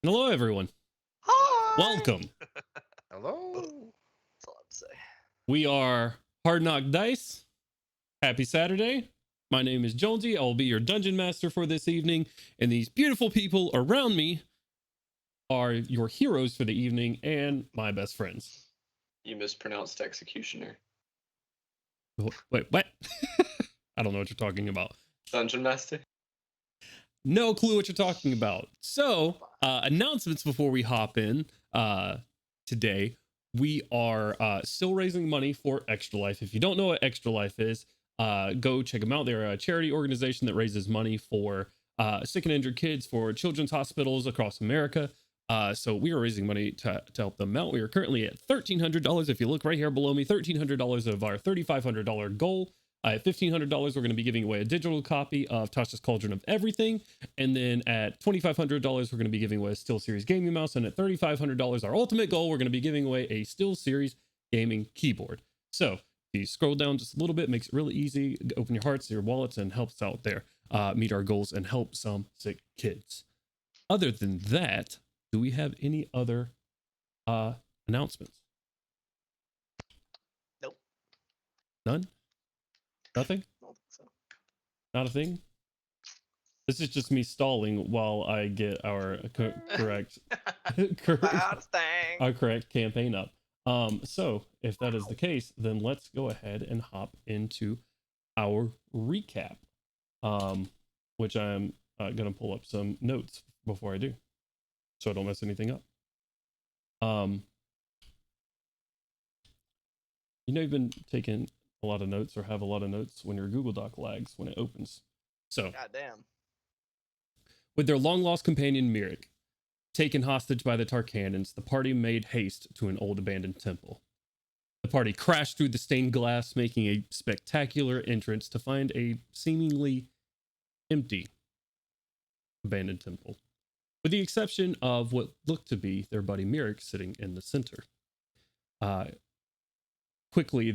Hello, everyone. Hi! Welcome. Hello. That's all I have to say. We are Hard Knock Dice. Happy Saturday. My name is Jonesy. I'll be your dungeon master for this evening. And these beautiful people around me are your heroes for the evening and my best friends. You mispronounced executioner. Wait, what? I don't know what you're talking about. Dungeon master? No clue what you're talking about. So, announcements before we hop in today. We are still raising money for Extra Life. If you don't know what Extra Life is, go check them out. They're a charity organization that raises money for sick and injured kids for children's hospitals across America. So we are raising money to help them out. We are currently at $1,300. If you look right here below me, $1,300 of our $3,500 goal. At $1,500, we're going to be giving away a digital copy of Tasha's Cauldron of Everything. And then at $2,500, we're going to be giving away a SteelSeries gaming mouse. And at $3,500, our ultimate goal, we're going to be giving away a SteelSeries gaming keyboard. So if you scroll down just a little bit, makes it really easy. Open your hearts, your wallets, and help us out there meet our goals and help some sick kids. Other than that, do we have any other announcements? Nope. None? Nothing? I don't think so. Not a thing? This is just me stalling while I get our correct our correct campaign up. So if that is the case, then let's go ahead and hop into our recap. Which I'm gonna pull up some notes before I do, so I don't mess anything up. You've been taking a lot of notes or have a lot of notes when your Google Doc lags when it opens. So, Goddamn. with their long-lost companion Myrick taken hostage by the Tarkanans, the party made haste to an old abandoned temple. The party crashed through the stained glass, making a spectacular entrance to find a seemingly empty abandoned temple, with the exception of what looked to be their buddy Myrick sitting in the center. Quickly,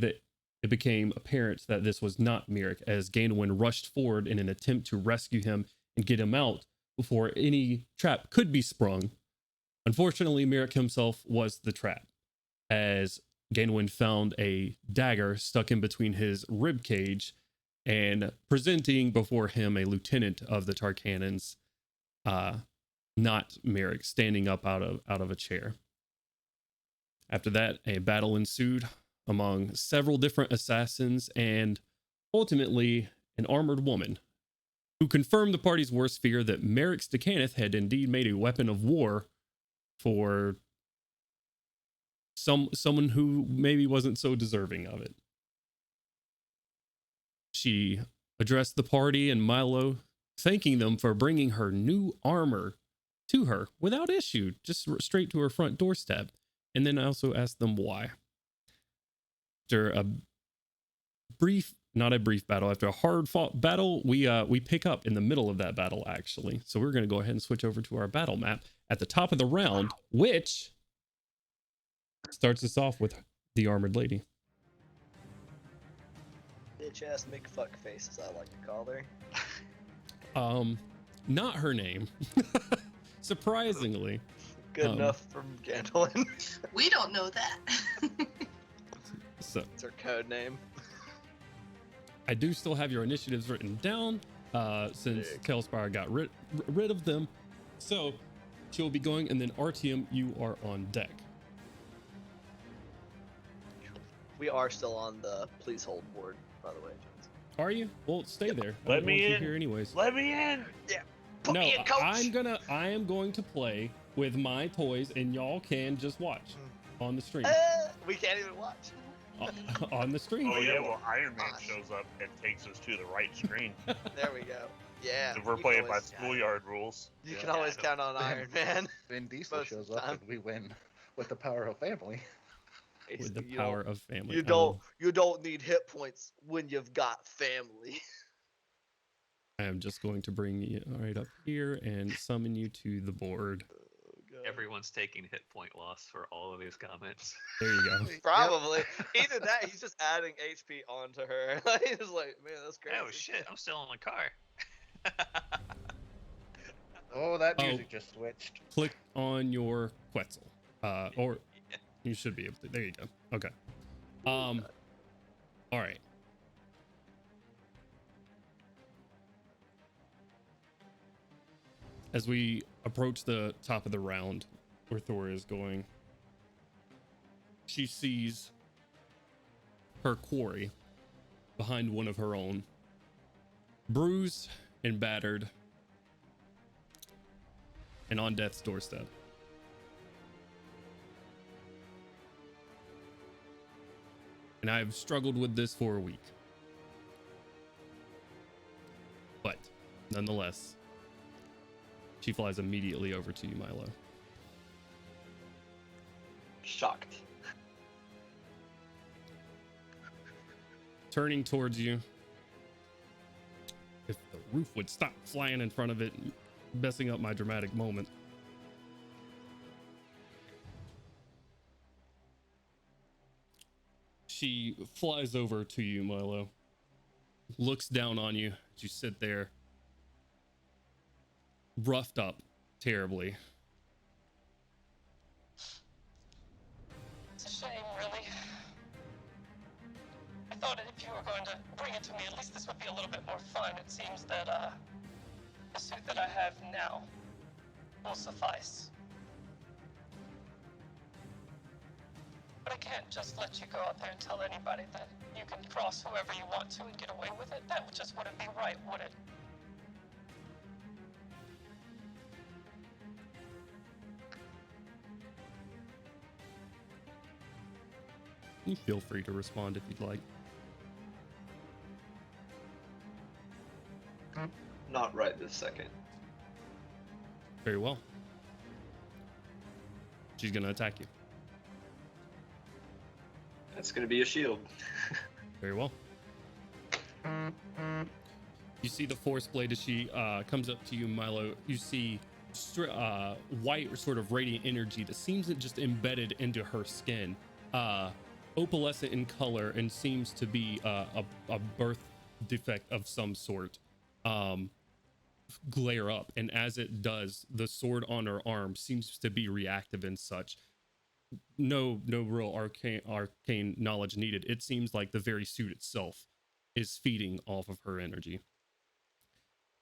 it became apparent that this was not Myrick, as Gainwin rushed forward in an attempt to rescue him and get him out before any trap could be sprung. Unfortunately, Myrick himself was the trap, as Gainwin found a dagger stuck in between his rib cage and presenting before him a lieutenant of the Tarkanans, not Myrick, standing up out of a chair. After that, a battle ensued among several different assassins and ultimately an armored woman who confirmed the party's worst fear that Merrick Stakhanith had indeed made a weapon of war for someone who maybe wasn't so deserving of it. She addressed the party and Milo, thanking them for bringing her new armor to her without issue, just straight to her front doorstep, and then also asked them why. After a hard-fought battle, we pick up in the middle of that battle, actually. So we're going to go ahead and switch over to our battle map at the top of the round, which starts us off with the Armored Lady. Bitch ass McFuck face, as I like to call her. Not her name. Surprisingly. Good enough from Gandolin. We don't know that. So It's her code name. I do still have your initiatives written down, since Tailspire got rid of them. So she'll be going, and then Artyom, you are on deck. We are still on the please hold board, by the way, Jones. Are you? Well, stay there. I Let don't me want you in. here anyways. Let me in. Yeah. Put No, me in, coach. I am going to play with my toys, and y'all can just watch on the stream. We can't even watch. On the stream. Oh yeah, well Iron Man shows up and takes us to the right screen. There we go. Yeah. If we're you playing can by always- schoolyard rules. You can always count on Iron Man. Vin Diesel Most of shows the up time. and we win with the power of family. With the You power don't- of family. You don't need hit points when you've got family. I am just going to bring you right up here and summon you to the board. Everyone's taking hit point loss for all of these comments. There you go. Probably. Either that, he's just adding HP onto her. He's like, man, that's crazy. Oh shit, I'm still in my car. Oh, that Oh. music just switched. Click on your Quetzal. Or you should be able to. There you go. Okay. All right. As we approach the top of the round where Thor is going, she sees her quarry behind one of her own, bruised and battered and on death's doorstep. And I've struggled with this for a week. But nonetheless, she flies immediately over to you, Milo. Shocked. Turning towards you. If the roof would stop flying in front of it, messing up my dramatic moment. She flies over to you, Milo. Looks down on you as you sit there, roughed up terribly. It's a shame, really. I thought if you were going to bring it to me, at least this would be a little bit more fun. It seems that, the suit that I have now will suffice. But I can't just let you go out there and tell anybody that you can cross whoever you want to and get away with it. That just wouldn't be right, would it? You feel free to respond if you'd like. Not right this second. Very well. She's gonna attack you. That's gonna be a shield. Very well. You see the force blade as she comes up to you, Milo. You see white or sort of radiant energy that seems just embedded into her skin. Opalescent in color and seems to be a birth defect of some sort. Glare up, and as it does, the sword on her arm seems to be reactive and such. No real arcane knowledge needed. It seems like the very suit itself is feeding off of her energy.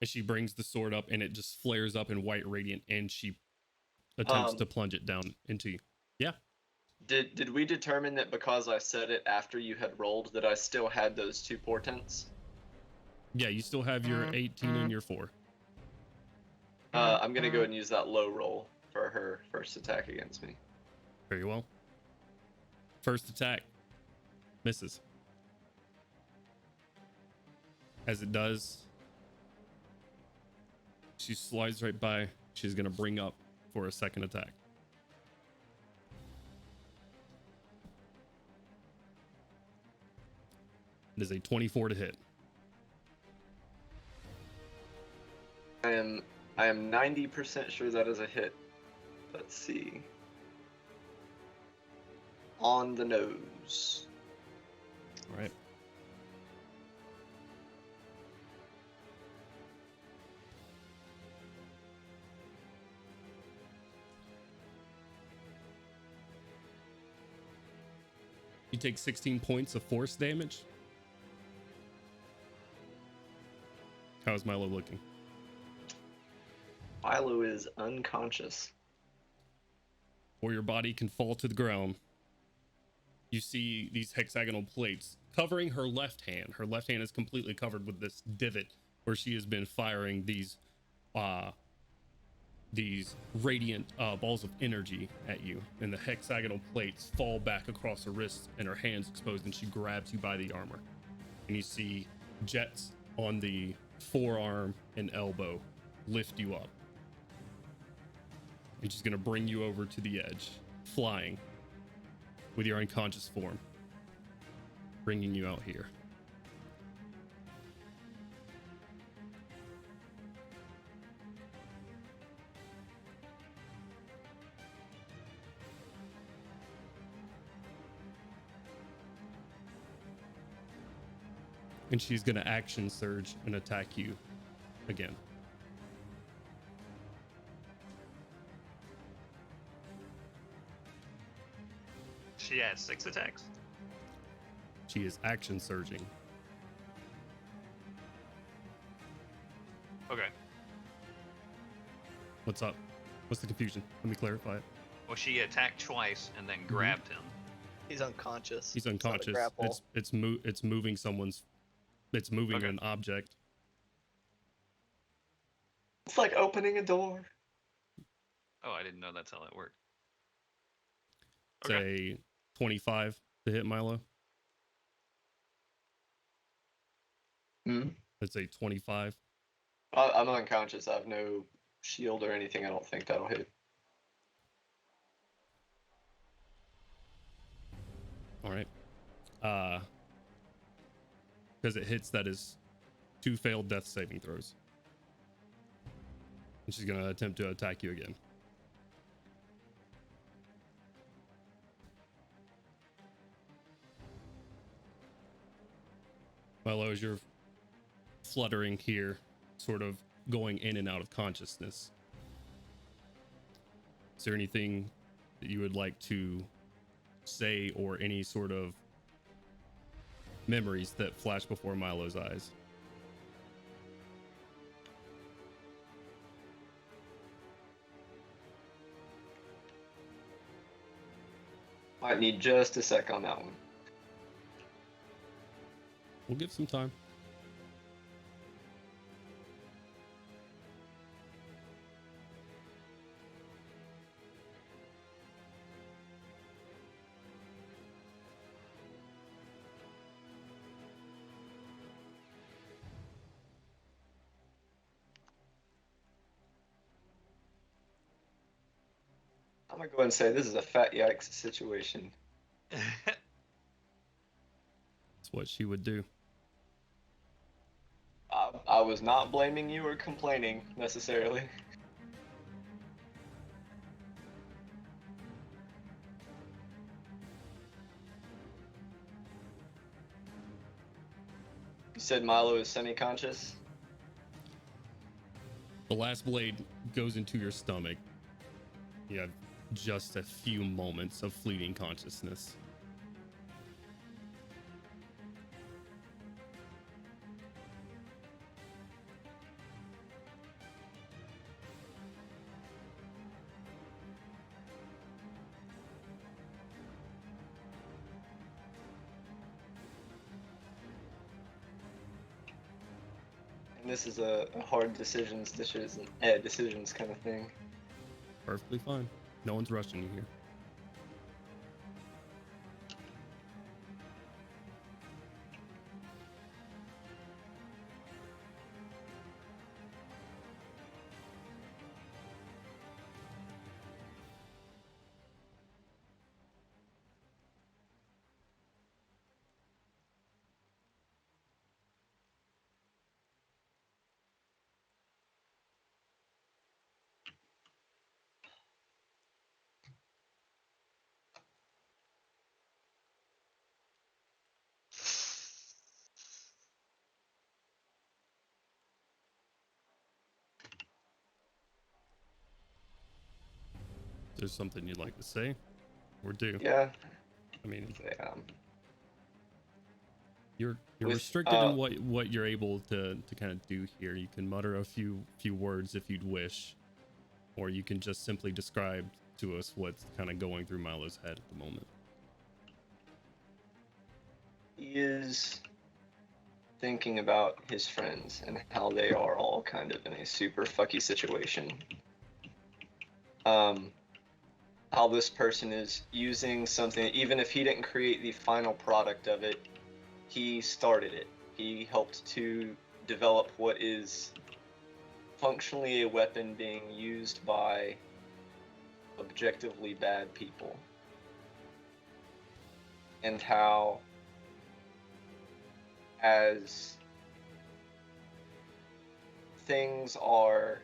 As she brings the sword up, and it just flares up in white radiant, and she attempts to plunge it down into you. Yeah. Did we determine that because I said it after you had rolled that I still had those two portents? Yeah, you still have your 18 and your 4. I'm gonna go ahead and use that low roll for her first attack against me. Very well. First attack misses. As it does, she slides right by. She's gonna bring up for a second attack. It is a 24 to hit. I am 90% sure that is a hit. Let's see. On the nose. All right. You take 16 points of force damage. How's Milo looking? Milo is unconscious. Or your body can fall to the ground. You see these hexagonal plates covering her left hand. Her left hand is completely covered with this divot where she has been firing these radiant balls of energy at you, and the hexagonal plates fall back across her wrists and her hands exposed, and she grabs you by the armor. And you see jets on the forearm and elbow lift you up. And she's gonna bring you over to the edge, flying with your unconscious form, bringing you out here. And she's gonna action surge and attack you again. She has 6 attacks. She is action surging. Okay. What's up? What's the confusion? Let me clarify it. Well, she attacked twice and then grabbed him. He's unconscious. He's It's not a unconscious. grapple. It's moving someone's. It's moving Okay. an object. It's like opening a door. Oh, I didn't know that's how that worked. Say 25 to hit Milo. Hmm? Let's say 25. I'm unconscious. I have no shield or anything. I don't think that'll hit. All right. Because it hits, that is 2 failed death saving throws. And she's gonna attempt to attack you again. Milo, as you're fluttering here, sort of going in and out of consciousness, is there anything that you would like to say or any sort of memories that flash before Milo's eyes? Might need just a sec on that one. We'll give some time. I'm gonna go ahead and say this is a fat yikes situation. That's what she would do. I was not blaming you or complaining necessarily. You said Milo is semi-conscious? The last blade goes into your stomach. You have just a few moments of fleeting consciousness. And this is a hard decisions kind of thing. Perfectly fine. No one's rushing you here. Is there something you'd like to say or do? Yeah. I mean, Yeah. you're With, restricted in what you're able to kind of do here. You can mutter a few words if you'd wish, or you can just simply describe to us what's kind of going through Milo's head at the moment. He is thinking about his friends and how they are all kind of in a super fucky situation. How this person is using something, even if he didn't create the final product of it, he started it. He helped to develop what is functionally a weapon being used by objectively bad people. And how, as things are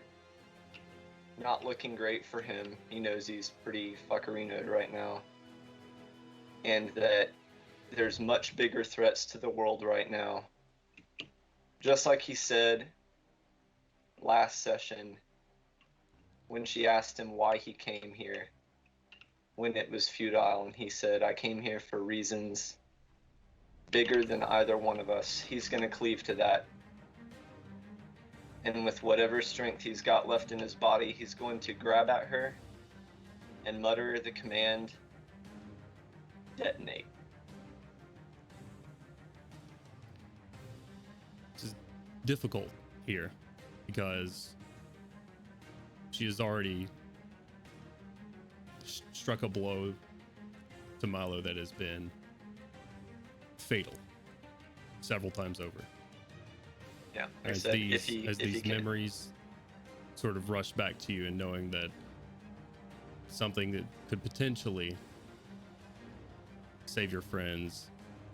not looking great for him, he knows he's pretty fuckerinoed right now. And that there's much bigger threats to the world right now. Just like he said last session when she asked him why he came here. when it was futile, and he said, I came here for reasons bigger than either one of us. He's going to cleave to that. And with whatever strength he's got left in his body, he's going to grab at her and mutter the command, detonate. This is difficult here because she has already struck a blow to Milo that has been fatal several times over. Yeah, As these memories sort of rush back to you, and knowing that something that could potentially save your friends,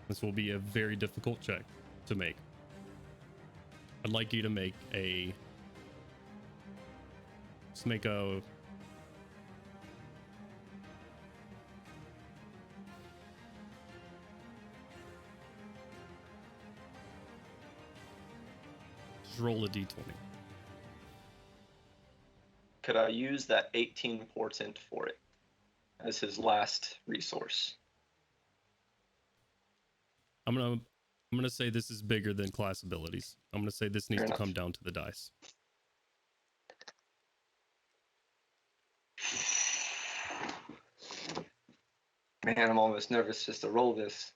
this will be a very difficult check to make. I'd like you to make a just roll a d20. Could I use that 18 portent for it as his last resource? I'm gonna say this is bigger than class abilities. I'm gonna say this needs to come down to the dice. Man, I'm almost nervous just to roll this.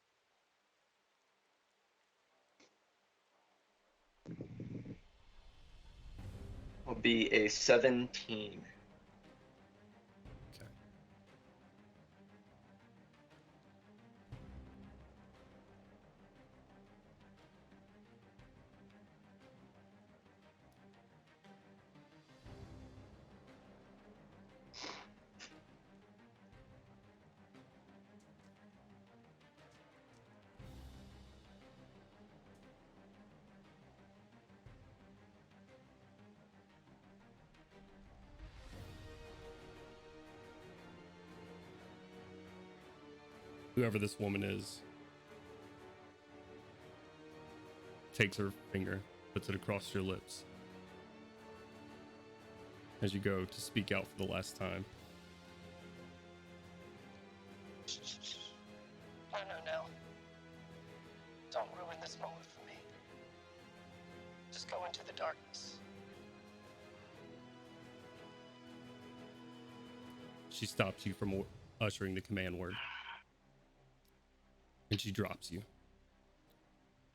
Will be a 17. Okay. Whoever this woman is takes her finger, puts it across your lips as you go to speak out for the last time. No. Don't ruin this moment for me. Just go into the darkness. She stops you from uttering the command word, and she drops you.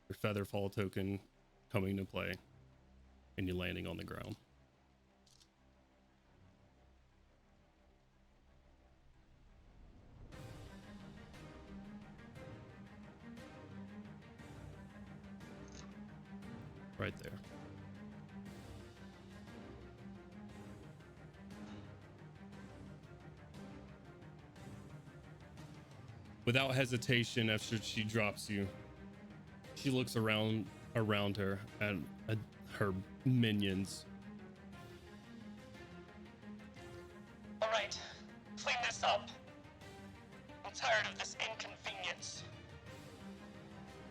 Your feather fall token coming to play, and you landing on the ground. Right there. Without hesitation, after she drops you, she looks around her and at her minions. All right, clean this up. I'm tired of this inconvenience.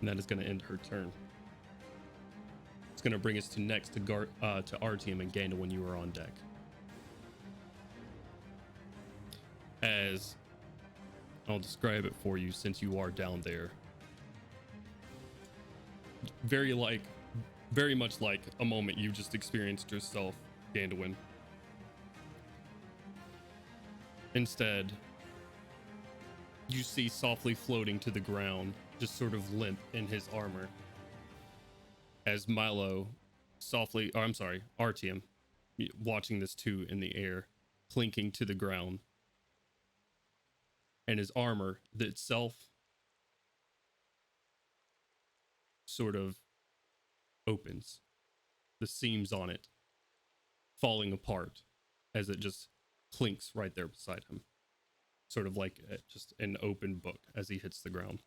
And that is going to end her turn. It's going to bring us to next to Artyom and Ganda when you are on deck. As I'll describe it for you since you are down there. Very much like a moment you just experienced yourself, Gandalwin. Instead, you see softly floating to the ground, just sort of limp in his armor, as Milo Artyom, watching this too in the air, clinking to the ground. And his armor that itself sort of opens, the seams on it falling apart as it just clinks right there beside him, sort of like just an open book as he hits the ground.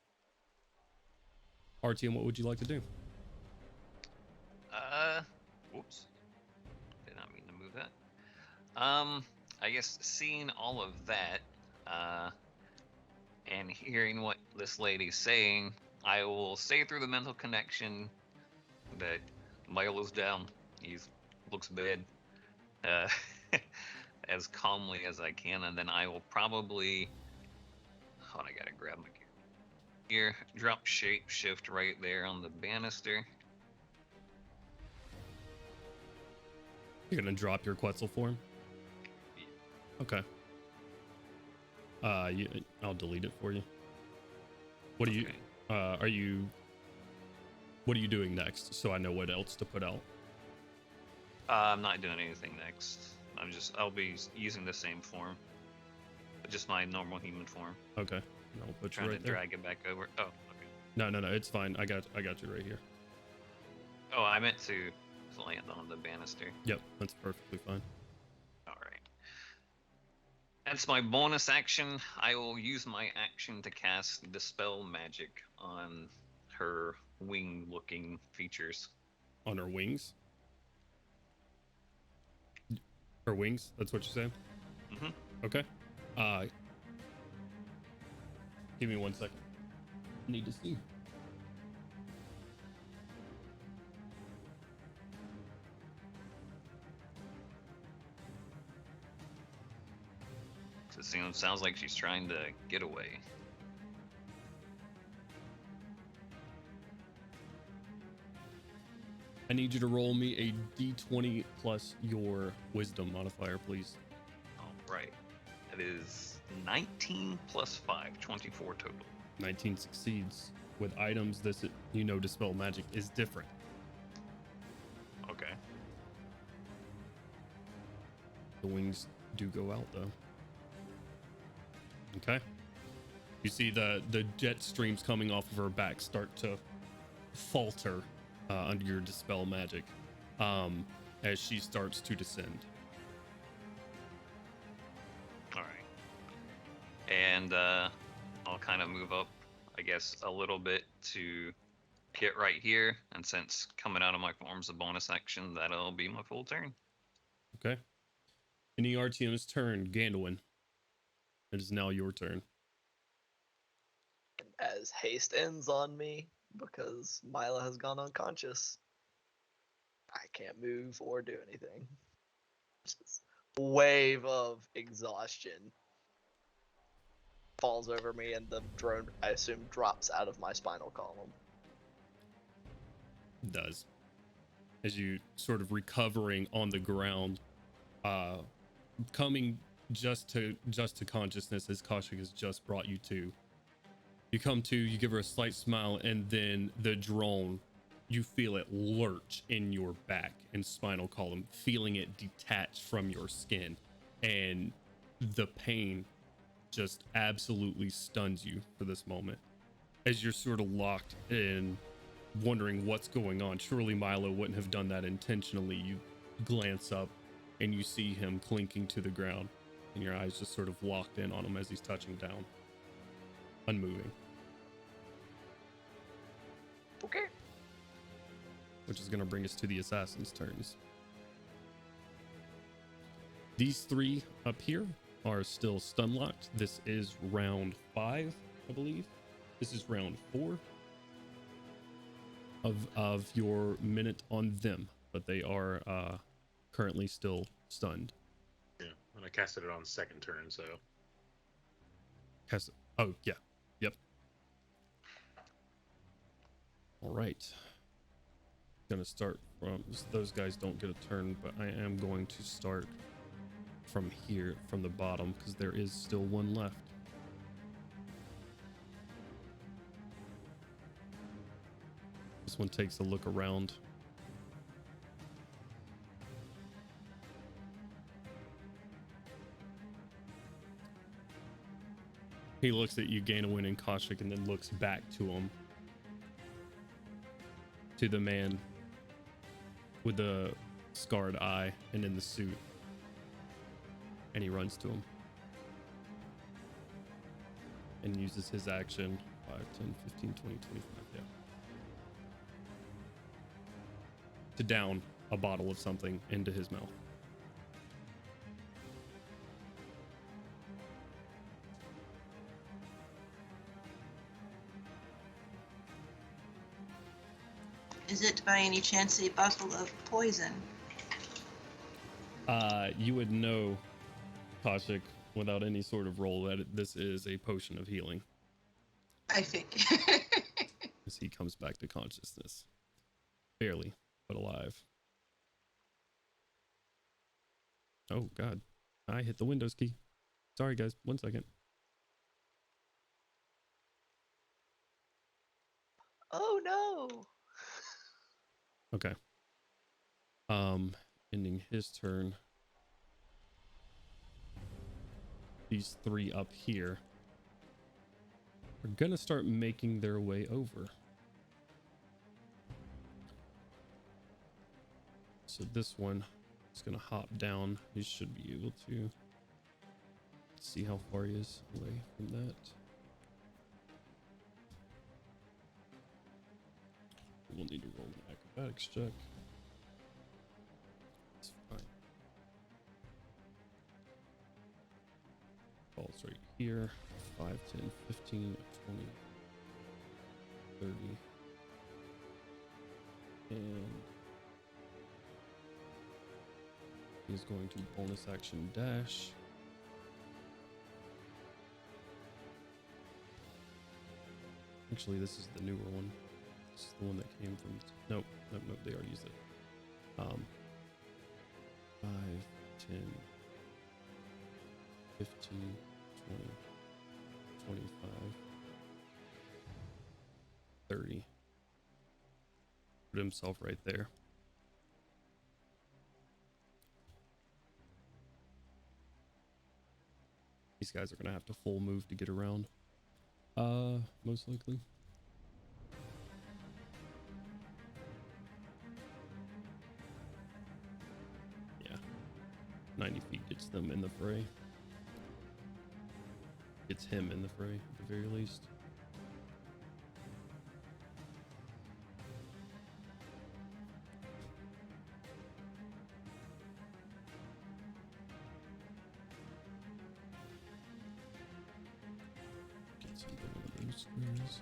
Artyom, what would you like to do? Whoops. Did not mean to move that. I guess seeing all of that, and hearing what this lady's saying, I will say through the mental connection that Milo's down. He looks bad. as calmly as I can, and then I will probably. Hold on, I gotta grab my gear. Drop shape shift right there on the banister. You're gonna drop your Quetzal form? Okay. I'll delete it for you. What Okay. what are you doing next, so I know what else to put out? I'm not doing anything next. I'll be using the same form, but just my normal human form. Okay. I'll put you Trying right to there. drag it back over. Oh, okay. No, it's fine. I got you right here. Oh, I meant to land on the banister. Yep, that's perfectly fine. All right. That's my bonus action. I will use my action to cast Dispel Magic on her wing-looking features. On her wings? Her wings? That's what you're saying? Mhm. Okay. Give me 1 second. Need to see. So it sounds like she's trying to get away. I need you to roll me a d20 plus your wisdom modifier, please. All right. That is 19 plus 5, 24 total. 19 succeeds. With items, Dispel Magic is different. Okay. The wings do go out, though. Okay. You see the jet streams coming off of her back start to falter under your Dispel Magic as she starts to descend. All right. And I'll kind of move up, I guess, a little bit to get right here. And since coming out of my form's a bonus action, that'll be my full turn. Okay. Any RTM's turn, Gandalin. It is now your turn. As haste ends on me because Mila has gone unconscious, I can't move or do anything. Just this wave of exhaustion falls over me, and the drone, I assume, drops out of my spinal column. It does. As you sort of recovering on the ground, coming just to consciousness as Kaushik has just brought you to. You come to, you give her a slight smile, and then the drone, you feel it lurch in your back and spinal column, feeling it detach from your skin, and the pain just absolutely stuns you for this moment. As you're sort of locked in, wondering what's going on. Surely Milo wouldn't have done that intentionally. You glance up and you see him clinking to the ground, and your eyes just sort of locked in on him as he's touching down, unmoving. Okay. Which is going to bring us to the assassins' turns. These three up here are still stun locked. This is round 5, I believe. This is round 4 of your minute on them, but they are currently still stunned. Yeah, and I casted it on second turn, so. Oh, yeah. Yep. All right. Gonna start from, those guys don't get a turn, but I am going to start from here, from the bottom, because there is still one left. This one takes a look around. He looks at you, Ganowin and Kaushik, and then looks back to him. To the man with the scarred eye and in the suit. And he runs to him. And uses his action. 5, 10, 15, 20, 25, yeah. To down a bottle of something into his mouth. Is it by any chance a bottle of poison? You would know Koshik, without any sort of roll, that this is a potion of healing I think. as he comes back to consciousness. Barely, but alive. Oh, God. I hit the Windows key. Sorry, guys. 1 second. Oh no! Okay. Ending his turn. These three up here are gonna start making their way over. So this one is gonna hop down. He should be able to see how far he is away from that. We'll need to roll an acrobatics check. It's fine. Falls right here. 5, 10, 15, 20, 30. And he's going to bonus action dash. Actually, this is the newer one. This is the one that came from. Nope, they already used it. 5, 10, 15, 20, 25, 30. Put himself right there. These guys are gonna have to full move to get around. Most likely. Yeah. 90 feet gets them in the fray. Gets him in the fray at the very least. Get something in those squares.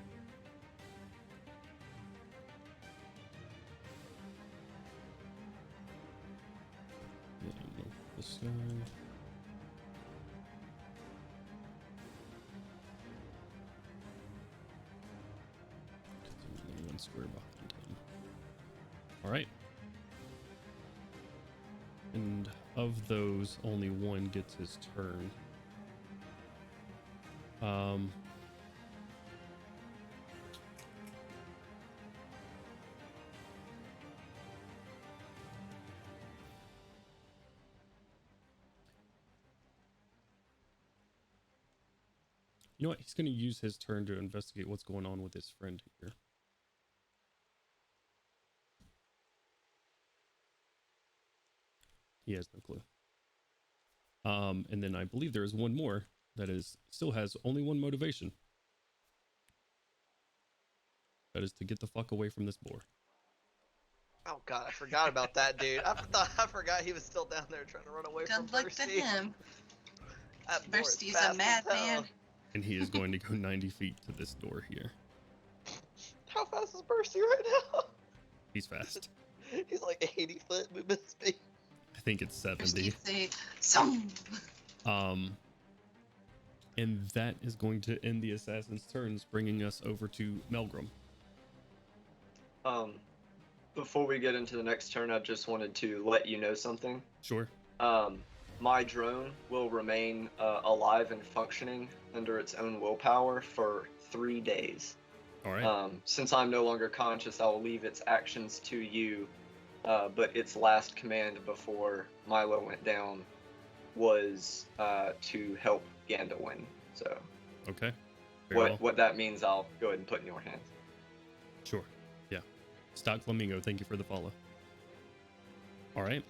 Yeah, no, this guy. One square behind him. All right. And of those, only one gets his turn. You know what? He's going to use his turn to investigate what's going on with his friend here. He has no clue. And then I believe there is one more that still has only one motivation. That is to get the fuck away from this boar. Oh god, I forgot about that dude. I forgot he was still down there trying to run away from Good luck to Bursty. him. That boar is Bursty's fast a as madman. hell. And he is going to go 90 feet to this door here. How fast is Bursty right now? He's fast. He's like 80 foot movement speed. I think it's 70. Bursty'd say, "Some." And that is going to end the assassin's turns, bringing us over to Melgrim. Before we get into the next turn, I just wanted to let you know something. Sure. My drone will remain alive and functioning under its own willpower for 3 days. All right. Since I'm no longer conscious, I will leave its actions to you, but its last command before Milo went down was to help Ganda win. So Okay. Very well. what that means, I'll go ahead and put in your hands. Sure. Yeah. Stock Flamingo, thank you for the follow. All right.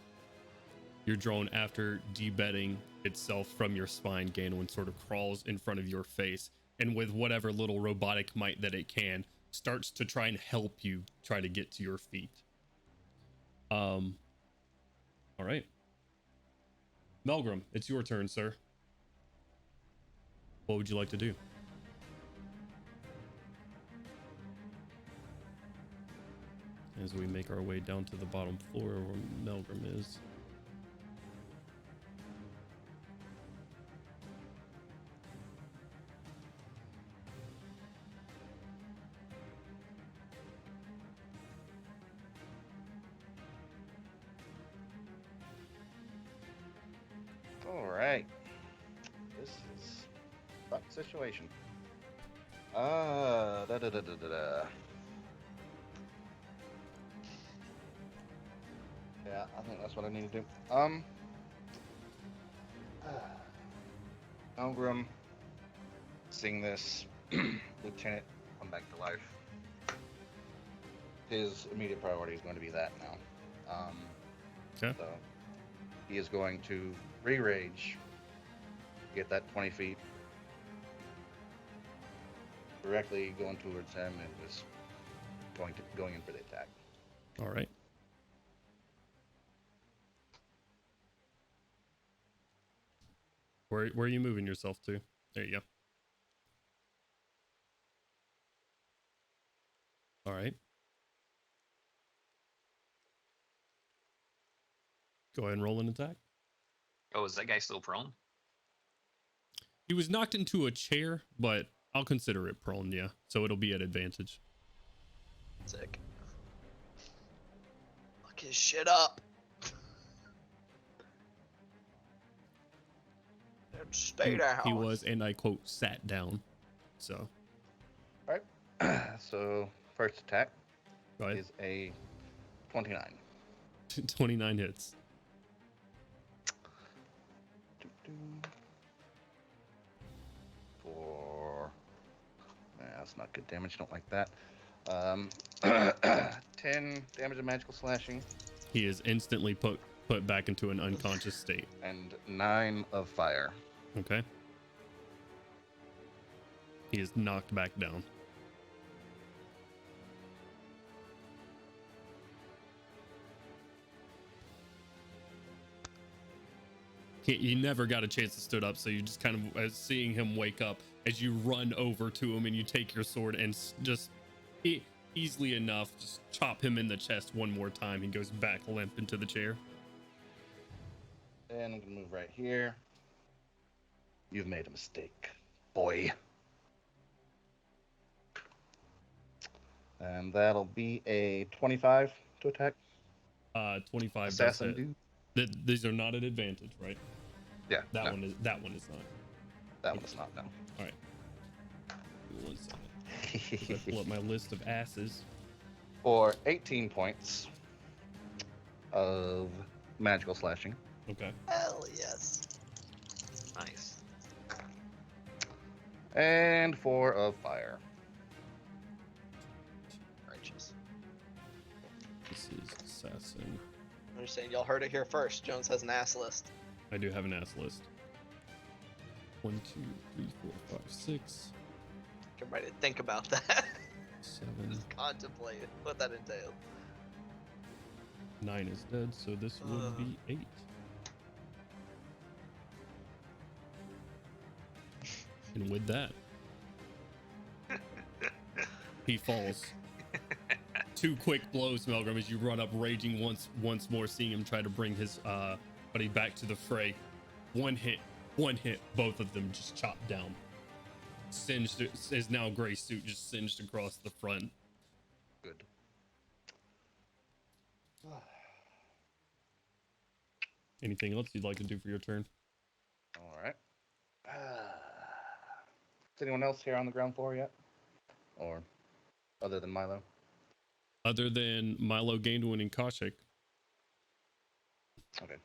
Your drone, after debedding itself from your spine, Ganwin sort of crawls in front of your face, and with whatever little robotic might that it can, starts to try and help you try to get to your feet. All right. Melgrim, it's your turn, sir. What would you like to do? As we make our way down to the bottom floor where Melgrim is. All right. This is a fuck situation. Da da da da da da. Yeah, I think that's what I need to do. Elgrim, seeing this lieutenant come back to life, his immediate priority is going to be that now. Okay. So he is going to re-rage, get that 20 feet, directly going towards him, and just going in for the attack. All right. Where are you moving yourself to? There you go. All right. Go ahead and roll an attack. Oh, is that guy still prone? He was knocked into a chair, but I'll consider it prone, yeah. So it'll be at advantage. Sick. Fuck his shit up. And stay down. He was, and I quote, sat down. So. All right. So first attack Go ahead. is a 29. 29 hits. For that's not good damage. Don't like that. 10 damage of magical slashing He is instantly put back into an unconscious state. and 9 of fire. Okay. He is knocked back down. He never got a chance to stood up, so you just kind of as seeing him wake up as you run over to him and you take your sword and just easily enough just chop him in the chest one more time. He goes back limp into the chair. And I'm gonna move right here. You've made a mistake, boy. And that'll be a 25 to attack. 25 Assassin does hit. dude. These are not at advantage, right? Yeah. That no, one is not. That one's not. No. All right. Give me 1 second. Let's pull up my list of asses. For 18 points of magical slashing. Okay. Hell yes. Nice. And 4 of fire. Righteous. This is assassin. I'm just saying, y'all heard it here first. Jones has an ass list. I do have an ass list. 1, 2, 3, 4, 5, 6, Everybody think about that. 7, Just contemplate what that entails. 9 is dead, so this will be 8. And with that, he falls. 2 quick blows, Melgrim, as you run up, raging once more, seeing him try to bring his buddy back to the fray. One hit, both of them just chopped down. Singed, his now gray suit just singed across the front. Good. Anything else you'd like to do for your turn? All right. Is anyone else here on the ground floor yet? Or other than Milo? Other than Milo, Gainwin, and Koshik. Okay.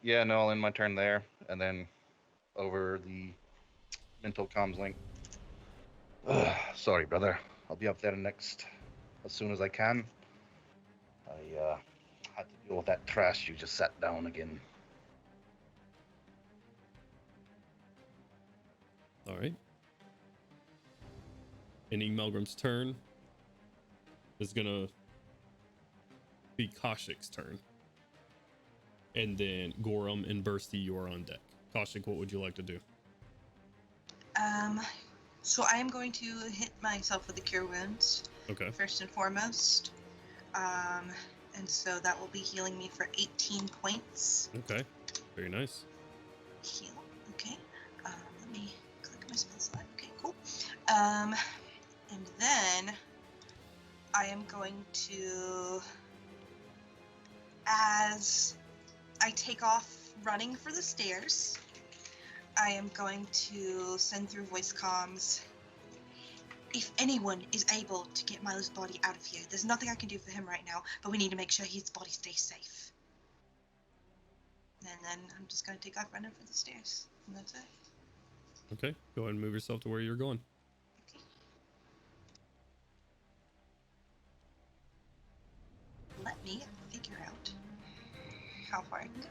Yeah, no, I'll end my turn there, and then over the mental comms link. Sorry, brother. I'll be up there next as soon as I can. I had to deal with that trash you just sat down again. All right. Ending Melgrim's turn is gonna be Koshik's turn. And then Gorham and Bursty, you are on deck. Koshik, what would you like to do? So I am going to hit myself with the Cure Wounds, Okay. first and foremost. And so that will be healing me for 18 points. Okay. Very nice. Heal. Okay. Let me click my spell slot. Okay, cool. And then I am going to, as I take off running for the stairs. I am going to send through voice comms. If anyone is able to get Milo's body out of here, there's nothing I can do for him right now, but we need to make sure his body stays safe. And then I'm just going to take off running for the stairs. And that's it. Okay, go ahead and move yourself to where you're going. Okay. Let me figure out how far I can go.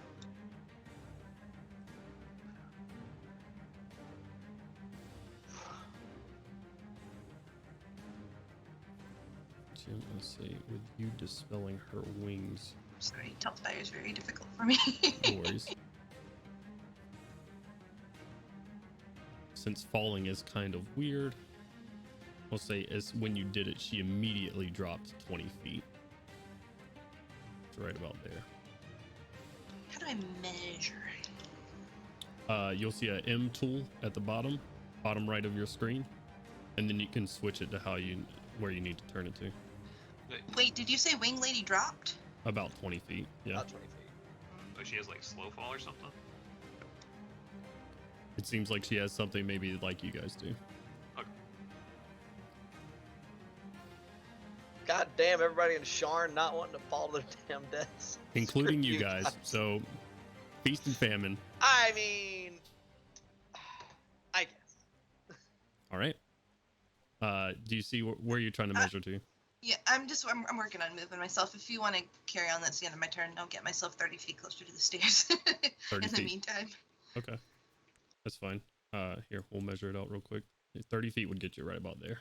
Jim, let's see, with you dispelling her wings. Sorry, Telspire is very difficult for me. No worries. Since falling is kind of weird, I'll say as when you did it, she immediately dropped 20 feet. It's right about there. How do I measure? You'll see a M tool at the bottom right of your screen, and then you can switch it to where you need to turn it to. Wait, did you say Wing Lady dropped? About 20 feet. Yeah. About 20 feet. Oh, she has like slow fall or something. It seems like she has something maybe like you guys do. God damn, everybody in Sharn not wanting to fall to their damn deaths. Including Screw you guys. So, feast and famine. I mean, I guess. All right. Do you see where you're trying to measure to? Yeah, I'm working on moving myself. If you want to carry on, that's the end of my turn. I'll get myself 30 feet closer to the stairs 30 in the feet. meantime. Okay. That's fine. Here, we'll measure it out real quick. 30 feet would get you right about there.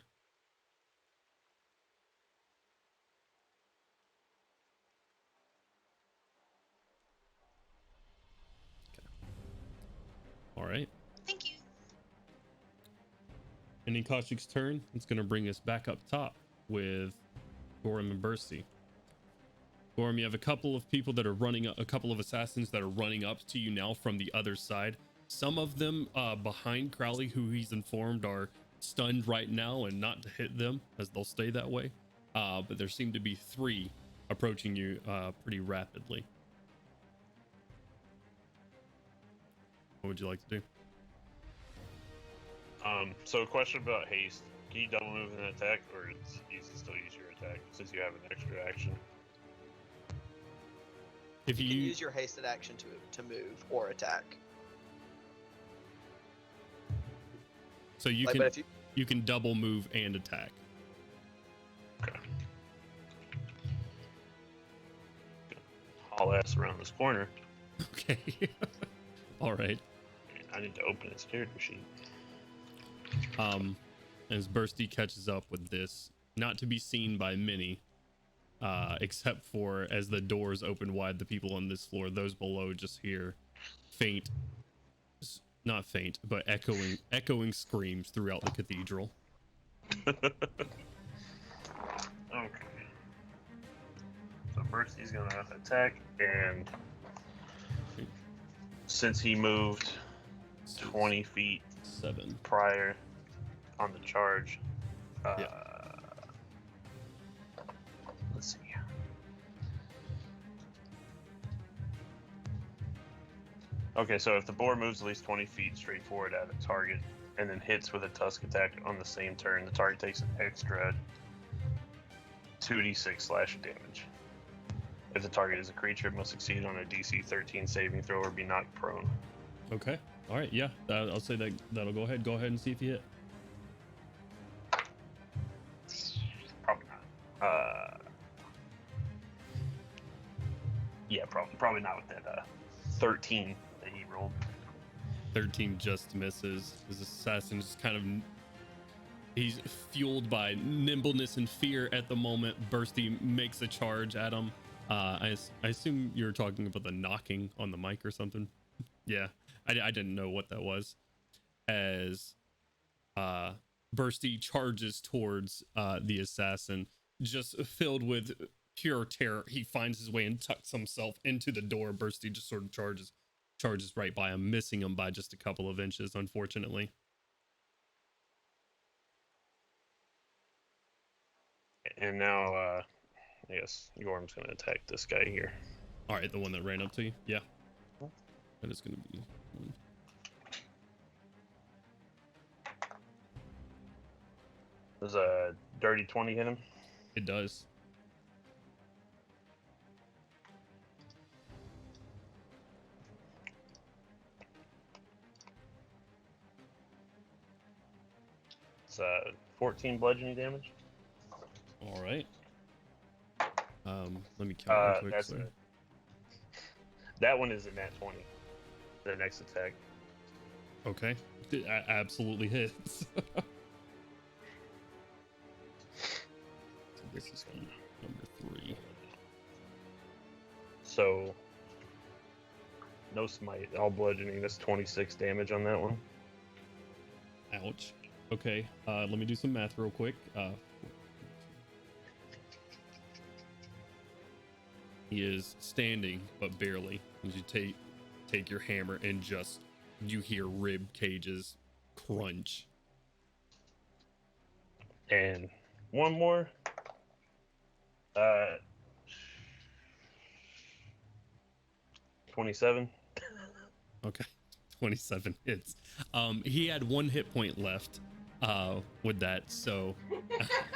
Okay. All right. Thank you. And in Kaushik's turn, it's going to bring us back up top with Gorham and Bursty. Gorham, you have a couple of people that are running, a couple of assassins that are running up to you now from the other side. Some of them behind Crowley, who he's informed are stunned right now and not to hit them, as they'll stay that way. But there seem to be 3 approaching you pretty rapidly. What would you like to do? So a question about haste. Can you double move and attack, or it's easy to still use your attack since you have an extra action? If You can use your hasted action to move or attack. So you Like, can but if you can double move and attack. Okay. Haul ass around this corner. Okay. All right. I need to open his character sheet. As Bursty catches up with this, not to be seen by many, except for as the doors open wide, the people on this floor, those below just hear faint, not faint, but echoing screams throughout the cathedral. Okay. So Bursty's gonna attack, and since he moved 20 feet 7 prior on the charge, Yeah. Let's see. Okay, so if the boar moves at least 20 feet straight forward at a target and then hits with a tusk attack on the same turn, the target takes an extra 2d6 slashing damage. If the target is a creature, it must succeed on a DC 13 saving throw or be knocked prone. Okay. All right. Yeah. I'll say that'll go ahead. Go ahead and see if you hit. Probably not. Yeah, probably not with that 13 that he rolled. 13 just misses. His assassin just kind of, he's fueled by nimbleness and fear at the moment. Bursty makes a charge at him. I assume you're talking about the knocking on the mic or something. Yeah, I didn't know what that was. As Bursty charges towards the assassin, just filled with pure terror, he finds his way and tucks himself into the door. Bursty just sort of charges right by him, missing him by just a couple of inches, unfortunately. And now, I guess Yorm's going to attack this guy here. All right, the one that ran up to you. Yeah. That is going to be one. Does a dirty 20 hit him? It does. It's 14 bludgeoning damage. All right. Let me count real quick. That's Sorry. that one is a nat 20. The next attack. Okay. It absolutely hits. So this is number 3. So no smite, all bludgeoning. That's 26 damage on that one. Ouch. Okay. Let me do some math real quick. He is standing, but barely. As you take your hammer and just you hear rib cages crunch. And one more. 27. Okay. 27 hits. He had 1 hit point left with that, so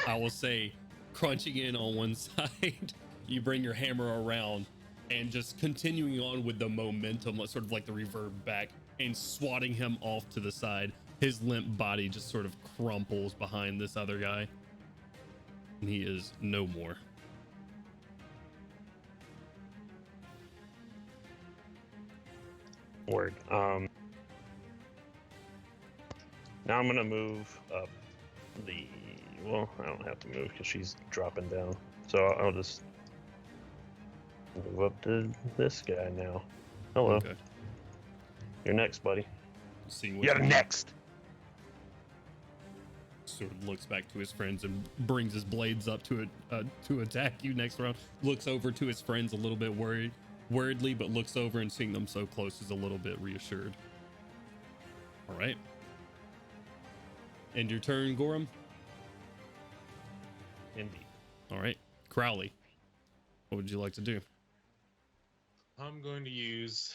I will say crunching in on one side, you bring your hammer around and just continuing on with the momentum, sort of like the reverb back, and swatting him off to the side. His limp body just sort of crumples behind this other guy, and he is no more. Word. Now I'm gonna move up the. Well, I don't have to move because she's dropping down. So I'll just move up to this guy now. Hello. Okay. You're next, buddy. See what You're next. Sort of looks back to his friends and brings his blades up to attack you next round. Looks over to his friends a little bit worriedly, but looks over and seeing them so close is a little bit reassured. All right. End your turn, Gorham. Indeed. All right, Crowley. What would you like to do? I'm going to use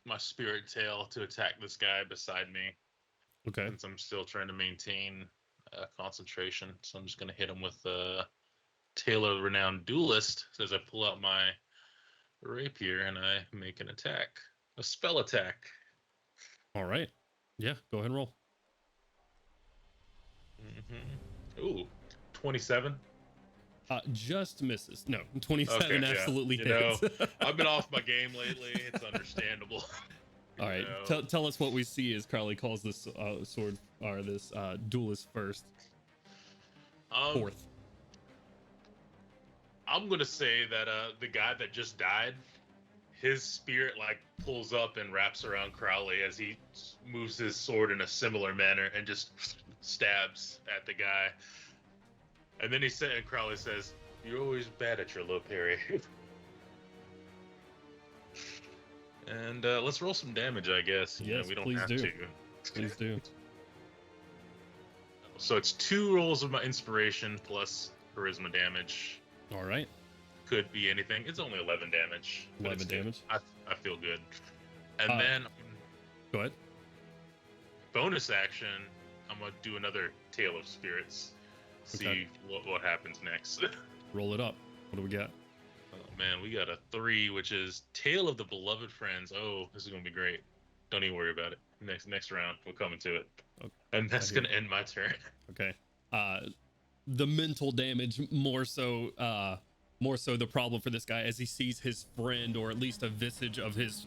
my spirit tail to attack this guy beside me. Okay. Since I'm still trying to maintain concentration, so I'm just going to hit him with Tail of the Renowned Duelist as I pull out my rapier and I make an attack, a spell attack. All right. Yeah, go ahead and roll. Ooh, 27. Just misses. No, 27 Okay, yeah. absolutely You know, hits. I've been off my game lately. It's understandable. All right, You know. tell us what we see as Crowley calls this sword or this duelist first. Fourth. I'm gonna say that the guy that just died, his spirit like pulls up and wraps around Crowley as he moves his sword in a similar manner and just stabs at the guy. And then and Crowley says, "You're always bad at your low parry." And let's roll some damage, I guess. You know, Yes, we don't please have do. to. Please do. So it's 2 rolls of my inspiration plus charisma damage. All right. Could be anything. It's only 11 damage. but 11 it's good. damage. I feel good. And then Go ahead. bonus action, I'm gonna do another Tale of Spirits. See Okay. what happens next. Roll it up. What do we got? Oh man, we got a 3, which is Tale of the Beloved Friends. Oh, this is gonna be great. Don't even worry about it. Next round, we're coming to it. Okay. And that's gonna end my turn. Okay. The mental damage more so the problem for this guy as he sees his friend, or at least a visage of his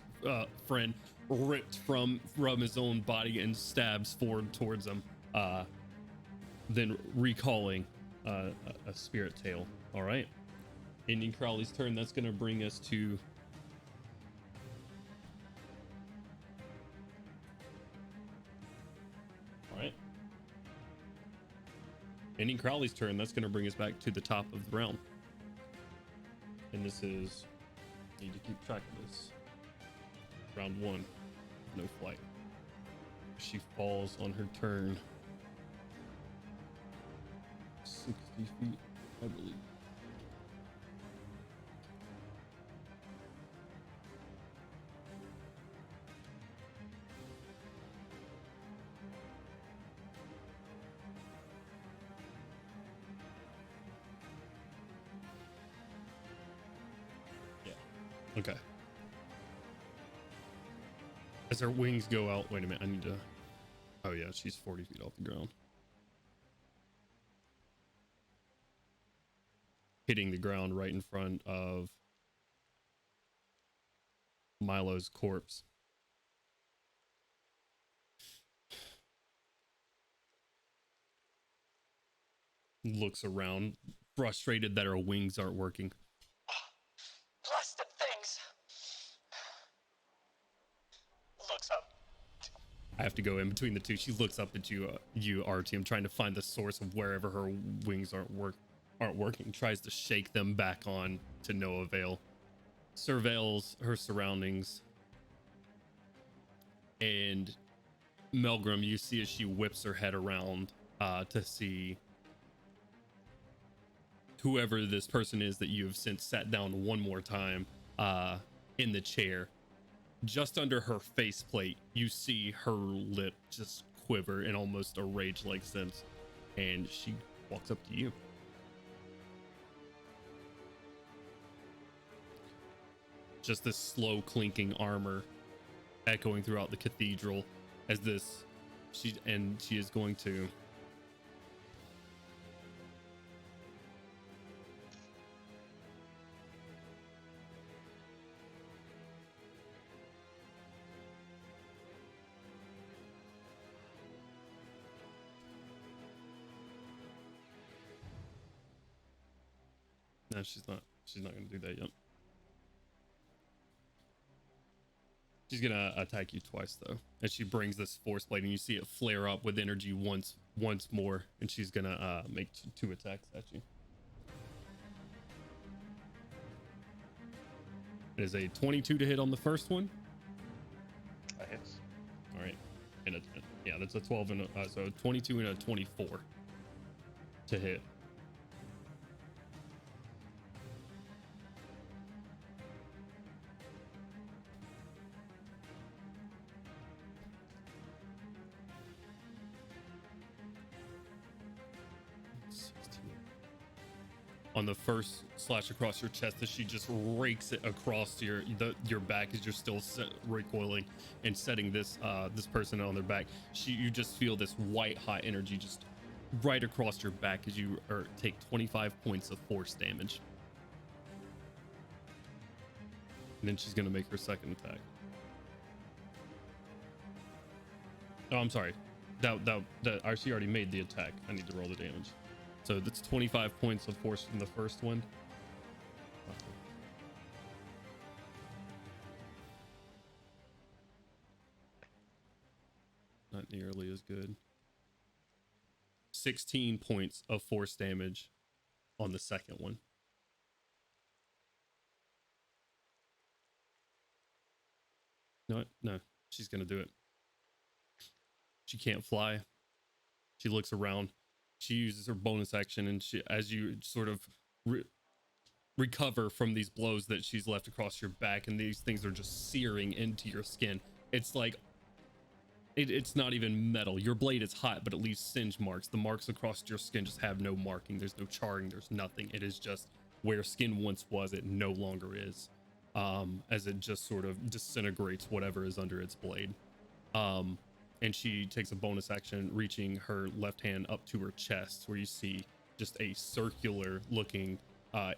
friend, ripped from his own body and stabs forward towards him. Then recalling a spirit tail. All right. Ending Crowley's turn. That's going to bring us to all right. Ending Crowley's turn. That's going to bring us back to the top of the round. And this is, need to keep track of this. Round 1, no flight. She falls on her turn 60 feet, I believe. Okay. As her wings go out, wait a minute, I need to, oh yeah, she's 40 feet off the ground. Hitting the ground right in front of Milo's corpse. Looks around, frustrated that her wings aren't working. Blasted things. Looks up. I have to go in between the two. She looks up at you, Artyom, trying to find the source of wherever her wings aren't working. Tries to shake them back on to no avail. Surveils her surroundings. And Melgrim, you see as she whips her head around to see whoever this person is that you have since sat down one more time in the chair. Just under her faceplate, you see her lip just quiver in almost a rage-like sense, and she walks up to you. Just this slow clinking armor echoing throughout the cathedral as she is going to no, she's not gonna do that yet. She's gonna attack you twice though, and she brings this force blade, and you see it flare up with energy once more, and she's gonna make two attacks at you. It is a 22 to hit on the first one. That hits. All right, and yeah, that's a 12 and so 22 and a 24 to hit. On the first slash across your chest, as she just rakes it across your back as you're still recoiling and setting this person on their back. You just feel this white hot energy just right across your back as you take 25 points of force damage. And then she's gonna make her second attack. Oh, I'm sorry. She already made the attack. I need to roll the damage. So that's 25 points of force from the first one. Not nearly as good. 16 points of force damage on the second one. No, she's gonna do it. She can't fly. She looks around. She uses her bonus action, and as you sort of recover from these blows that she's left across your back, and these things are just searing into your skin. It's like it's not even metal. Your blade is hot, but it leaves singe marks. The marks across your skin just have no marking. There's no charring. There's nothing. It is just where skin once was, it no longer is. As it just sort of disintegrates whatever is under its blade. And she takes a bonus action, reaching her left hand up to her chest, where you see just a circular looking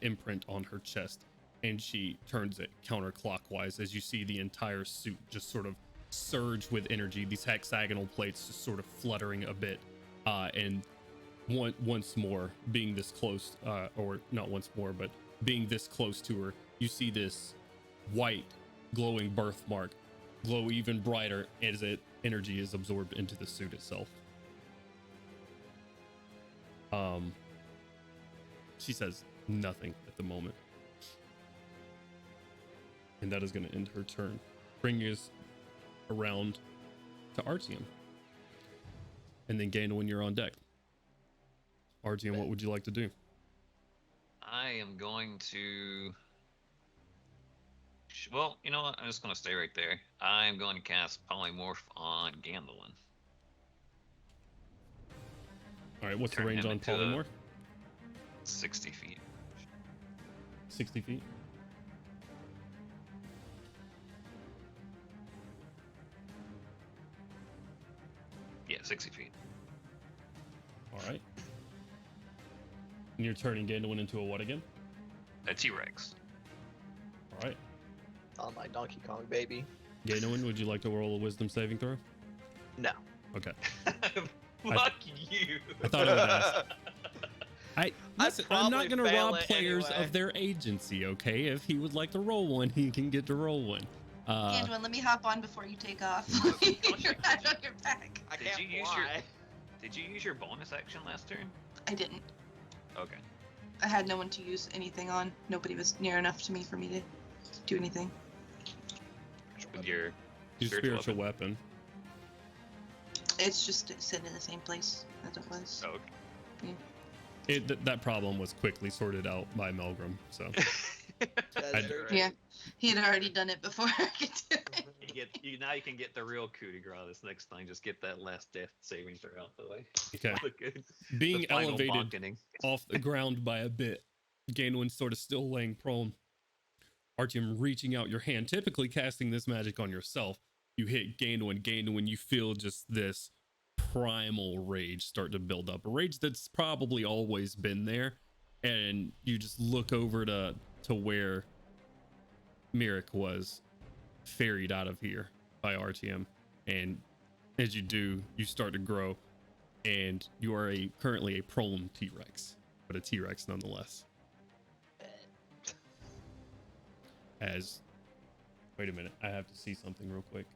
imprint on her chest. And she turns it counterclockwise as you see the entire suit just sort of surge with energy. These hexagonal plates just sort of fluttering a bit. And once more, being this close, or not once more, but being this close to her, you see this white glowing birthmark glow even brighter as energy is absorbed into the suit itself. She says nothing at the moment, and that is going to end her turn, bringing us around to Artyom, and then Gain when you're on deck. Artyom, what would you like to do? I am going to. Well, you know what? I'm just going to stay right there. I'm going to cast Polymorph on Gandalin. All right, what's the Turn range him on into Polymorph? 60 feet. 60 feet. 60 feet. All right. And you're turning Gandalf into a what again? A T-Rex. All right. On my Donkey Kong baby. Gandalf, would you like to roll a wisdom saving throw? No. Okay. Fuck you. I thought I would ask. Listen, I'm not probably going to fail rob it players anyway. of their agency, okay? If he would like to roll one, he can get to roll one. Gandalf, let me hop on before you take off. You're right on your back. I Did can't you use fly. Did you use your bonus action last turn? I didn't. Okay. I had no one to use anything on. Nobody was near enough to me for me to do anything. Your Your spiritual weapon. It's just sitting in the same place as it was. Oh, okay. That problem was quickly sorted out by Melgrim, so. That's I- very Yeah, true. he had already done it before I could do it. Now you can get the real coup de grace this next time. Just get that last death saving throw out the way. Okay. The Being final elevated bonkening. off the ground by a bit, Gandalf sort of still laying prone. Artyom reaching out your hand, typically casting this magic on yourself. You hit Gandalf, you feel just this primal rage start to build up. A rage that's probably always been there. And you just look over to where Mirek was ferried out of here by Artyom. And as you do, you start to grow. And you are currently a prone T-Rex, but a T-Rex nonetheless. Wait a minute, I have to see something real quick.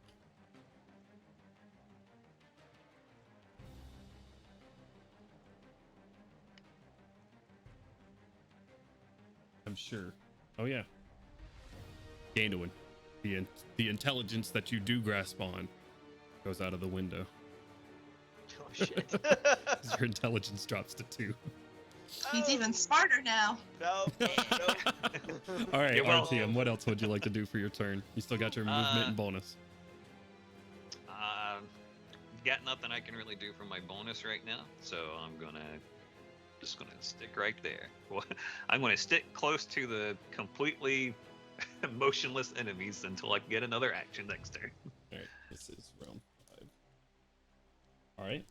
I'm sure. Oh yeah. Gandalf, the intelligence that you do grasp on goes out of the window. Oh shit. Your intelligence drops to 2. He's even smarter now. No. All right, Yeah, well- Artyom, what else would you like to do for your turn? You still got your movement and bonus. Got nothing I can really do for my bonus right now, so I'm just gonna stick right there. I'm gonna stick close to the completely motionless enemies until I can get another action next turn. All right, this is round 5. All right.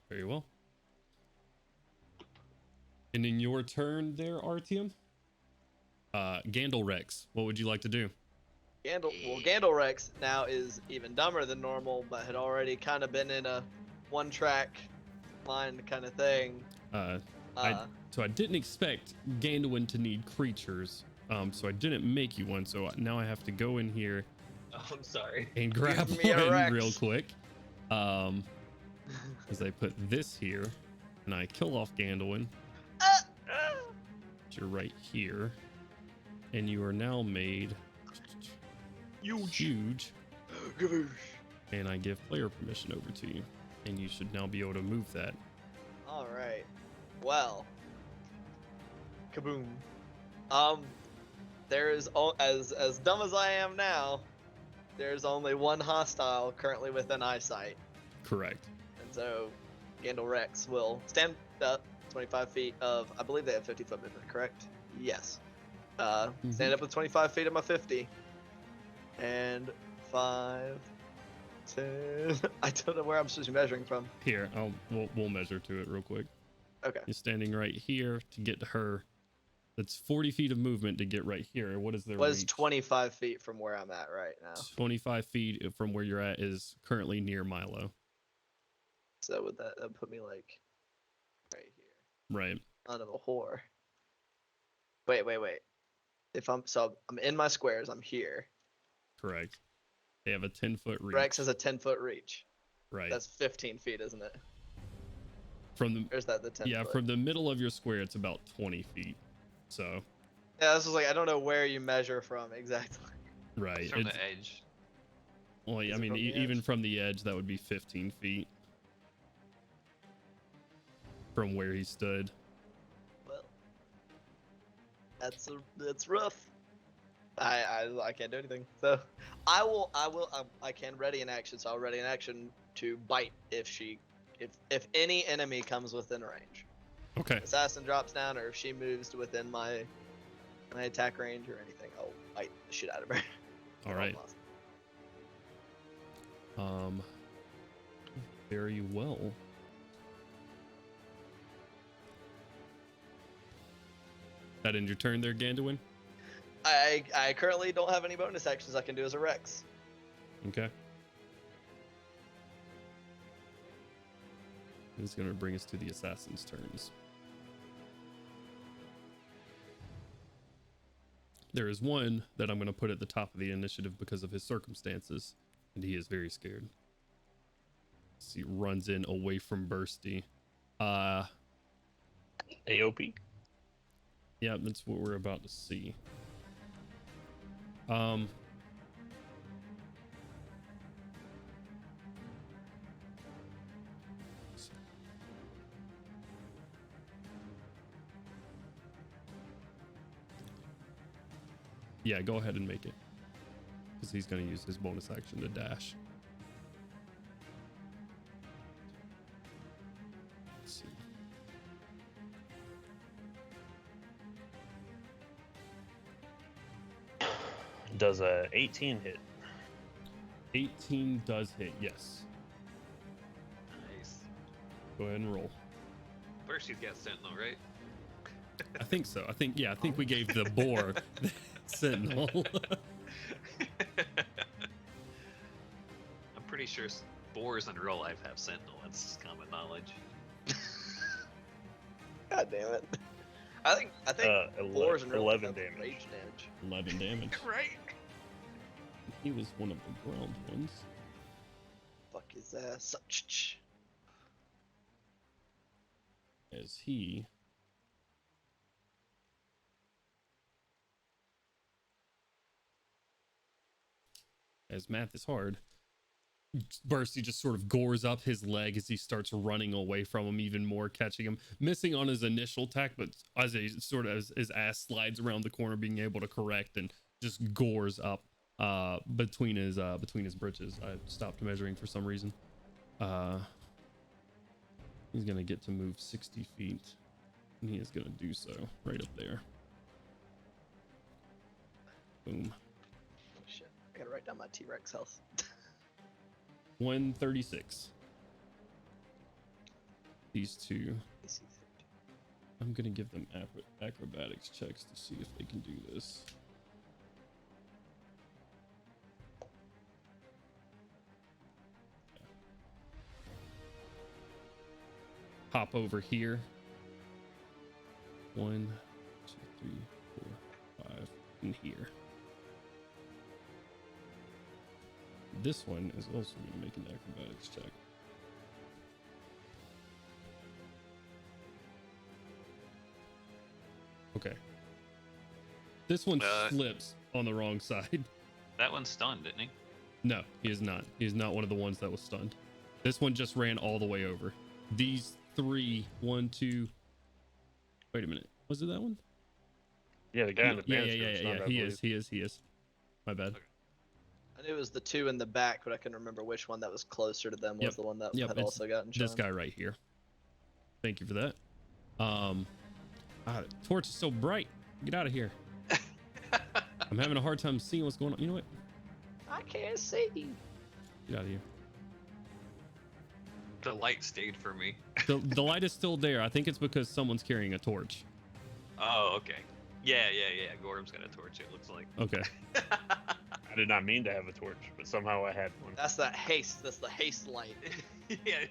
Very well. And in your turn there, Artyom, Gandalf, what would you like to do? Gandalf Rex now is even dumber than normal, but had already kind of been in a one-track mind kind of thing. So I didn't expect Gandalf to need creatures, so I didn't make you one. So now I have to go in here Oh, I'm sorry. and grab me a one Rex. real quick. As I put this here, and I kill off Gandalf. You're right here, and you are now made huge. And I give player permission over to you, and you should now be able to move that. All right. Well. Kaboom. There is as dumb as I am now. There's only one hostile currently within eyesight, Correct. and so Gandalf Rex will stand up 25 feet of. I believe they have 50-foot movement, correct? Yes. Stand up with 25 feet of my 50. And 5, 10. I don't know where I'm supposed to be measuring from. Here, we'll measure to it real quick. Okay. You're standing right here to get to her. That's 40 feet of movement to get right here. What is their Was reach? 25 feet from where I'm at right now. 25 feet from where you're at is currently near Milo. So would that put me like right here? Right. Son of a whore. Wait. If I'm in my squares, I'm here. Correct. They have a 10-foot reach. Rex has a 10-foot reach. Right. That's 15 feet, isn't it? From the Or is that the 10 yeah, foot? from the middle of your square, it's about 20 feet. So Yeah, this is like I don't know where you measure from exactly. right. From It's- the edge. well, Is I it mean, from the even edge? from the edge, that would be 15 feet from where he stood. Well, that's rough. I can't do anything. So I can ready an action. So I'll ready an action to bite if any enemy comes within range. Okay. Assassin drops down, or if she moves to within my attack range or anything, I'll bite the shit out of her. All right. Very well. That end your turn there, Ganduin? I currently don't have any bonus actions I can do as a Rex. Okay. This is going to bring us to the assassin's turns. There is one that I'm going to put at the top of the initiative because of his circumstances, and he is very scared. So he runs in away from Bursty. AOP. Yeah, that's what we're about to see. Yeah, go ahead and make it. Because he's going to use his bonus action to dash. Let's see. Does a 18 hit? 18 does hit, yes. Nice. Go ahead and roll. First, she's got Sentinel, right? I think so. I think we gave the boar Sentinel. I'm pretty sure boars in real life have Sentinel. That's just common knowledge. God damn it. I think boars in real life 11 have damage. rage damage. 11 damage. Right. He was one of the ground ones. Fuck his ass. Ch-ch. As he as math is hard, Bursty just sort of gores up his leg as he starts running away from him even more, catching him, missing on his initial attack, but as he sort of as his ass slides around the corner, being able to correct and just gores up between his britches. I stopped measuring for some reason. He's gonna get to move 60 feet, and he is gonna do so right up there. Boom. Oh, shit. I gotta write down my T-Rex health. 136. These two, I'm gonna give them acrobatics checks to see if they can do this. Hop over here. 1, 2, 3, 4, 5, and here. This one is also going to make an acrobatics check. Okay. This one slips on the wrong side. That one's stunned, didn't he? No, he is not. He is not one of the ones that was stunned. This one just ran all the way over. These three, 1, 2. Wait a minute. Was it that one? Yeah, the guy in the Yeah. banister. He is. My bad. Okay. I knew it was the two in the back, but I couldn't remember which one that was closer to them was the one that had it's also gotten this shot. guy right here. Thank you for that. The torch is so bright. Get out of here. I'm having a hard time seeing what's going on. You know what? I can't see. Get out of here. The light stayed for me. The light is still there. I think it's because someone's carrying a torch. Oh, okay. Yeah. Gorham's got a torch, it looks like. Okay. I did not mean to have a torch, but somehow I had one. That's that haste. That's the haste light. yeah.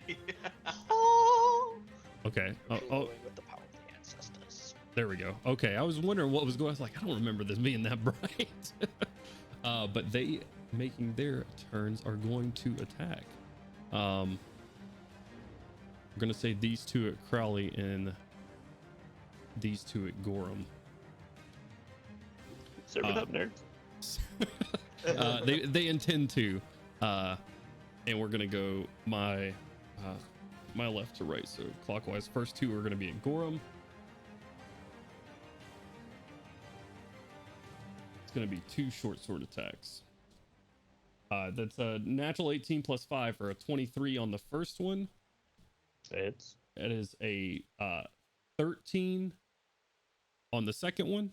Oh. Okay. Glowing with the power of the ancestors. There we go. Okay. I was wondering what was going on. I was like, I don't remember this being that bright. But they, making their turns, are going to attack. We're going to say these two at Crowley and these two at Gorham. Serve it up, nerds. They intend to, and we're gonna go my left to right, so clockwise. First two are gonna be at Gorham. It's gonna be 2 short sword attacks. That's a natural 18 plus 5 for a 23 on the first one. It's That is a 13 on the second one.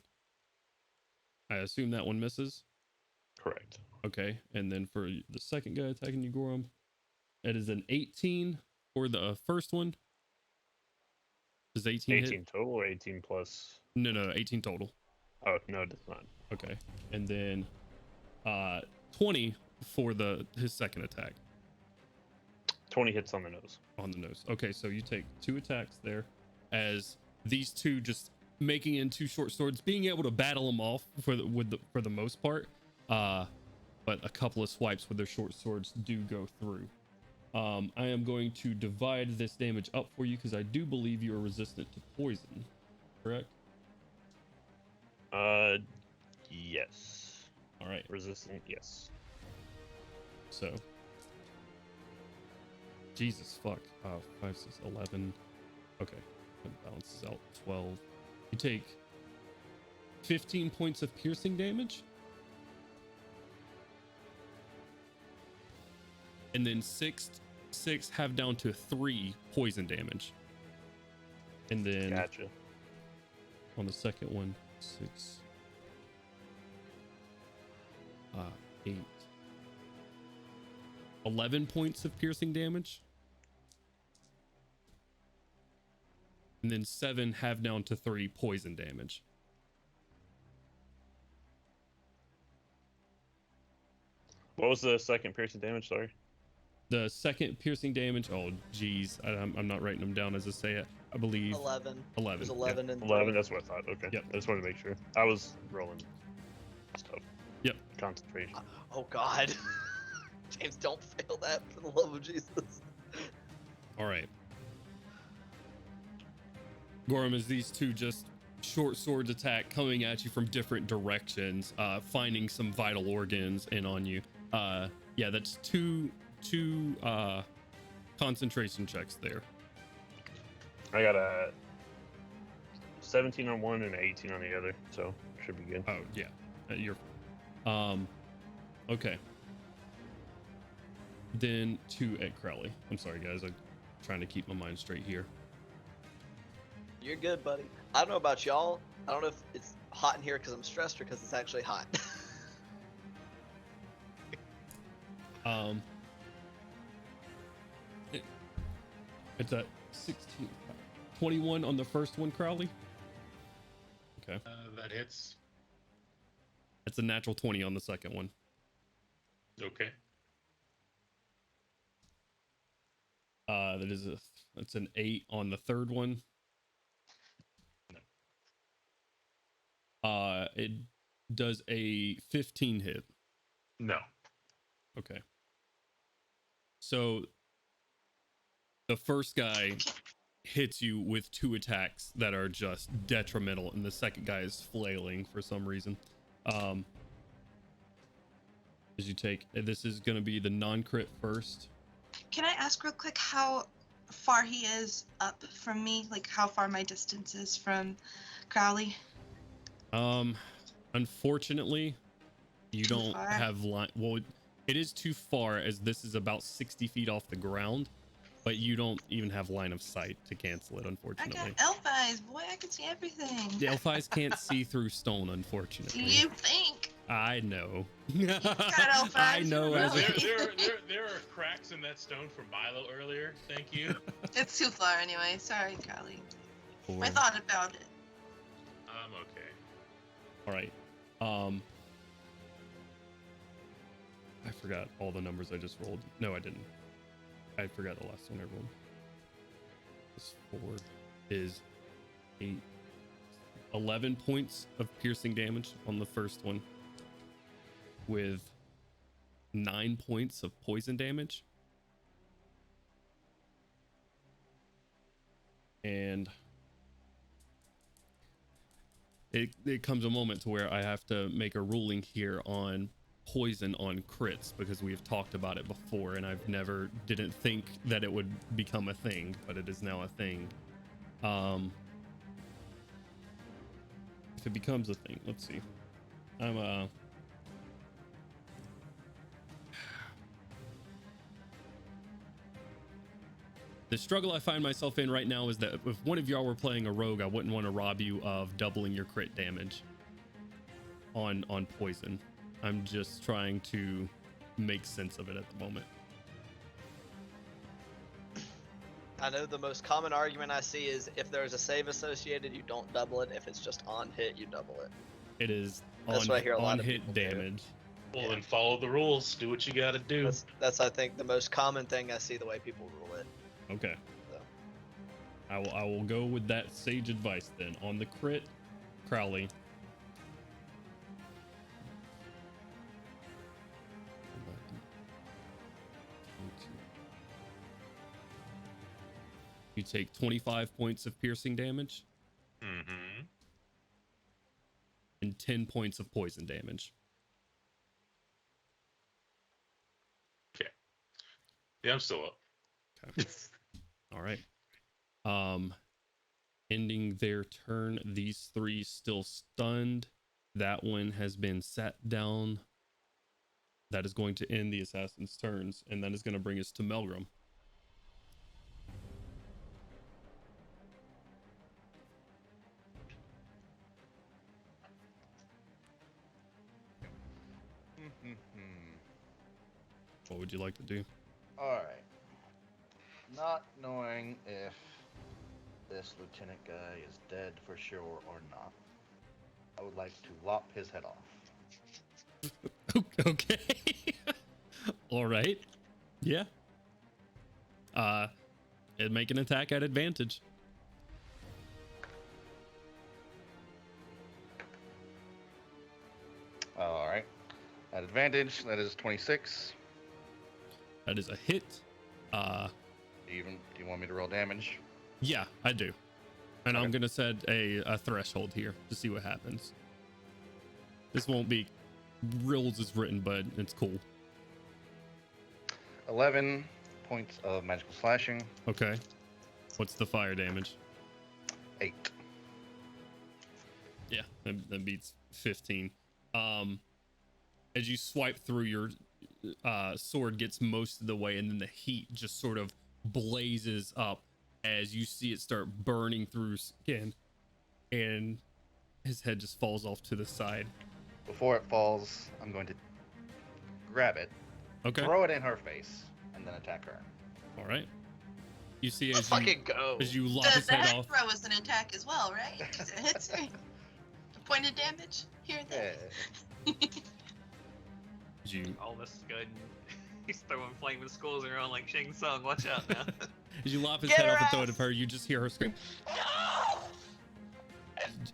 I assume that one misses. correct. Okay, and then for the second guy attacking you, Gorham, It is an 18 for the first one. Does 18 18 hit? total or 18 plus? No, 18 total. Oh, no, it does not. Okay. And then 20 for his second attack. 20 hits on the nose. On the nose. Okay, so you take 2 attacks there as these two just making it into short swords, being able to battle them off for the most part. But a couple of swipes with their short swords do go through. I am going to divide this damage up for you because I do believe you are resistant to poison. Correct? Yes. All right. Resistant, yes. So, Jesus fuck. 5, 6, 11. Okay, that balances out 12. You take 15 points of piercing damage, and then six have down to 3 poison damage. And then Gotcha. on the second one, 6, 8, 11 points of piercing damage. And then 7 have down to 3 poison damage. What was the second piercing damage? Sorry. The second piercing damage, oh geez, I'm not writing them down as I say it. I believe 11. 11. There's 11 and 11, that's what I thought. Okay. Yep. I just wanted to make sure. I was rolling stuff. Yep. Concentration. Oh God. James, don't fail that for the love of Jesus. All right. Gorham, as these two just short swords attack coming at you from different directions, finding some vital organs in on you. Yeah, that's two concentration checks there. I got a 17 on one and an 18 on the other, so should be good. Oh yeah, you're okay. Then 2 at Crowley. I'm sorry guys, I'm trying to keep my mind straight here. You're good, buddy. I don't know about y'all. I don't know if it's hot in here because I'm stressed or because it's actually hot. It's a 16, 21 on the first one, Crowley. Okay, That hits. it's a natural 20 on the second one. Okay. That's an 8 on the third one. It does a 15 hit. No. Okay. So the first guy hits you with 2 attacks that are just detrimental, and the second guy is flailing for some reason. As you take, this is going to be the non-crit first. Can I ask real quick how far he is up from me? Like how far my distance is from Crowley? Unfortunately, you Too don't far? have line. Well, it is too far as this is about 60 feet off the ground, but you don't even have line of sight to cancel it, I unfortunately. got elf eyes, boy. I can see everything. The elf eyes can't see through stone, Do unfortunately. you think? I know. elf I eyes, know. you As know a, There are cracks in that stone from Milo earlier. Thank you. It's too far anyway. Sorry, Crowley. I Four. thought about it. I'm okay. All right. I forgot all the numbers I just rolled. No, I didn't. I forgot the last one I rolled. This 4 is 8, 11 points of piercing damage on the first one, with 9 points of poison damage. And it comes a moment to where I have to make a ruling here on poison on crits, because we've talked about it before and I've never didn't think that it would become a thing, but it is now a thing. If it becomes a thing, let's see. The struggle I find myself in right now is that if one of y'all were playing a rogue, I wouldn't want to rob you of doubling your crit damage on poison. I'm just trying to make sense of it at the moment. I know the most common argument I see is if there's a save associated, you don't double it. If it's just on hit, you double it. It is That's on, what I hear a lot on of hit people do. damage. Well, Yeah. then follow the rules. Do what you gotta do. That's I think the most common thing I see the way people rule it. Okay. So. I will go with that sage advice then. On the crit, Crowley. You take 25 points of piercing damage Mm-hmm. and 10 points of poison damage. Yeah, I'm still up. Okay. All right. Ending their turn, these three still stunned. That one has been sat down. That is going to end the assassin's turns, and that is going to bring us to Melgrim. What would you like to do? Alright. Not knowing if this lieutenant guy is dead for sure or not, I would like to lop his head off. Okay. All right. Yeah. And make an attack at advantage. Alright. At advantage, that is 26. That is a hit. Do you want me to roll damage? Yeah, I do. And I'm Okay. gonna set a threshold here to see what happens. This won't be rules as written, but it's cool. 11 points of magical slashing. Okay. What's the fire damage? 8. Yeah, that beats 15. As you swipe through, your sword gets most of the way, and then the heat just sort of blazes up as you see it start burning through skin, and his head just falls off to the side. Before it falls, I'm going to grab it, Okay. throw it in her face, and then attack her. All right. You see Let's as you, fucking go. as you lop The his head head off. throw is an attack as well, right? 'Cause it hits her. Pointed damage here and there. As you All this is good. He's throwing flaming skulls around like Shang Tsung. Watch out now. As you lop his Get head her off and throw it ass! at her, you just hear her scream. No!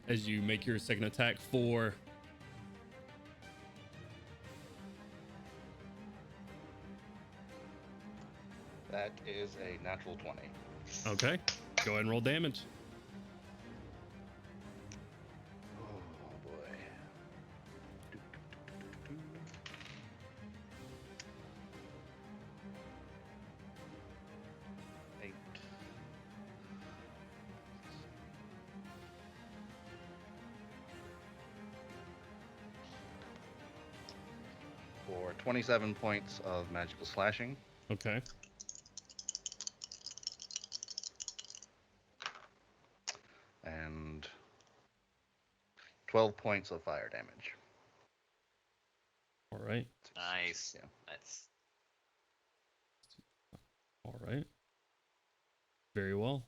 As you make your second attack for That is a natural 20. okay, go ahead and roll damage. Oh boy. 8. For 27 points of magical slashing. Okay. And 12 points of fire damage. All right. Nice. Yeah. That's All right. Very well.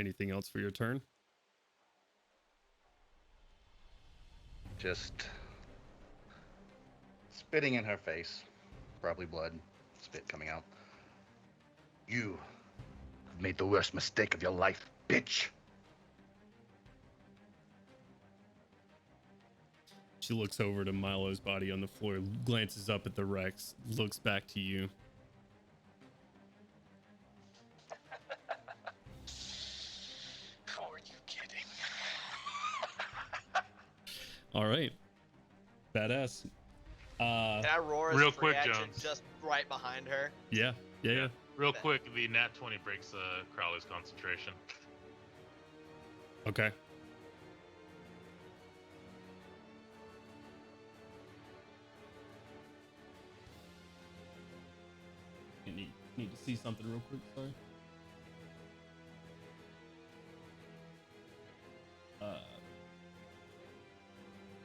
Anything else for your turn? Just spitting in her face. Probably blood. Spit coming out. You have made the worst mistake of your life, bitch. She looks over to Milo's body on the floor, glances up at the Rex, looks back to you. Who are you kidding? All right. Badass. Can I roar as Real a free quick, action Jones. just right behind her? Yeah. Real quick, the nat 20 breaks Crowley's concentration. Okay. You need to see something real quick, sorry.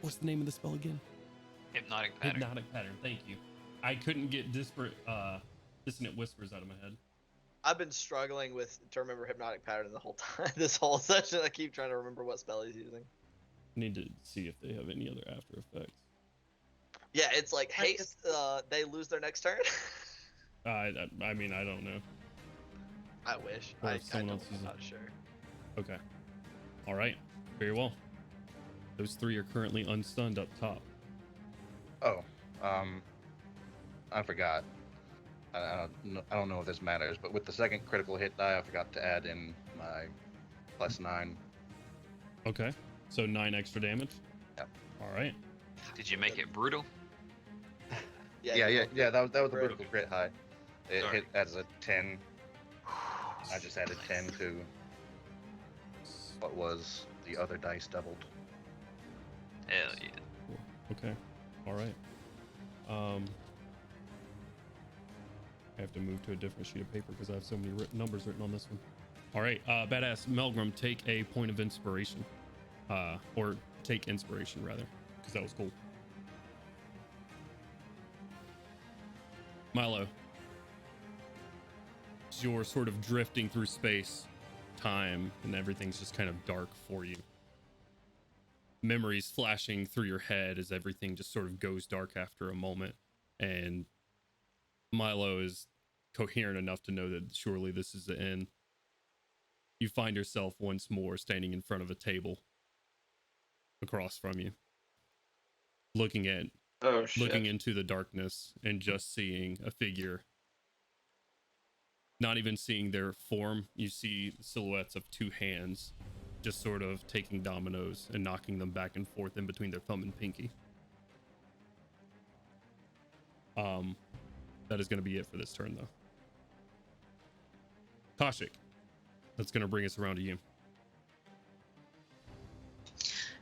What's the name of the spell again? hypnotic pattern. Hypnotic pattern. Thank you. I couldn't get dissonant whispers out of my head. I've been struggling to remember hypnotic pattern the whole time. This whole session, I keep trying to remember what spell he's using. Need to see if they have any other after effects. Yeah, it's like haste. They lose their next turn. I mean, I don't know. I wish. Or I if someone else I'm uses not sure. Okay. All right. Very well. Those 3 are currently unstunned up top. Oh, I forgot. I don't know if this matters, but with the second critical hit die, I forgot to add in my +9. Okay. So 9 extra damage. Yep. All right. Did you make it brutal? Yeah. That was the Crit. critical crit high. It Sorry. hit as a 10. I just added 10 to what was the other dice doubled. Hell yeah. Okay. All right. I have to move to a different sheet of paper because I have so many numbers written on this one. All right. Badass Melgrim, take a point of inspiration. Or take inspiration rather, because that was cool. Milo, as you're sort of drifting through space, time, and everything's just kind of dark for you. Memories flashing through your head as everything just sort of goes dark after a moment. And Milo is coherent enough to know that surely this is the end. You find yourself once more standing in front of a table across from you, looking into the darkness and just seeing a figure. Not even seeing their form, you see silhouettes of 2 hands just sort of taking dominoes and knocking them back and forth in between their thumb and pinky. That is going to be it for this turn, though. Kashik, that's going to bring us around to you.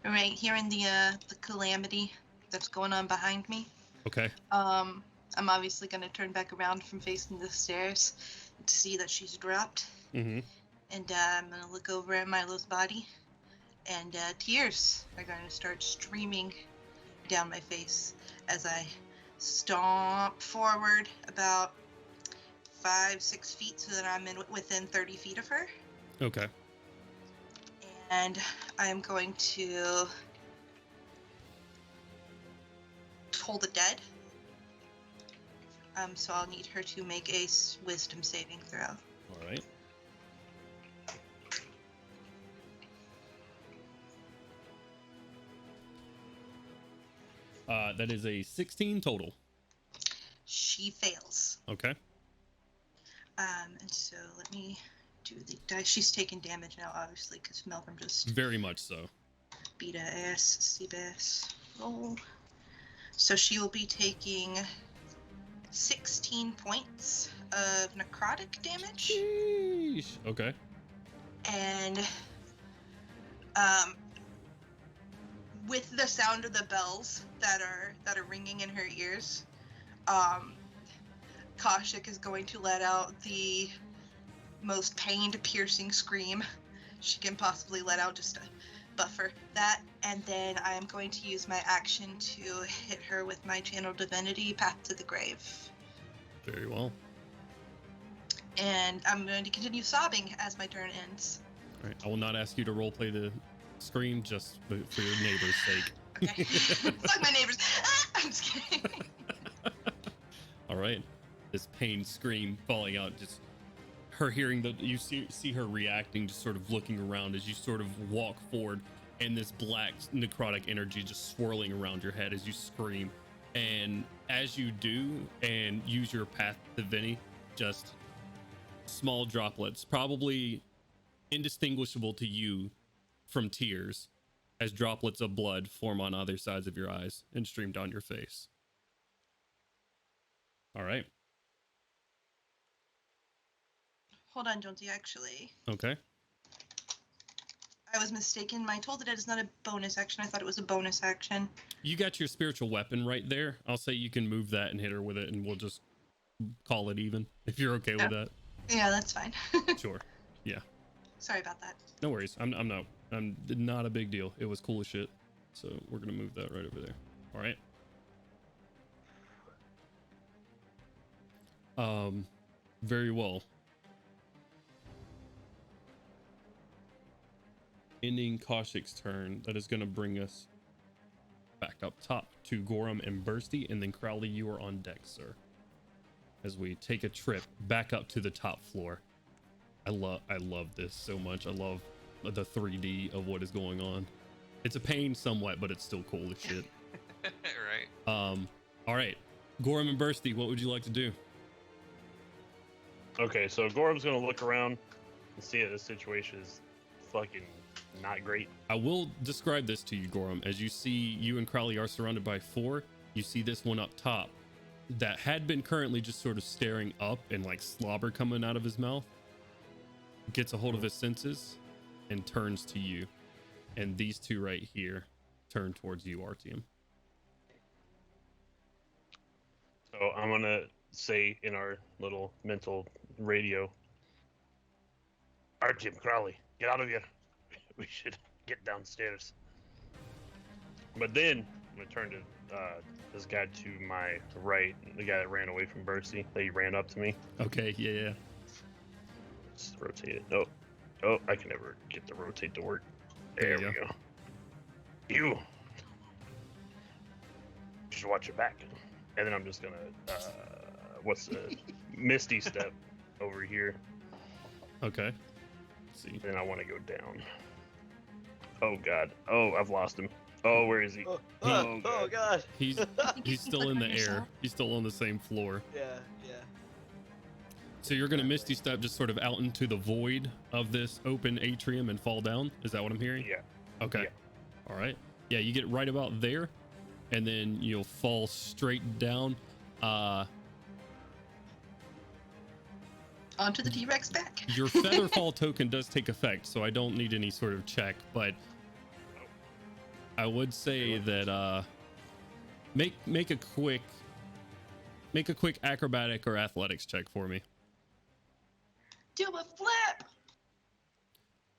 All right, here in the calamity that's going on behind me. Okay. I'm obviously gonna turn back around from facing the stairs to see that she's dropped. Mm-hmm. And I'm gonna look over at Milo's body, and tears are gonna start streaming down my face as I stomp forward about 5-6 feet so that I'm within 30 feet of her. Okay. And I am going to Toll the Dead. So I'll need her to make a wisdom saving throw. All right. That is a 16 total. She fails. Okay. And so let me do the dice. She's taking damage now, obviously, because Malcolm just Very much so. beat a ass, Seabass. Roll. So she will be taking 16 points of necrotic damage. Sheesh. Okay. And with the sound of the bells that are ringing in her ears, Kashik is going to let out the most pained, piercing scream she can possibly let out just to buffer that. And then I am going to use my action to hit her with my Channel Divinity, Path to the Grave. Very well. And I'm going to continue sobbing as my turn ends. All right. I will not ask you to roleplay the scream just for your neighbor's sake. Okay. Fuck my neighbors. I'm just kidding. All right. This pained scream falling out, just her hearing that you see her reacting, just sort of looking around as you sort of walk forward, and this black necrotic energy just swirling around your head as you scream. And as you do and use your Path to Divinity, just small droplets, probably indistinguishable to you from tears, as droplets of blood form on either sides of your eyes and stream down your face. All right. Hold on, Jonesy, actually. Okay. I was mistaken. My Toll the Dead is not a bonus action. I thought it was a bonus action. You got your spiritual weapon right there. I'll say you can move that and hit her with it, and we'll just call it even, if you're okay with that. Yeah, that's fine. Sure. Yeah. Sorry about that. No worries. I'm not a big deal. It was cool as shit. So we're gonna move that right over there. All right. Very well. Ending Kaushik's turn. That is going to bring us back up top to Gorham and Bursty, and then Crowley, you are on deck, sir. As we take a trip back up to the top floor. I love this so much. I love the 3D of what is going on. It's a pain somewhat, but it's still cool as shit. Right. All right, Gorham and Bursty, what would you like to do? Okay, so Gorham's gonna look around and see that the situation is fucking not great. I will describe this to you, Gorham. As you see, you and Crowley are surrounded by 4. You see this one up top that had been currently just sort of staring up and like slobber coming out of his mouth. Gets a hold of his senses and turns to you. And these 2 right here turn towards you, Artyom. So I'm gonna say in our little mental radio, Artyom, Crowley, get out of here. We should get downstairs. But then I'm gonna turn to this guy to my right, the guy that ran away from Bursty, that he ran up to me. Okay, yeah. Let's rotate it. Oh, I can never get the rotate to work. There we go. You should watch your back. And then I'm just gonna, what's the Misty Step over here. Okay. Let's see. Then I want to go down. Oh God. Oh, I've lost him. Oh, where is he? Oh God. He's still in the air. He's still on the same floor. Yeah. So you're gonna Misty Step just sort of out into the void of this open atrium and fall down? Is that what I'm hearing? Yeah. Okay. Yeah. All right. Yeah, you get right about there, and then you'll fall straight down. Onto the T-Rex back. Your feather fall token does take effect, so I don't need any sort of check, but I would say that make a quick acrobatic or athletics check for me. Do a flip.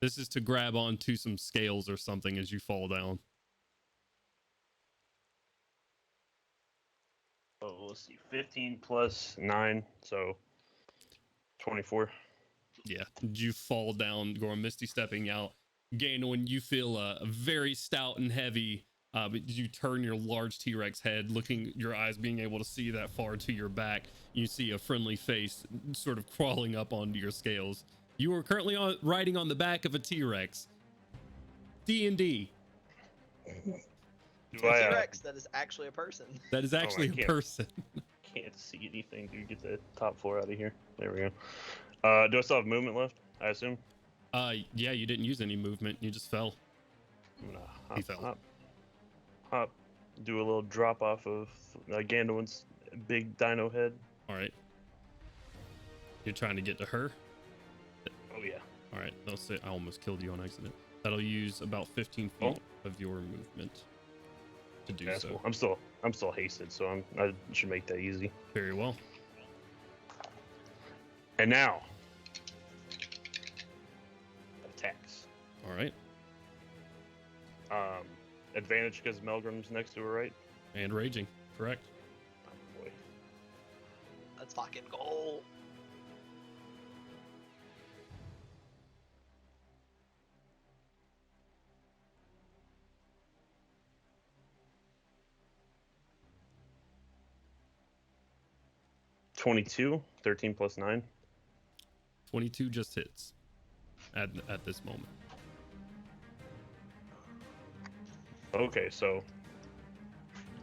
This is to grab onto some scales or something as you fall down. Oh, let's see. 15 plus 9, so 24. Yeah, you fall down, Gorham, Misty stepping out. Ganon, you feel very stout and heavy, but you turn your large T-Rex head, looking, your eyes being able to see that far to your back. You see a friendly face sort of crawling up onto your scales. You are currently riding on the back of a T-Rex. D&D. T-Rex, that is actually a person. That is actually a person. Can't see anything, dude. Get the top floor out of here. There we go. Do I still have movement left, I assume? Yeah, you didn't use any movement. You just fell. I'm gonna He fell. hop, do a little drop off of Gandalf's big dino head. All right. You're trying to get to her? Oh yeah. All right. I'll say I almost killed you on accident. That'll use about 15 feet of your movement to do so. Cool. I'm still hasted, so I should make that easy. Very well. And now, attacks. All right. Advantage because Melgrim's next to her, right? And raging. Correct. Oh boy. Let's fucking go. $22, 13 plus 9. 22 just hits at this moment. Okay, so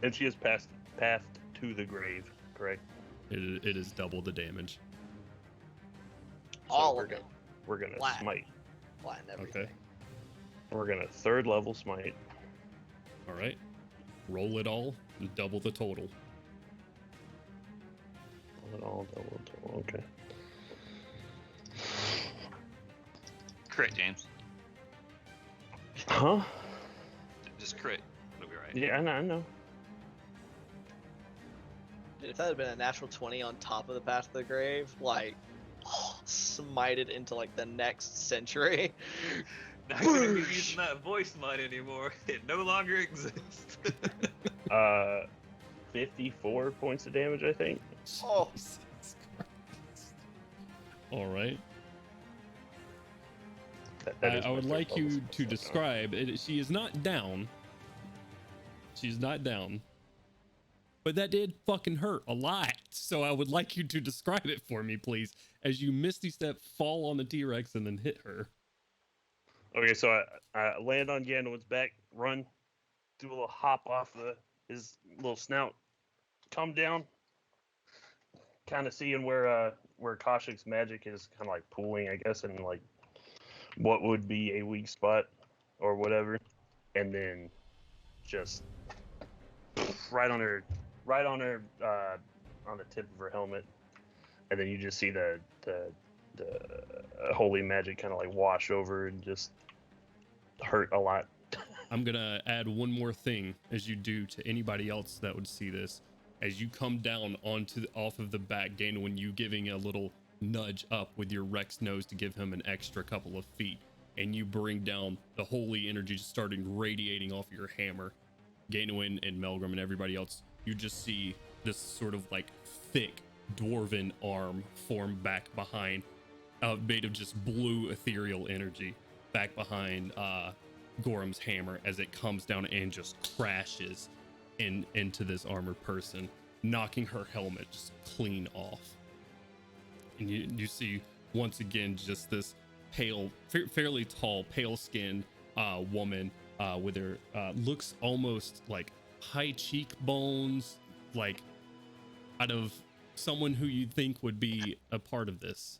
and she has passed to the grave, correct? It is double the damage. All of it. We're gonna Flat. smite. Flat and everything. Okay. We're gonna 3rd level smite. All right. Roll it all and double the total. All double total. Okay. Crit, James. Huh? Just crit. It'll be right. Yeah, I know. Dude, if that had been a natural 20 on top of the Path to the Grave, like, smited into like the next century. Not gonna be using that voice mine anymore. It no longer exists. 54 points of damage, I think. Oh. Jesus Christ. All right. That is I my would third like level you spell to slot now. describe it. She is not down. She's not down. But that did fucking hurt a lot. So I would like you to describe it for me, please, as you misty step, fall on the T-Rex, and then hit her. Okay, so I land on Gandalf's back, run, do a little hop off his little snout, come down, kind of seeing where Kashik's magic is kind of like pooling, I guess, and like what would be a weak spot or whatever, and then just right on her on the tip of her helmet, and then you just see the holy magic kind of like wash over and just hurt a lot. I'm gonna add one more thing as you do to anybody else that would see this. As you come down off of the back, Ganwin, you giving a little nudge up with your Rex nose to give him an extra couple of feet, and you bring down the holy energy just starting radiating off your hammer. Ganwin and Melgrim and everybody else, you just see this sort of like thick dwarven arm form back behind, made of just blue ethereal energy, back behind Gorham's hammer as it comes down and just crashes into this armored person, knocking her helmet just clean off. And you see once again just this pale, fairly tall, pale-skinned woman with her looks almost like high cheekbones, like out of someone who you'd think would be a part of this.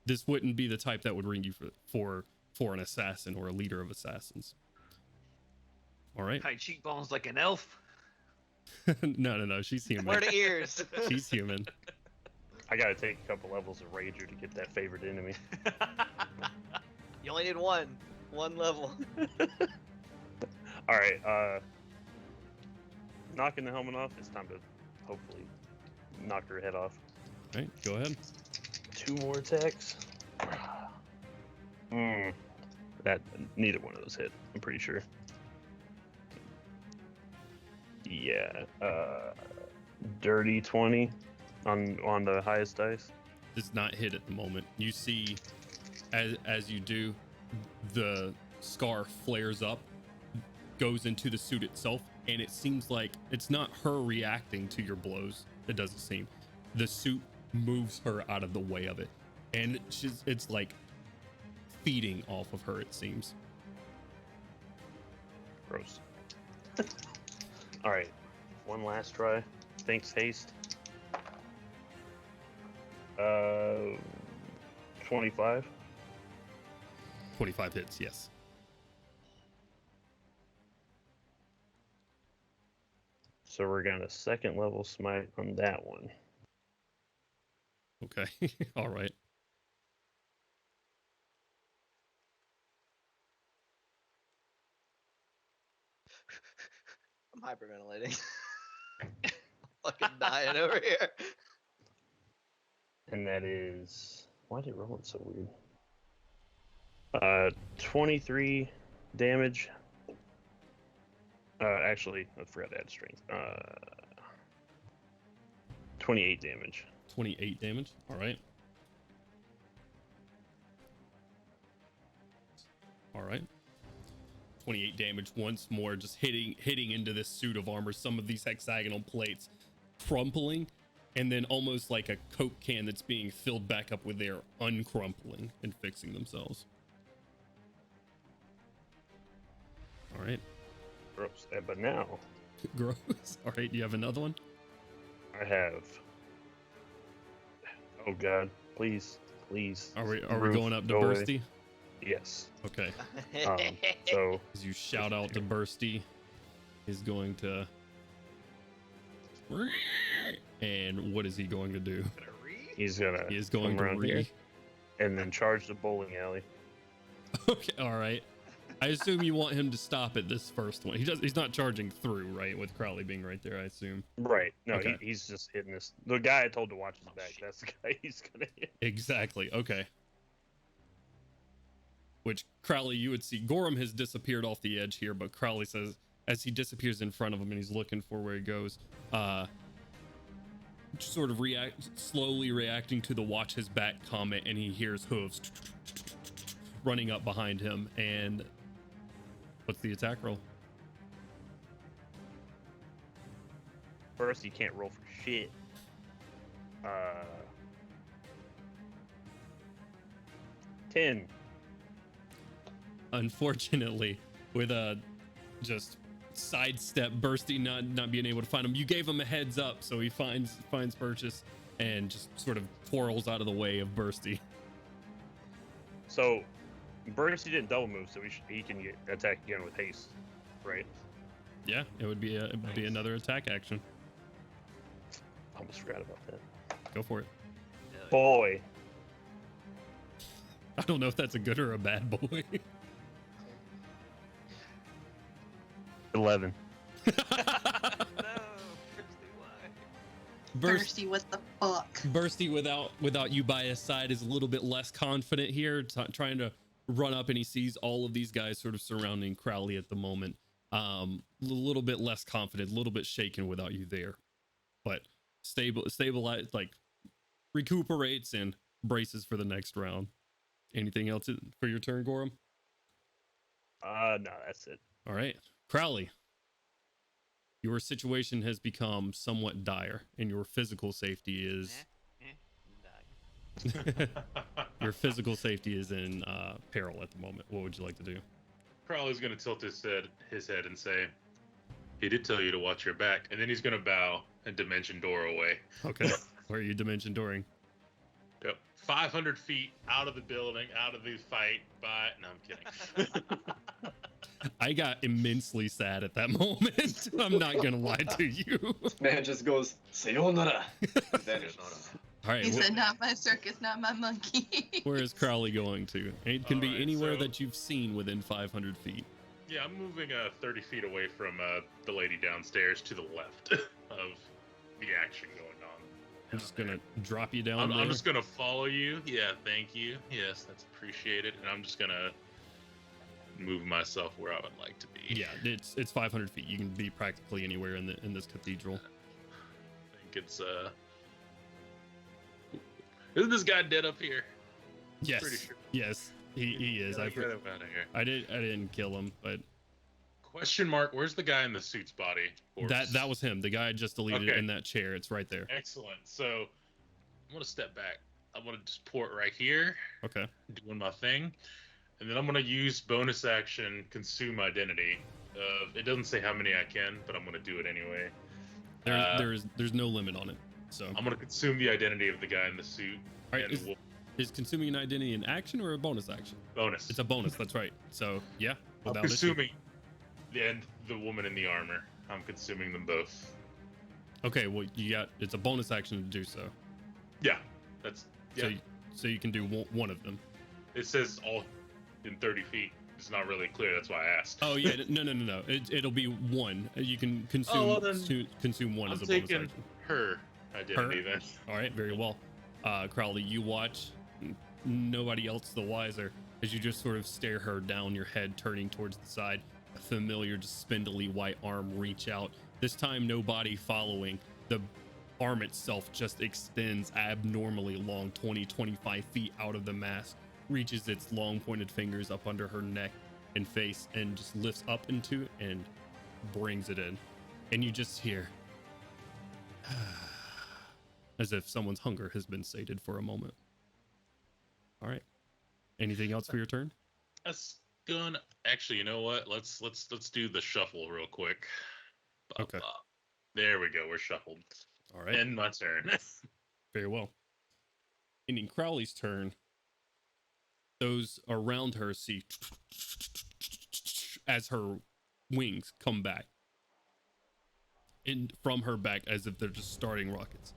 This wouldn't be the type that would ring you for an assassin or a leader of assassins. All right. High cheekbones like an elf. No. She's human. Where the ears? She's human. I gotta take a couple levels of Rager to get that favorite enemy. You only need one level. All right, knocking the helmet off. It's time to hopefully knock her head off. All right, go ahead. 2 more attacks. That neither one of those hit. I'm pretty sure. Yeah, dirty 20 on the highest dice. Does not hit at the moment. You see, as you do, the scar flares up, goes into the suit itself, and it seems like it's not her reacting to your blows. It doesn't seem. The suit moves her out of the way of it, and it's like feeding off of her, it seems. Gross. All right, one last try. Thanks, haste. 25. 25 hits, yes. So we're gonna second level smite on that one. Okay. All right. I'm hyperventilating. Fucking dying over here. And that is, why did it roll it so weird? 23 damage. Actually, I forgot to add strength. 28 damage. 28 damage. All right. All right. 28 damage once more, just hitting into this suit of armor. Some of these hexagonal plates crumpling, and then almost like a Coke can that's being filled back up with air, uncrumpling and fixing themselves. All right. Gross. But now Gross. All right. Do you have another one? I have. Oh God! Please. Are we Roof, going up to go away. Bursty? Yes. Okay. So As you shout out to Bursty, he's going to. And what is he going to do? he's gonna. He is going come to around here and then charge the bowling alley. Okay, all right. I assume you want him to stop at this first one. He's not charging through, right? With Crowley being right there, I assume. Right. No, Okay. he's just hitting this. The guy I told to watch his back. That's the guy he's gonna hit. Exactly. Okay. Which Crowley, you would see. Gorham has disappeared off the edge here, but Crowley says as he disappears in front of him and he's looking for where he goes, sort of slowly reacting to the watch his back comment, and he hears hooves running up behind him. And what's the attack roll? First, you can't roll for shit. 10. Unfortunately, with a just sidestep, Bursty not being able to find him, you gave him a heads up, so he finds Purchase and just sort of twirls out of the way of Bursty. So, Bursty didn't double move, so he can attack again with haste, right? Yeah, it would be another attack action. Almost forgot about that. Go for it. Boy. I don't know if that's a good or a bad boy. 11. No, Bursty, why? Bursty, what the fuck? Bursty, without you by his side, is a little bit less confident here, trying to run up, and he sees all of these guys sort of surrounding Crowley at the moment. A little bit less confident, a little bit shaken without you there, but stabilize, like recuperates and braces for the next round. Anything else for your turn, Gorham? No, that's it. All right, Crowley. Your situation has become somewhat dire, and your physical safety is your physical safety is in peril at the moment. What would you like to do? Crowley's gonna tilt his head and say, "He did tell you to watch your back," and then he's gonna bow and dimension door away. Okay, where are you dimension dooring? Yep, 500 feet out of the building, out of the fight. Bye. No, I'm kidding. I got immensely sad at that moment. I'm not gonna lie to you. Man just goes, sayonara. All right, He said, not my circus, not my monkey. where is Crowley going to? It can be Alright, anywhere so- that you've seen within 500 feet. Yeah, I'm moving 30 feet away from the lady downstairs to the left of the action going on. I'm just gonna drop you down there. I'm just gonna follow you. Yeah, thank you. Yes, that's appreciated. And I'm just gonna move myself where I would like to be. Yeah, it's 500 feet. You can be practically anywhere in this cathedral. I think it's Isn't this guy dead up here? Yes, Pretty sure. yes, he is. Get him out of here. I didn't kill him, but Question mark, where's the guy in the suit's body? that was him. The guy I just deleted Okay. in that chair. It's right there. Excellent. So I'm gonna step back. I'm gonna just port right here, Okay. doing my thing. And then I'm gonna use bonus action consume identity. It doesn't say how many I can, but I'm gonna do it anyway. There's no limit on it. So I'm gonna consume the identity of the guy in the suit. all right, And is consuming an identity an action or a bonus action? bonus. It's a bonus. That's right. So yeah, I'm without issue. consuming the woman in the armor. I'm consuming them both. Okay, well it's a bonus action to do so. Yeah, that's yeah. So you can do one of them. It says all in 30 feet. It's not really clear. That's why I asked. Oh yeah, no. It'll be one. You can consume Oh, well, then consume one I'm as a bonus taking action. her identity then. All right, very well. Crowley, you watch. Nobody else the wiser as you just sort of stare her down, your head turning towards the side. A familiar, just spindly white arm reach out. This time, no body following. The arm itself just extends abnormally long, 20-25 feet out of the mask, reaches its long pointed fingers up under her neck and face, and just lifts up into it and brings it in. And you just hear as if someone's hunger has been sated for a moment. All right. Anything else for your turn? That's gonna actually. You know what? Let's do the shuffle real quick. Okay. There we go. We're shuffled. All right. End my turn. Very well. Ending Crowley's turn, those around her see as her wings come back in from her back as if they're just starting rockets.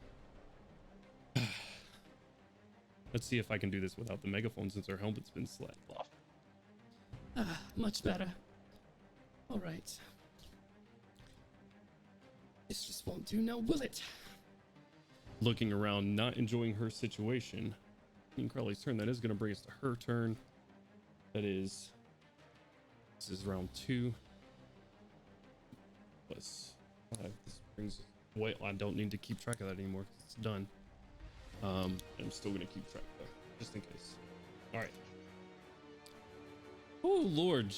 Let's see if I can do this without the megaphone since her helmet's been slapped off. Much better. All right. This just won't do now, will it? Looking around, not enjoying her situation. In Crowley's turn, that is going to bring us to her turn. This is round 2. Plus 5. This brings us Wait, I don't need to keep track of that anymore. It's done. I'm still gonna keep track though, just in case. All right. Oh Lord,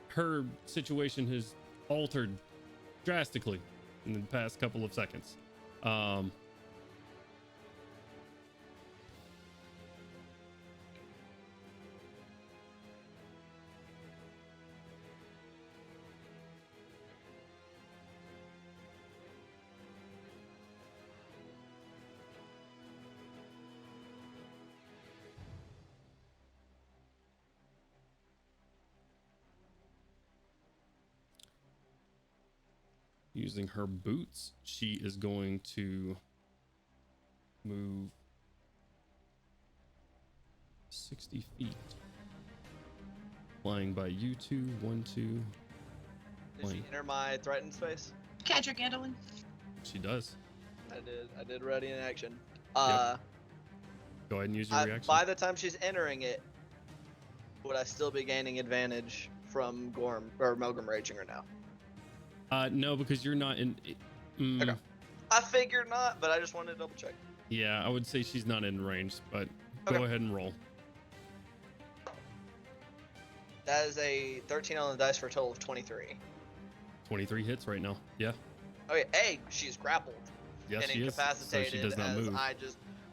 her situation has altered drastically in the past couple of seconds. Using her boots, she is going to move 60 feet. Flying by you two, 1, 2. Did she Flying. enter my threatened space? Catch your Gandalf. She does. I did ready in action. Go ahead and use your reaction. By the time she's entering it, would I still be gaining advantage from Gorm or Melgrim raging her now? No, because you're not in. Okay. I figured not, but I just wanted to double check. Yeah, I would say she's not in range, but Okay. go ahead and roll. That is a 13 on the dice for a total of 23. 23 hits right now. Yeah. Okay, A, she's grappled Yes, and she is. So incapacitated she does not as move. I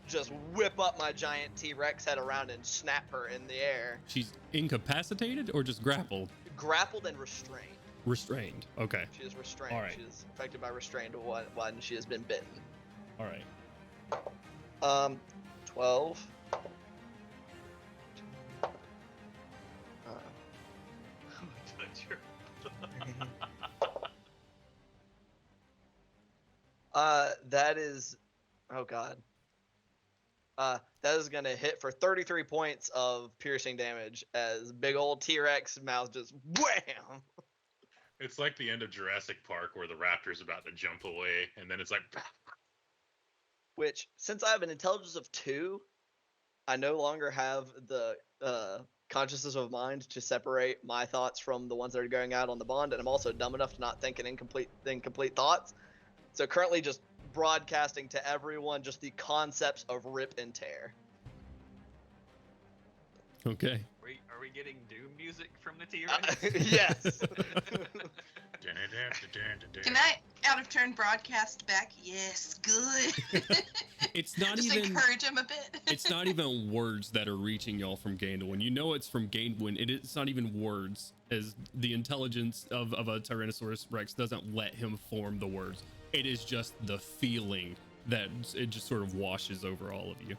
just whip up my giant T-Rex head around and snap her in the air. She's incapacitated or just grappled? Grappled and restrained. Restrained. Okay. She is restrained. All right. She is affected by restrained when she has been bitten. All right. 12. That is, oh god. That is gonna hit for 33 points of piercing damage as big old T-Rex mouth just wham. It's like the end of Jurassic Park where the raptor's about to jump away, and then it's like. Which, since I have an intelligence of 2, I no longer have the consciousness of mind to separate my thoughts from the ones that are going out on the bond, and I'm also dumb enough to not think in incomplete thoughts. So currently just broadcasting to everyone just the concepts of rip and tear. Okay. Are we getting Doom music from the T-Rex? Yes. Can I out of turn broadcast back? Yes, good. It's not Just even. encourage him a bit. It's not even words that are reaching y'all from Gandalf. You know it's from Gandalf. It's not even words, as the intelligence of a Tyrannosaurus Rex doesn't let him form the words. It is just the feeling that it just sort of washes over all of you.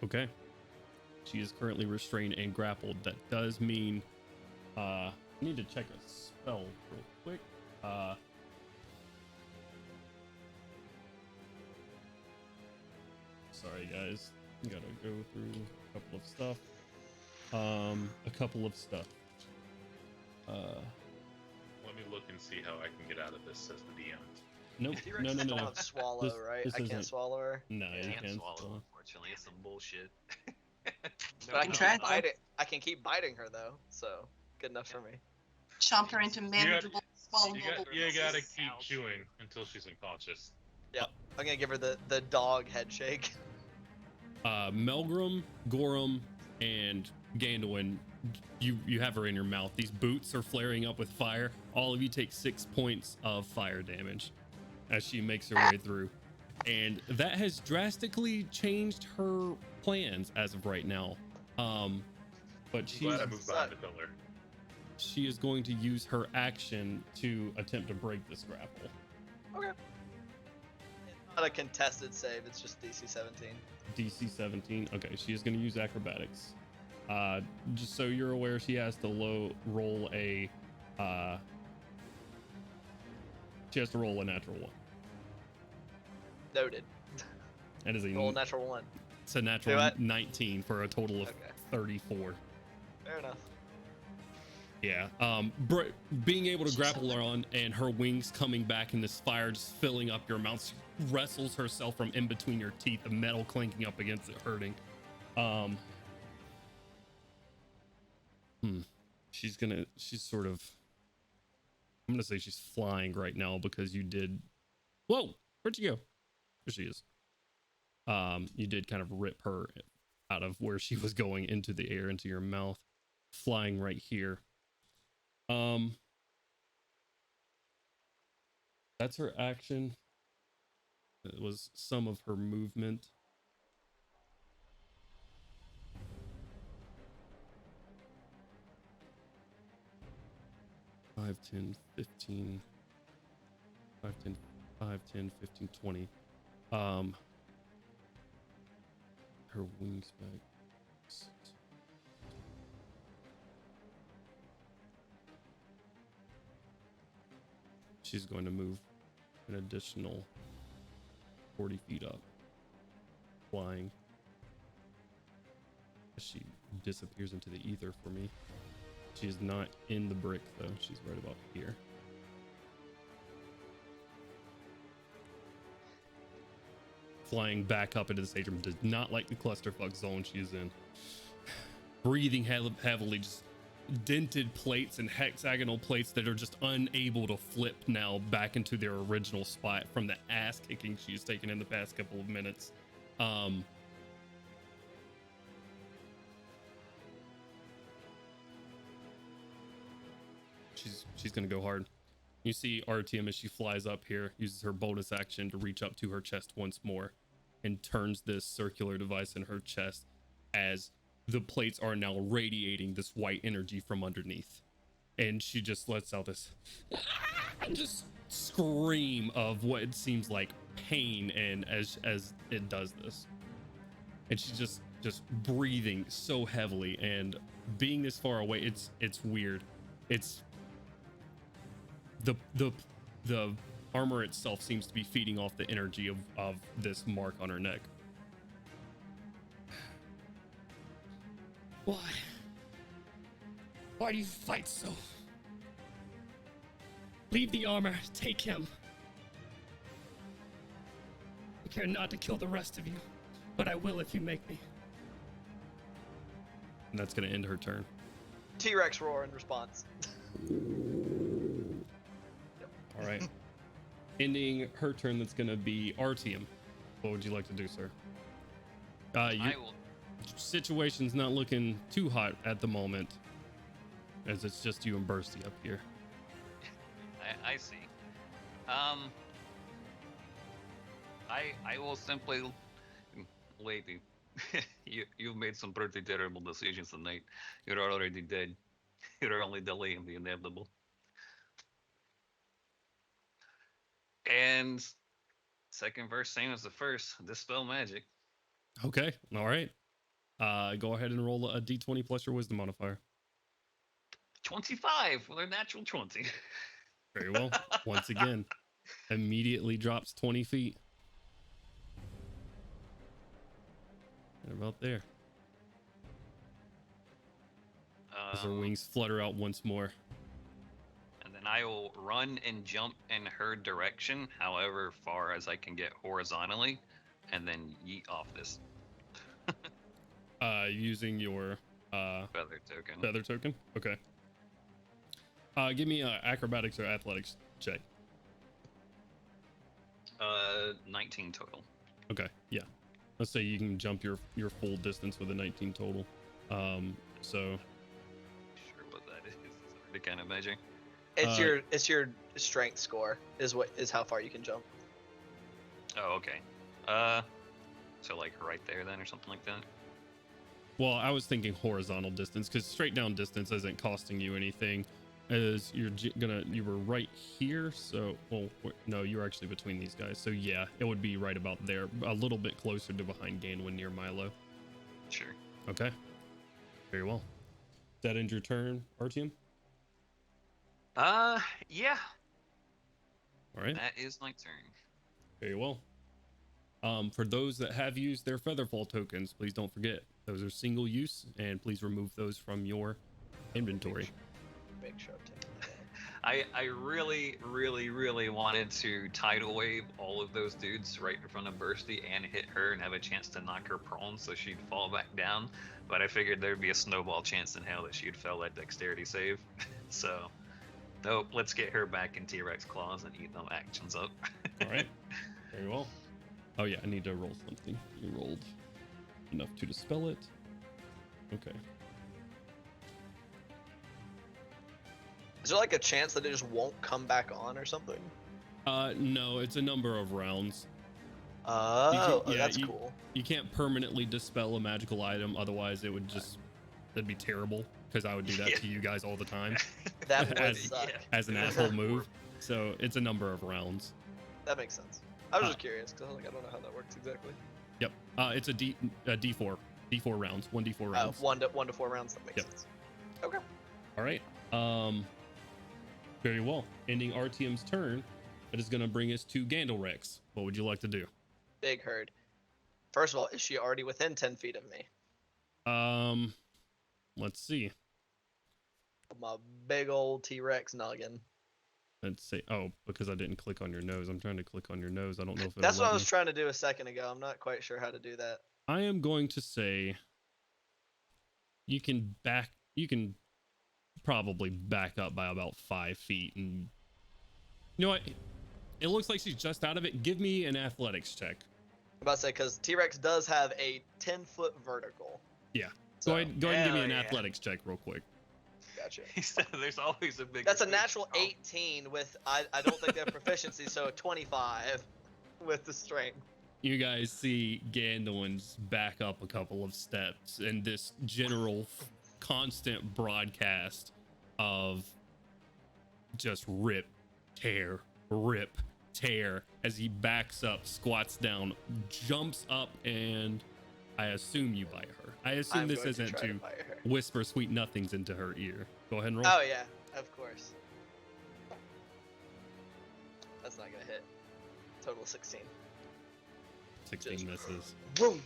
Okay. She is currently restrained and grappled. That does mean I need to check a spell real quick. Sorry guys, gotta go through a couple of stuff. Let me look and see how I can get out of this, says the DM. Nope. T-Rex No. still have swallow, This- right? this I can't isn't- swallow her. No, Yeah, you can't can't. swallow, unfortunately. It's some bullshit. But I can try keep though. biting. I can keep biting her though, so good enough for me. Chomp her into manageable, swallowable. You gotta pieces. keep chewing until she's unconscious. I'm gonna give her the dog head shake. Melgrim, Gorham, and Gandalf, you have her in your mouth. These boots are flaring up with fire. All of you take 6 points of fire damage as she makes her way through. And that has drastically changed her plans as of right now. But she's, Glad I moved behind the pillar. she is going to use her action to attempt to break this grapple. Okay. It's not a contested save. It's just DC 17. DC 17. Okay, she is going to use acrobatics. Just so you're aware, she has to roll a natural one. Noted. That is Roll a natural 1. it's a natural Do it. 19 for a total of Okay. 34. Fair enough. Yeah. Being able to grapple her on and her wings coming back and this fire just filling up your mouth, she wrestles herself from in between your teeth, the metal clinking up against it, hurting. She's sort of I'm gonna say she's flying right now because you did. Whoa, where'd you go? There she is. You did kind of rip her out of where she was going into the air, into your mouth, flying right here. That's her action. It was some of her movement. Five, 10, 15, 5, 10, 5, 10, 15, 20. Her wingspan. She's going to move an additional 40 feet up, flying. She disappears into the ether for me. She is not in the brick though. She's right about here. Flying back up into this atrium. Does not like the clusterfuck zone she's in. Breathing heavily, just dented plates and hexagonal plates that are just unable to flip now back into their original spot from the ass kicking she's taken in the past couple of minutes. She's gonna go hard. You see Artyom as she flies up here, uses her bonus action to reach up to her chest once more and turns this circular device in her chest as the plates are now radiating this white energy from underneath. And she just lets out this just scream of what it seems like pain, and as it does this. And she's just breathing so heavily, and being this far away, it's weird. It's the armor itself seems to be feeding off the energy of this mark on her neck. Why do you fight so? Leave the armor, take him. I care not to kill the rest of you, but I will if you make me. And that's gonna end her turn. T-Rex roar in response. All right. Ending her turn, that's gonna be Artyom. What would you like to do, sir? I will. Situation's not looking too hot at the moment, as it's just you and Bursty up here. I see. I will simply, lady, you've made some pretty terrible decisions tonight. You're already dead. You're only delaying the inevitable. And second verse, same as the first. Dispel magic. Okay. All right. Go ahead and roll a d20 plus your wisdom modifier. 25 with a natural 20. Very well. Once again, immediately drops 20 feet. And about there. As her wings flutter out once more. And then I will run and jump in her direction, however far as I can get horizontally, and then yeet off this. Using your feather token. Feather token? Okay. Give me an acrobatics or athletics check. 19 total. Okay, yeah. Let's say you can jump your full distance with a 19 total. So Sure what that is. The kind of measure. It's your strength score is how far you can jump. Oh, okay. So like right there then, or something like that. well, I was thinking horizontal distance, because straight down distance isn't costing you anything, as you were right here. So, well, no, you're actually between these guys. So yeah, it would be right about there, a little bit closer to behind Gainwin near Milo. Sure. Okay. Very well. That end your turn, Artyom? Yeah. All right. That is my turn. Very well. For those that have used their Featherfall tokens, please don't forget, those are single use, and please remove those from your inventory. Make sure to I really, really, really wanted to tidal wave all of those dudes right in front of Bursty and hit her and have a chance to knock her prone so she'd fall back down, but I figured there'd be a snowball chance in hell that she'd fail that dexterity save. So Nope, let's get her back in T-Rex claws and eat them actions up. All right. Very well. Oh yeah, I need to roll something. You rolled enough to dispel it. Okay. Is there like a chance that it just won't come back on or something? No, it's a number of rounds. Oh, yeah, that's cool. You can't permanently dispel a magical item, otherwise it would just, that'd be terrible, because I would do that to you guys all the time That would as, suck. as an asshole move. So it's a number of rounds. That makes sense. I was just curious because I don't know how that works exactly. Yep. It's a D4 rounds, 1d4 rounds. 1 to 4 rounds. That makes sense. Okay. All right. Very well. Ending RTM's turn. That is going to bring us to Gandalrex. What would you like to do? Big herd. First of all, is she already within 10 feet of me? Let's see. My big old T-Rex noggin. Let's see. Oh, because I didn't click on your nose. I'm trying to click on your nose. I don't know if That's what I was trying to do a second ago. I'm not quite sure how to do that. I am going to say you can probably back up by about 5 feet, and you know what? It looks like she's just out of it. Give me an athletics check. I'm about to say, because T-Rex does have a 10-foot vertical. Yeah. So, go ahead and give me an yeah. athletics check real quick. Gotcha. He said there's always a big. That's a natural 18 with, I don't think they have proficiency, so 25 with the strength. You guys see Gandalf's back up a couple of steps, and this general constant broadcast of just rip, tear, as he backs up, squats down, jumps up, and I assume you bite her. I assume this isn't to whisper sweet nothings into her ear. Go ahead and roll. Oh yeah, of course. That's not gonna hit. Total 16. 16 Just misses. Boom.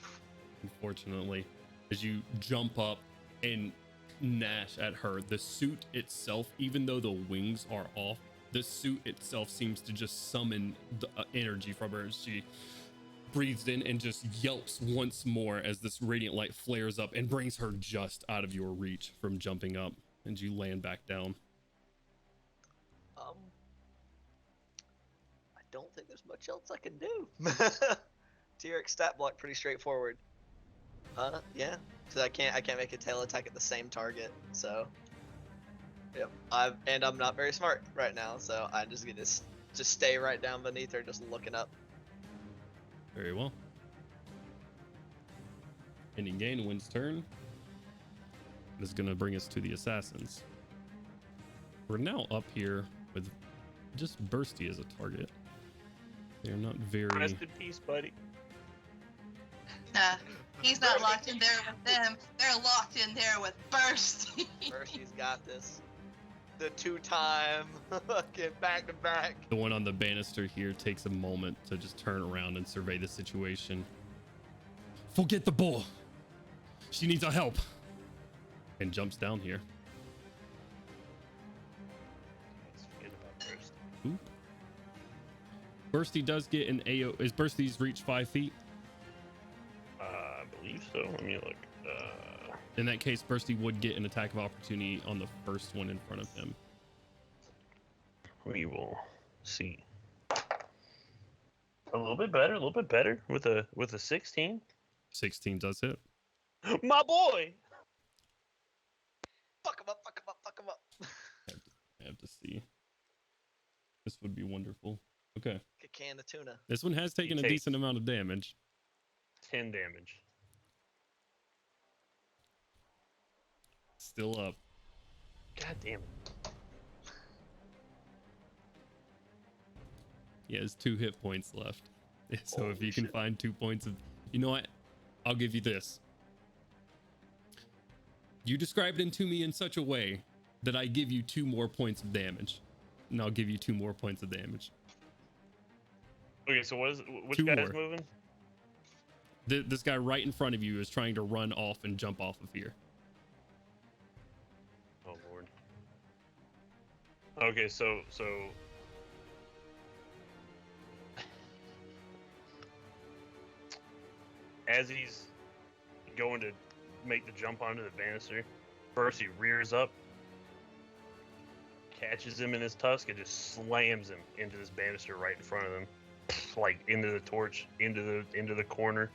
Unfortunately, as you jump up and gnash at her, the suit itself, even though the wings are off, the suit itself seems to just summon the energy from her. She breathes in and just yelps once more as this radiant light flares up and brings her just out of your reach from jumping up, and you land back down. I don't think there's much else I can do. T-Rex stat block pretty straightforward. Yeah, because I can't make a tail attack at the same target. So, yep. I'm not very smart right now, so I just get to just stay right down beneath her, just looking up. Very well. Ending Gainwind's turn. This is going to bring us to the assassins. We're now up here with just Bursty as a target. They're not very... Rest in peace, buddy. Nah, he's not locked in there with them. They're locked in there with Bursty. Bursty's got this. The 2-time fucking back to back. The one on the banister here takes a moment to just turn around and survey the situation. Forget the bull. She needs our help. And jumps down here. Let's forget about Bursty. Oop. Bursty does get an AO. Is Bursty's reach 5 feet? I believe so. Let me look. In that case, Bursty would get an attack of opportunity on the first one in front of him. We will see. A little bit better with a 16. 16 does hit. My boy. Fuck him up, fuck him up, fuck him up. I have to see. This would be wonderful. Okay. A can of tuna. This one has taken a takes- decent amount of damage. 10 damage. Still up. God damn it. He has 2 hit points left. So if Holy you can shit. find 2 points of... You know what? I'll give you this. You described it to me in such a way that I give you 2 more points of damage. And I'll give you 2 more points of damage. Okay, so which 2 guy is more. moving? This guy right in front of you is trying to run off and jump off of here. Oh lord. Okay, so as he's going to make the jump onto the banister, first he rears up, catches him in his tusk and just slams him into this banister right in front of him, like into the torch, into the corner.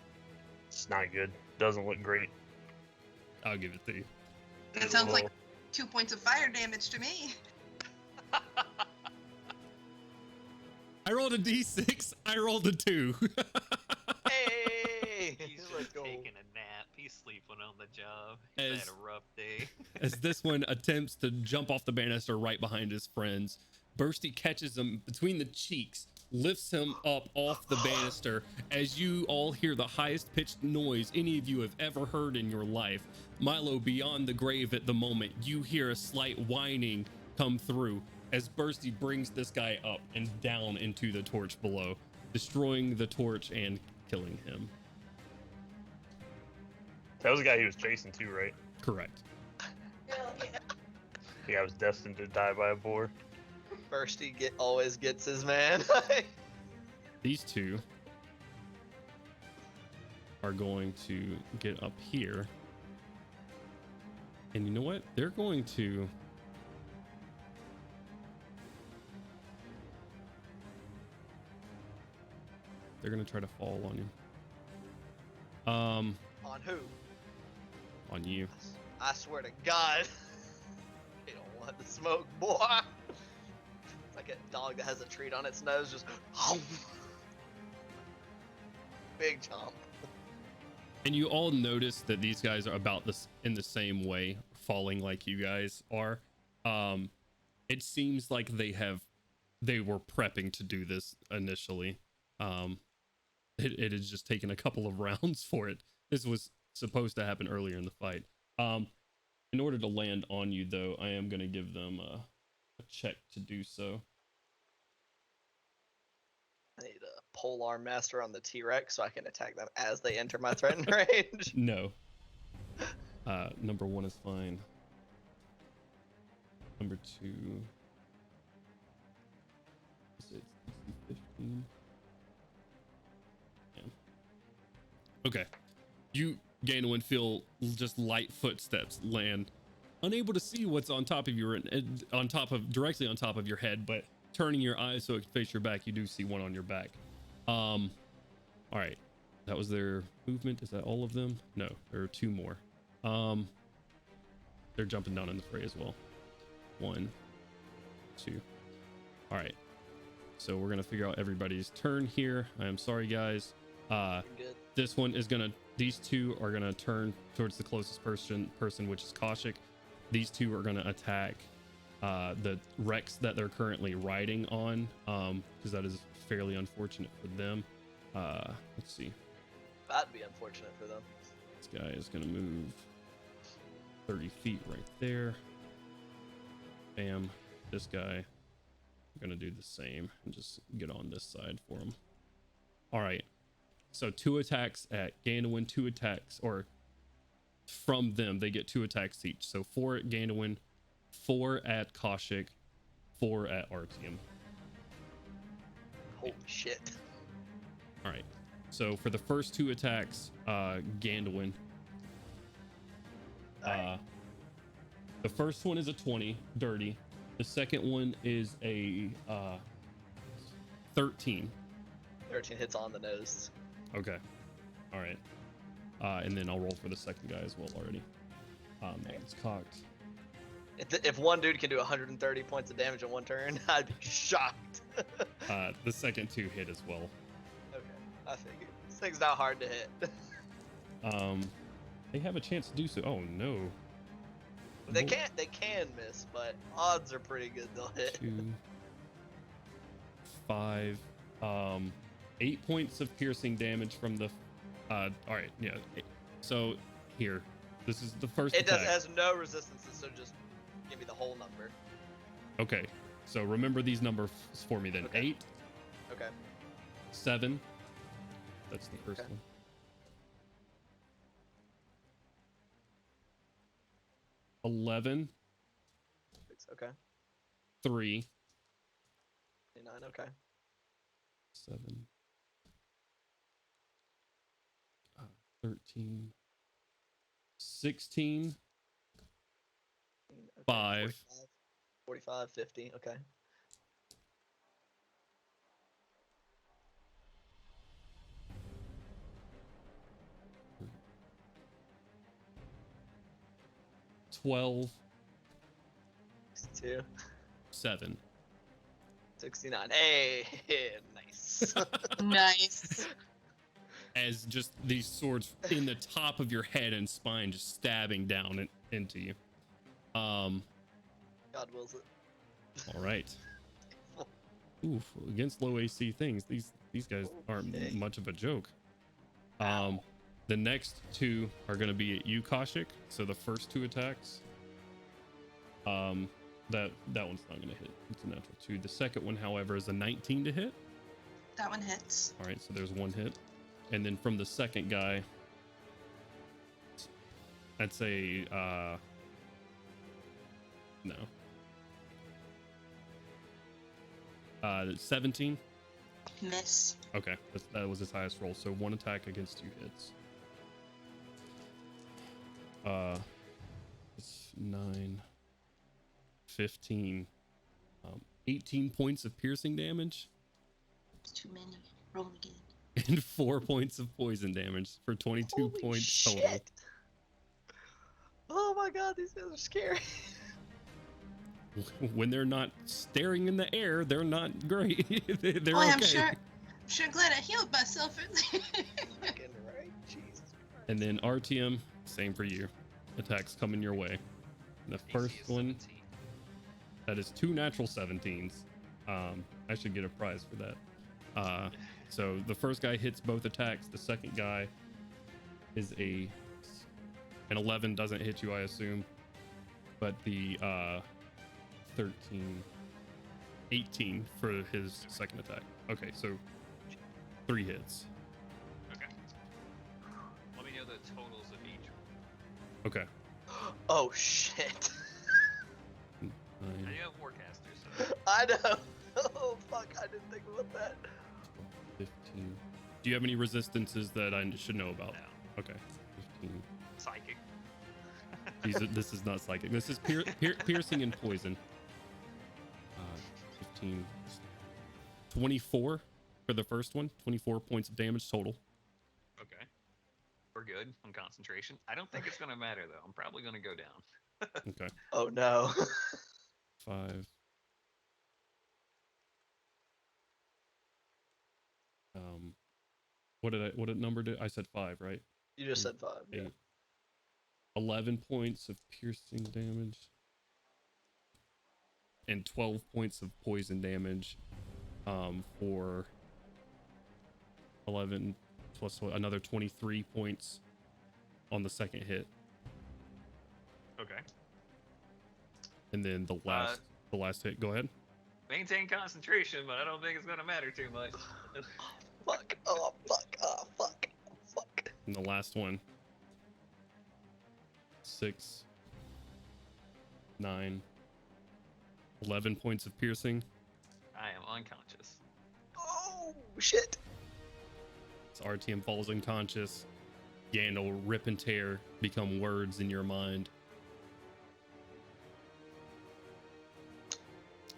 It's not good. Doesn't look great. I'll give it to you. That sounds like 2 points of fire damage to me. I rolled a d6. I rolled a 2. Hey, He's let's just go. taking a nap. He's sleeping on the job. He's had a rough day. As this one attempts to jump off the banister right behind his friends, Bursty catches him between the cheeks, lifts him up off the banister as you all hear the highest pitched noise any of you have ever heard in your life. Milo, beyond the grave at the moment, you hear a slight whining come through as Bursty brings this guy up and down into the torch below, destroying the torch and killing him. That was the guy he was chasing too, right? Correct. Yeah, I was destined to die by a boar. Bursty always gets his man. These two are going to get up here. And you know what? They're going to... They're going to try to fall on you. On who? On you. I swear to God. They don't want the smoke, boy. It's like a dog that has a treat on its nose, just big chomp. And you all notice that these guys are about this in the same way, falling like you guys are. It seems like they were prepping to do this initially. It has just taken a couple of rounds for it. This was supposed to happen earlier in the fight. In order to land on you, though, I am going to give them a check to do so. I need a polearm master on the T-Rex so I can attack them as they enter my threatened range. No. Number 1 is fine. Number 2. Is it 15? Yeah. Okay. You, Gainwin, feel just light footsteps land, unable to see what's on top of your directly on top of your head, but turning your eyes so it can face your back, you do see one on your back. All right, that was their movement. Is that all of them? No, there are 2 more. They're jumping down in the fray as well. 1, 2. All right, so we're gonna figure out everybody's turn here. I am sorry, guys. Good. This one is gonna. These 2 are gonna turn towards the closest person, which is Kaushik. These 2 are gonna attack the Rex that they're currently riding on, because that is fairly unfortunate for them. Let's see. That'd be unfortunate for them. This guy is gonna move 30 feet right there. Bam. This guy, I'm gonna do the same and just get on this side for him. All right. So 2 attacks at Gandalwin, 2 attacks, or from them, they get 2 attacks each. So 4 at Gandalwin, 4 at Kaushik, 4 at Artyom. Holy shit. All right. So for the first 2 attacks, Gandalwin. The first one is a 20, dirty. The second one is a 13. 13 hits on the nose. Okay. All right. And then I'll roll for the second guy as well already. It's cocked. If one dude can do 130 points of damage in 1 turn, I'd be shocked. The second 2 hit as well. Okay, I figured. This thing's not hard to hit. They have a chance to do so. Oh no. They can miss, but odds are pretty good they'll hit. 2, 5, 8 points of piercing damage from the. All right, yeah. So here, this is the first. It attack. has no resistances, so just give me the whole number. Okay, so remember these numbers for me then. Okay. 8, Okay. 7. That's the first Okay. one. 11, Okay. 3, 29. Okay. 7, 13, 16, Okay, 5, 45, 50. Okay. $12, 62, 7. 69. Hey, nice. Nice. As just these swords in the top of your head and spine just stabbing down into you. God wills it. All right. Oof, against low AC things, these guys aren't Okay. much of a joke. The next two are going to be at you, Kaushik. So the first two attacks, that one's not going to hit. It's a natural 2. The second one, however, is a 19 to hit. That one hits. All right, so there's one hit. And then from the second guy, that's a no. 17. Miss. Okay, that was his highest roll. So one attack against 2 hits. It's 9, 15, 18 points of piercing damage. It's too many. Roll again. And 4 points of poison damage for 22 Holy points shit. total. Oh my god, these guys are scary. When they're not staring in the air, they're not great. they're Boy, okay. I'm sure glad I healed myself. Fucking right, Jesus Christ. And then RTM, same for you. Attacks coming your way. The first AC is one, 17. that is 2 natural 17s. I should get a prize for that. So the first guy hits both attacks. The second guy is an 11, doesn't hit you, I assume. But the 18 for his second attack. Okay, so 3 hits. Okay. Let me know the totals of each. Okay. Oh shit. 9. And you have Warcasters. So I know. Oh fuck, I didn't think about that. 15. Do you have any resistances that I should know about? no. Okay. 15. Psychic. This is not psychic. This is piercing and poison. 15. 24 for the first one. 24 points of damage total. Okay. We're good on concentration. I don't think it's going to matter, though. I'm probably going to go down. Okay. Oh no. 5. What number did I said 5, right? You just said 5. Yeah. 8. 11 points of piercing damage. And 12 points of poison damage. For 11 plus another 23 points on the second hit. Okay. And then the last hit. Go ahead. Maintain concentration, but I don't think it's going to matter too much. Fuck. Oh fuck. Oh fuck. Oh fuck. And the last one. 6, 9, 11 points of piercing. I am unconscious. Oh shit. So RTM falls unconscious. Gandalf rip and tear become words in your mind.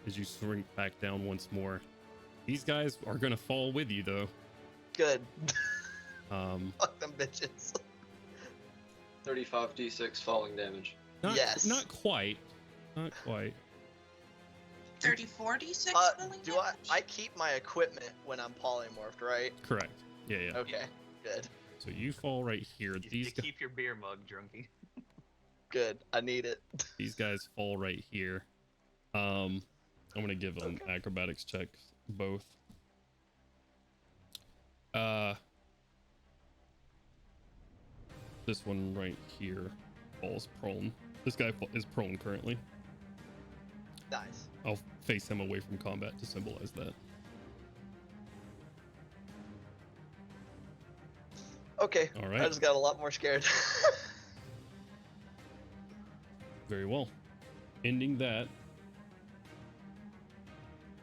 As you shrink back down once more. These guys are gonna fall with you though. Good. Fuck them bitches. 35d6 falling damage. Yes. Not quite. Not quite. 34 d6 falling Do damage? I keep my equipment when I'm polymorphed, right? Correct. Yeah. Okay. Good. So you fall right here. You keep your beer mug, drunkie. Good. I need it. These guys fall right here. I'm gonna give them acrobatics checks, both. This one right here falls prone. This guy is prone currently. Nice. I'll face him away from combat to symbolize that. Okay. All right. I just got a lot more scared. Very well. Ending that.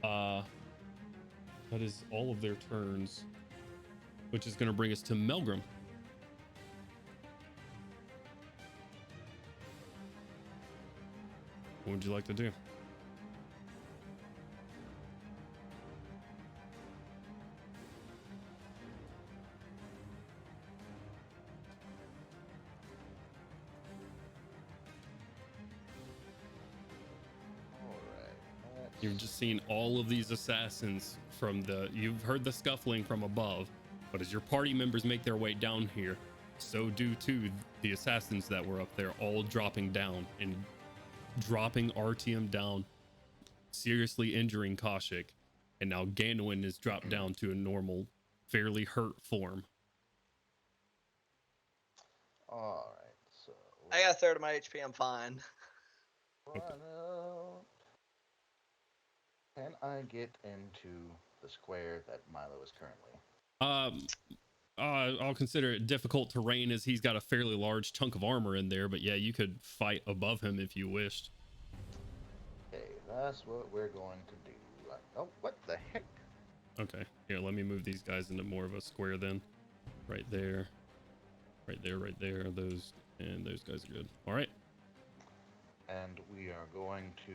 That is all of their turns, which is going to bring us to Melgrim. What would you like to do? You've just seen all of these assassins you've heard the scuffling from above, but as your party members make their way down here, so do too the assassins that were up there, all dropping down and dropping Artyom down, seriously injuring Kaushik, and now Ganwin is dropped down to a normal, fairly hurt form. All right, so I got a third of my HP. I'm fine. run out. Can I get into the square that Milo is currently? I'll consider it difficult terrain as he's got a fairly large chunk of armor in there, but yeah, you could fight above him if you wished. Okay, that's what we're going to do. Oh, what the heck? Okay, here, let me move these guys into more of a square then. Right there, right there, right there. Those guys are good. All right. And we are going to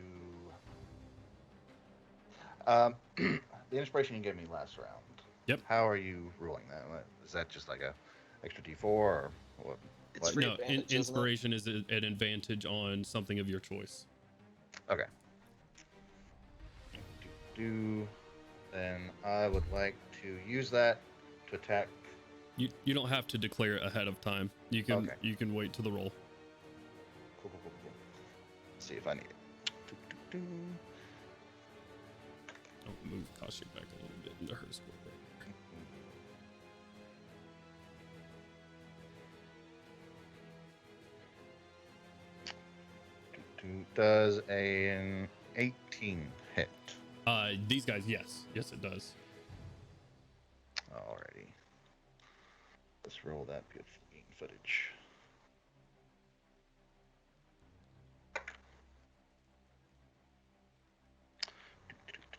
the inspiration you gave me last round. Yep. How are you ruling that? Is that just like a extra D4 or what? It's free No, advantage, isn't it? inspiration is an advantage on something of your choice. Okay. Then I would like to use that to attack. You don't have to declare it ahead of time. You can Okay. you can wait to the roll. Cool. Let's see if I need it. I'll move Kaushik back a little bit into her square. Does an 18 hit? These guys, yes, it does. Alrighty. Let's roll that beautiful game footage.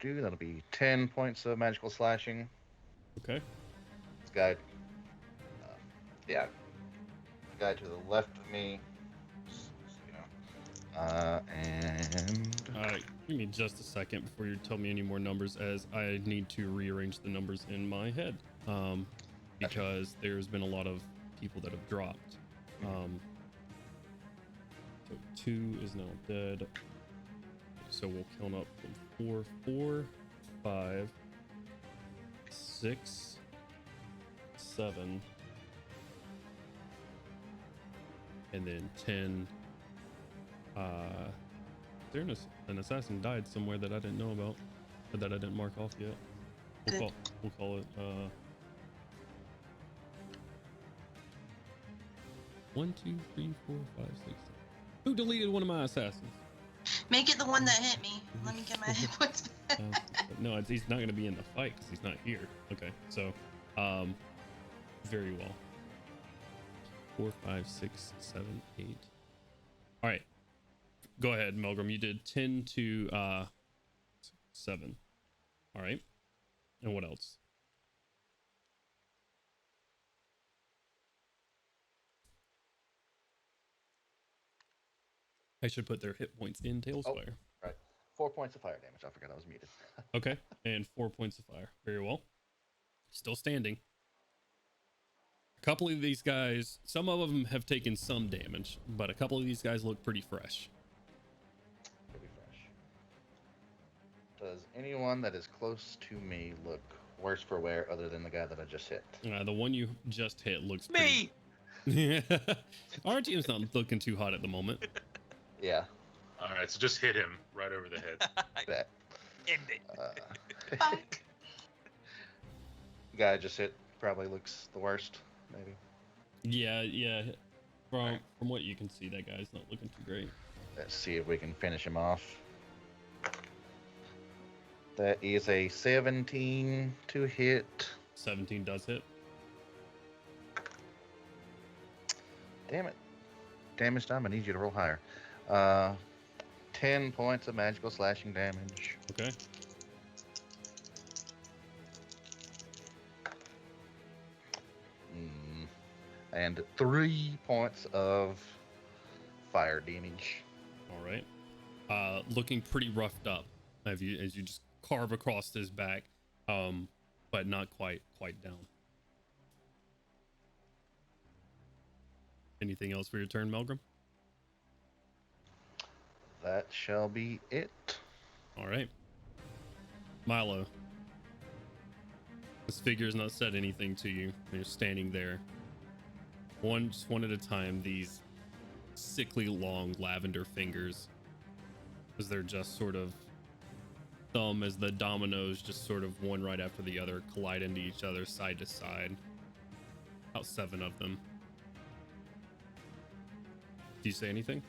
That'll be 10 points of magical slashing. Okay. This guy, the guy to the left of me, you know, and Give me just a second before you tell me any more numbers, as I need to rearrange the numbers in my head, because there's been a lot of people that have dropped. So 2 is now dead. So we'll count up from 4, 5, 6, 7, and then 10. There an assassin died somewhere that I didn't know about, or that I didn't mark off yet. We'll call it 1, 2, 3, 4, 5, 6, 7. Who deleted one of my assassins? Make it the one that hit me. Let me get my hit points back. No, he's not going to be in the fight because he's not here. Okay, so very well. 4, 5, 6, 7, 8. All right, go ahead, Melgrim. You did 10 to 7. All right, and what else? I should put their hit points in Tailspire. right, 4 points of fire damage. I forgot I was muted. Okay, and 4 points of fire. Very well. Still standing. A couple of these guys, some of them have taken some damage, but a couple of these guys look pretty fresh. Pretty fresh. Does anyone that is close to me look worse for wear other than the guy that I just hit? The one you just hit looks Me. pretty... Our team's not looking too hot at the moment. Yeah. All right, so just hit him right over the head. That. End it. Bye. The guy I just hit probably looks the worst, maybe. Yeah. From what you can see, that guy's not looking too great. Let's see if we can finish him off. That is a 17 to hit. 17 does hit. Damn it. Damage time, I need you to roll higher. 10 points of magical slashing damage. Okay. And 3 points of fire damage. All right. Looking pretty roughed up as you just carve across his back, but not quite down. Anything else for your turn, Melgrim? That shall be it. All right. Milo, this figure has not said anything to you. You're standing there, just one at a time. These sickly long lavender fingers, as they're just sort of thumb as the dominoes just sort of one right after the other collide into each other side to side. About 7 of them. Do you say anything?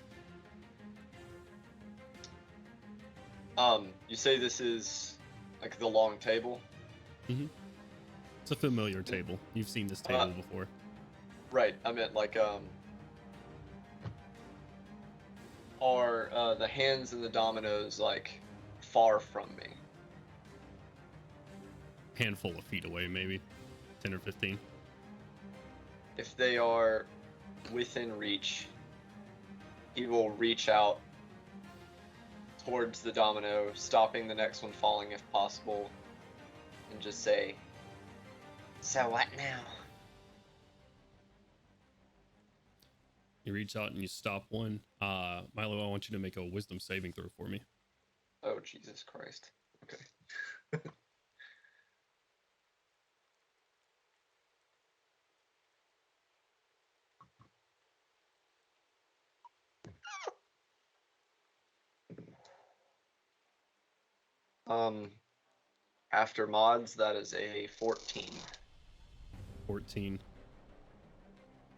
You say this is like the long table? It's a familiar table. You've seen this table before. Right. I meant like are the hands and the dominoes like far from me? Handful of feet away, maybe 10 or 15. If they are within reach, he will reach out towards the domino, stopping the next one falling if possible, and just say, "So what now?" You reach out and you stop one. Milo, I want you to make a wisdom saving throw for me. Oh, Jesus Christ. Okay. After mods, that is a 14. 14.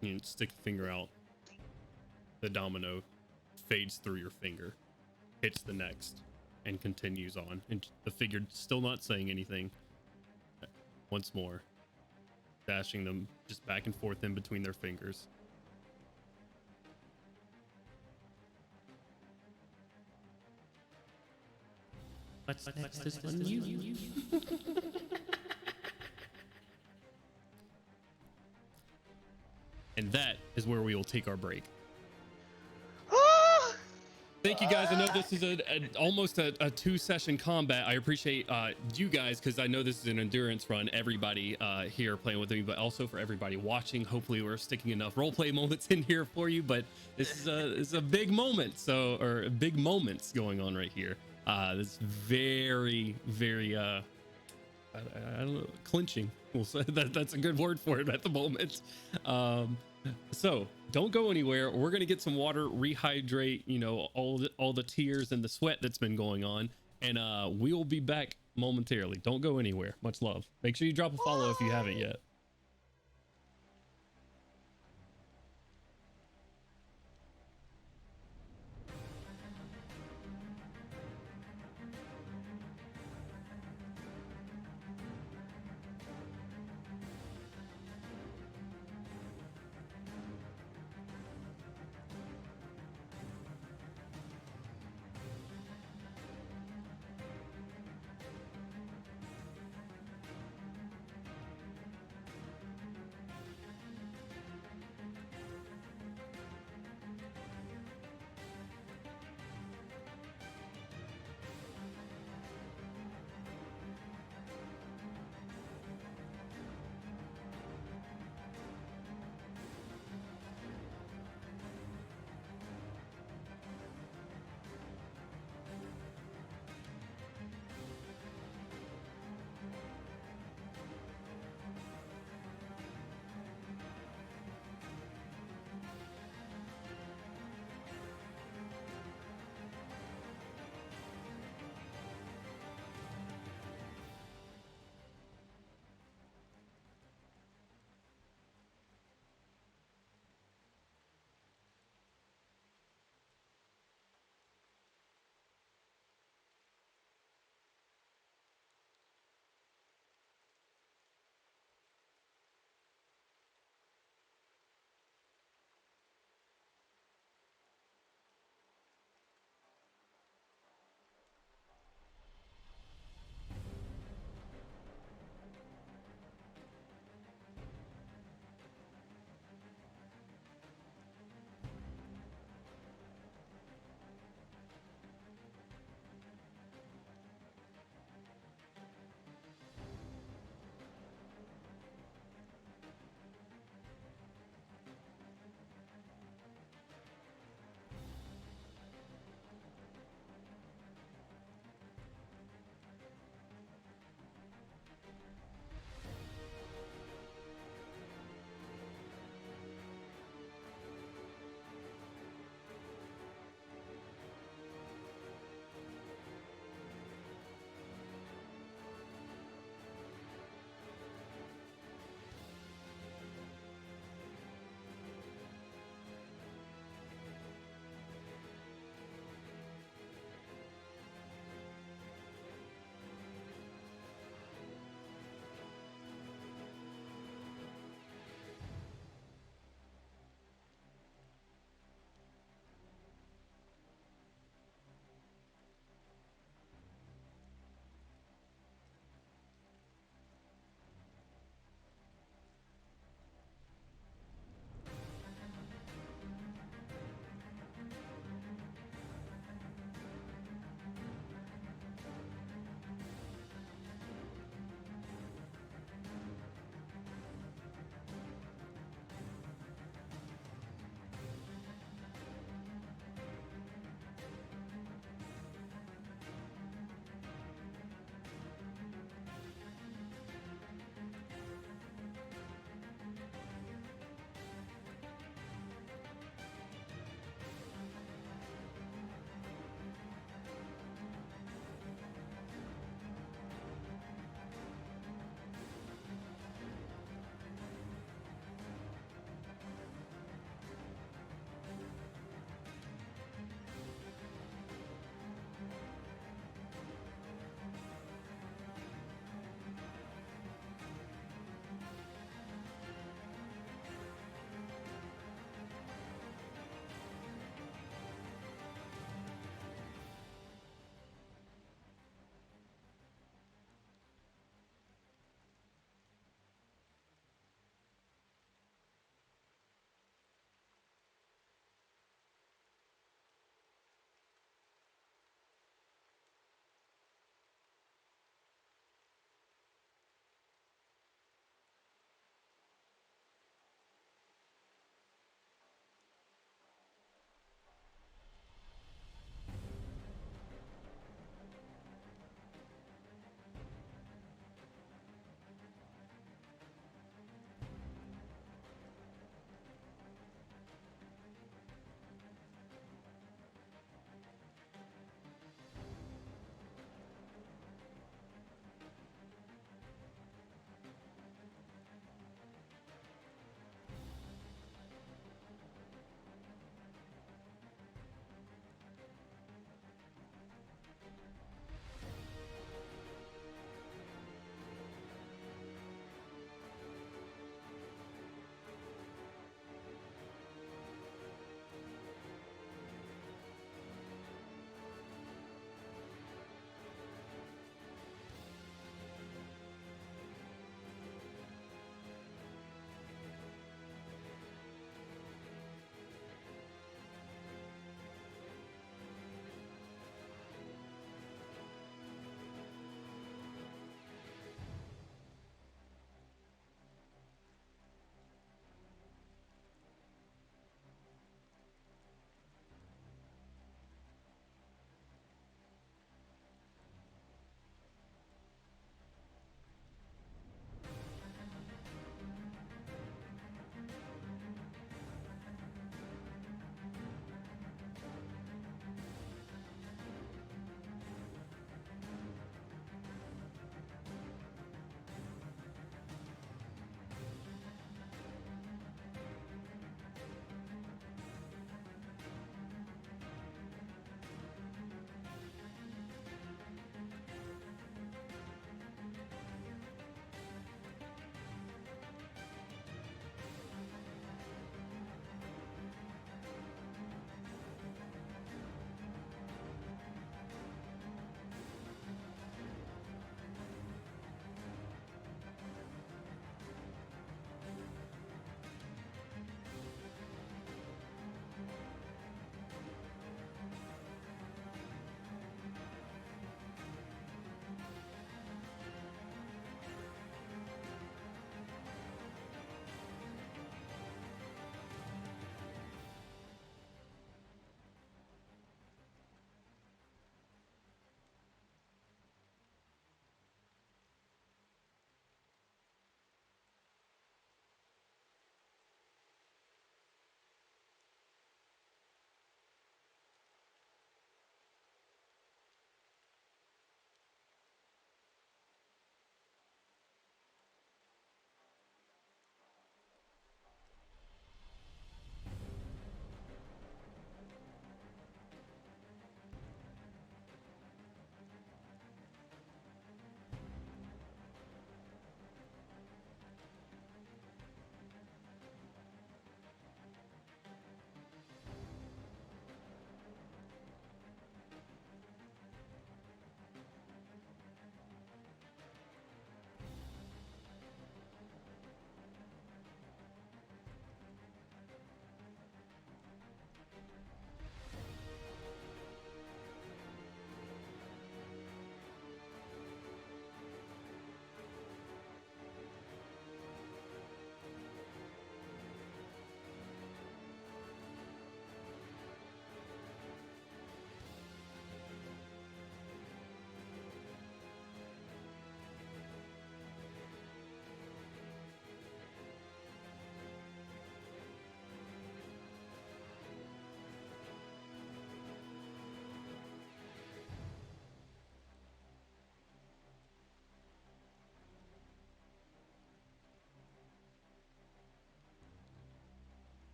You stick a finger out. The domino fades through your finger, hits the next, and continues on. And the figure still not saying anything. Once more, dashing them just back and forth in between their fingers. What's this one you? And that is where we will take our break. Thank you guys. I know this is almost a 2-session combat. I appreciate you guys, because I know this is an endurance run. Everybody here playing with me, but also for everybody watching. Hopefully we're sticking enough roleplay moments in here for you, but this is a big moment. Or big moments going on right here. This very, very I don't know, clinching. We'll say that's a good word for it at the moment. So don't go anywhere. We're gonna get some water, rehydrate, all the tears and the sweat that's been going on, and we will be back momentarily. Don't go anywhere. Much love. Make sure you drop a follow if you haven't yet.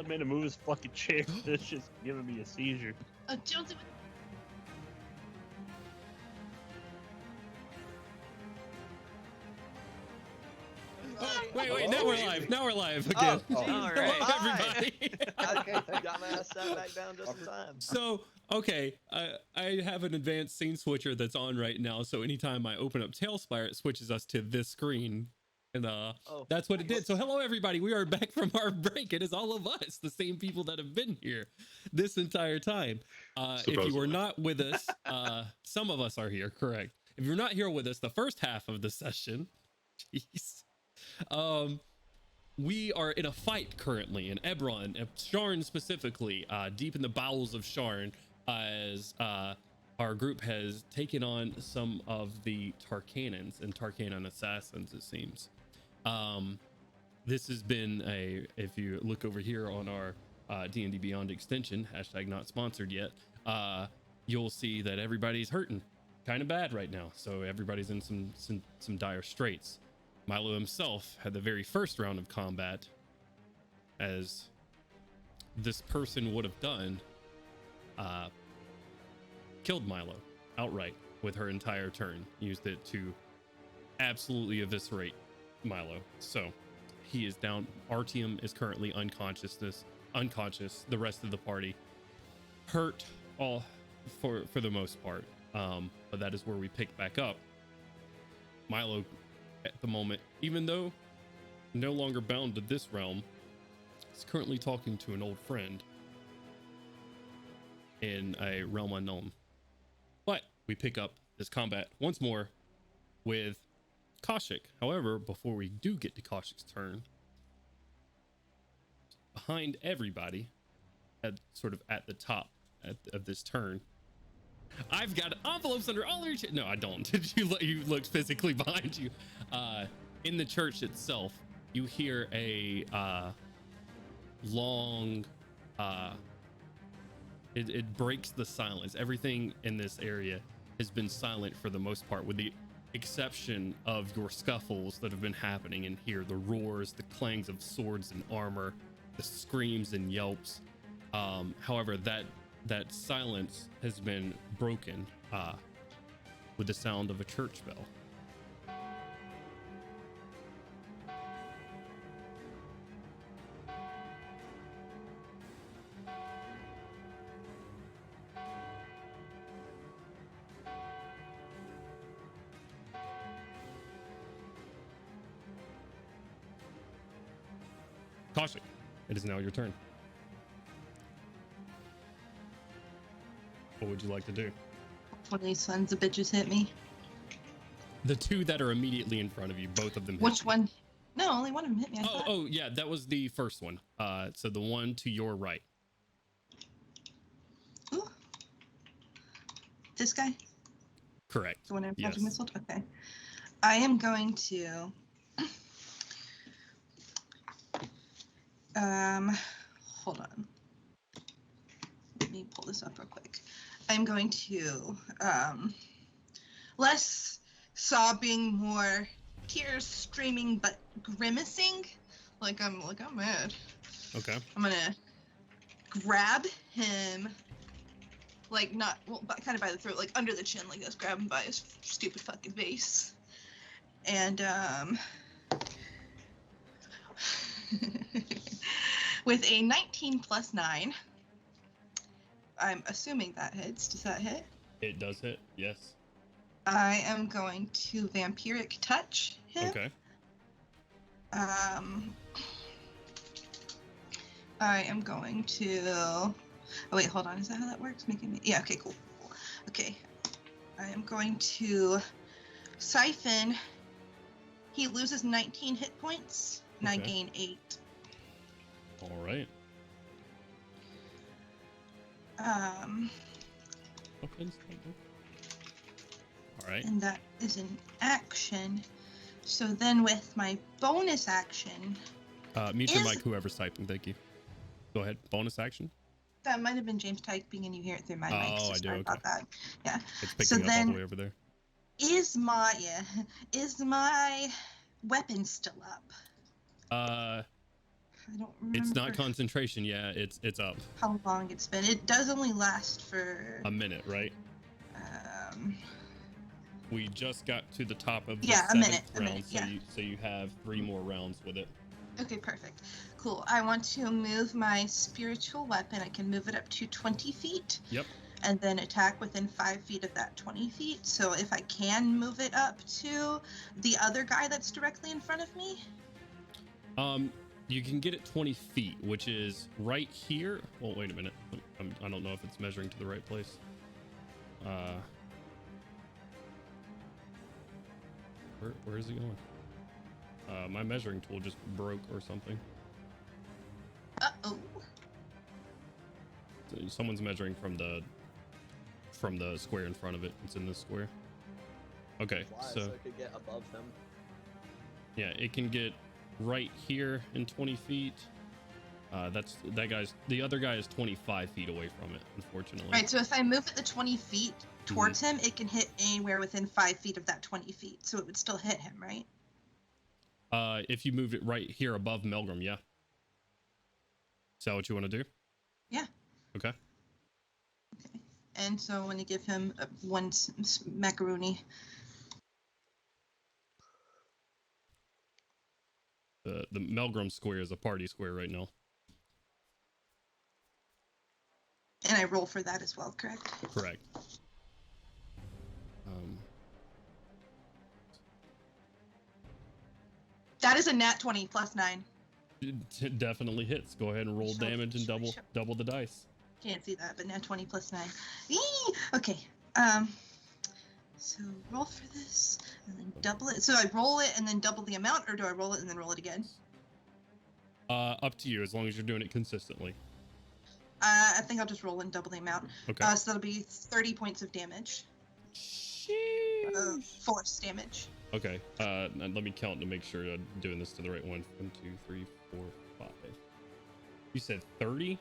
telling me to move his fucking chair. This just giving me a seizure. Don't do it. Oh, wait, now we're live. Now we're live again. Oh, All Hello, right. everybody. Okay, thanks. Got my ass sat back down just in time. So, okay, I have an advanced scene switcher that's on right now. So anytime I open up Tailspire, it switches us to this screen. And that's what it did. So hello, everybody. We are back from our break. It is all of us, the same people that have been here this entire time. If you were Supposedly. not with us, some of us are here, correct. If you're not here with us, the first half of the session, jeez. We are in a fight currently in Eberron, Sharn specifically, deep in the bowels of Sharn, as our group has taken on some of the Tarkanans and Tarkanan assassins, it seems. This has been if you look over here on our D&D Beyond extension, hashtag not sponsored yet, you'll see that everybody's hurting kind of bad right now. So everybody's in some dire straits. Milo himself had the very first round of combat, as this person would have done, killed Milo outright with her entire turn, used it to absolutely eviscerate Milo. So he is down. Artyom is currently unconscious. The rest of the party hurt, all for the most part. But that is where we pick back up. Milo, at the moment, even though no longer bound to this realm, is currently talking to an old friend in a realm unknown. But we pick up this combat once more with Kaushik. However, before we do get to Kaushik's turn, behind everybody, at the top of this turn, I've got envelopes under all your no, I don't. You looked physically behind you. In the church itself, you hear a long it breaks the silence. Everything in this area has been silent for the most part, with the exception of your scuffles that have been happening in here, the roars, the clangs of swords and armor, the screams and yelps. However, that silence has been broken with the sound of a church bell. Kaushik, it is now your turn. What would you like to do? One of these sons of bitches hit me. The two that are immediately in front of you, both of them. Which one? No, only one of them hit me. I thought. Oh, yeah, that was the first one. So the one to your right. Ooh. This guy? Correct. The one I'm Yes. missile? Okay. I am going to hold on. Let me pull this up real quick. I'm going to less sobbing, more tears streaming, but grimacing, like I'm mad. Okay. I'm gonna grab him, like not kind of by the throat, like under the chin, like this. Grab him by his stupid fucking face, and with a 19 plus 9. I'm assuming that hits. Does that hit? It does hit, yes. I am going to vampiric touch him. Okay. I am going to. Oh wait, hold on. Is that how that works? Making me. Yeah. Okay. Cool. Okay. I am going to siphon. He loses 19 hit points, and I Okay. gain 8. All right. Okay. All right. And that is an action. So then with my bonus action, Mute your Is- mic, whoever's typing. Thank you. Go ahead. Bonus action. that might have been James typing and you hear it through my mic. Oh, So I do, sorry about okay. that. Yeah. It's picking So up all then- the way over there. Is my weapon still up? I don't remember. It's not concentration. Yeah, it's up. How long it's been. It does only last for A minute, right? We just got to the top of the Yeah, a seventh minute, round, yeah. so you have 3 more rounds with it. Okay, perfect. Cool. I want to move my spiritual weapon. I can move it up to 20 feet. Yep. And then attack within 5 feet of that 20 feet. So if I can move it up to the other guy that's directly in front of me. You can get it 20 feet, which is right here. Well, wait a minute. I don't know if it's measuring to the right place. Where is it going? My measuring tool just broke or something. Uh-oh. So someone's measuring from the square in front of it. It's in this square. Okay, So it could get above them. yeah, it can get right here in 20 feet. The other guy is 25 feet away from it, unfortunately. Right, so if I move it the 20 feet towards him, it can hit anywhere within 5 feet of that 20 feet. So it would still hit him, right? If you moved it right here above Melgrim, yeah. Is that what you want to do? Yeah. Okay. Okay. And so I'm going to give him one macaroni. The Melgrim square is a party square right now. And I roll for that as well, correct? Correct. That is a nat 20 plus 9. It definitely hits. Go ahead and roll damage and double the dice. Can't see that, but nat 20 plus 9. Eee! Okay. So roll for this and then double it. So I roll it and then double the amount, or do I roll it and then roll it again? Up to you, as long as you're doing it consistently. I think I'll just roll and double the amount. Okay. So that'll be 30 points of damage. Force damage. Okay. Let me count to make sure I'm doing this to the right one. 1, 2, 3, 4, 5. You said 30?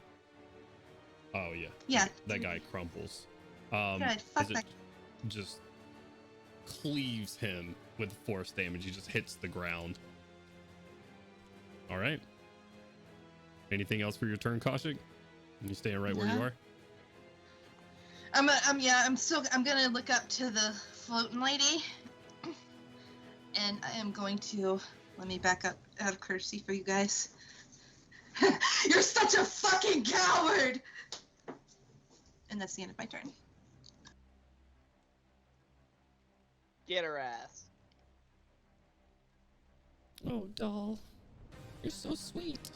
Oh yeah. Yeah. That guy crumples. Good. Fuck that. Just cleaves him with force damage. He just hits the ground. All right. Anything else for your turn, Kaushik? You staying right where you are? I'm gonna look up to the floating lady. And I am going to, let me back up out of courtesy for you guys. You're such a fucking coward! And that's the end of my turn. Get her ass. Oh, doll. You're so sweet.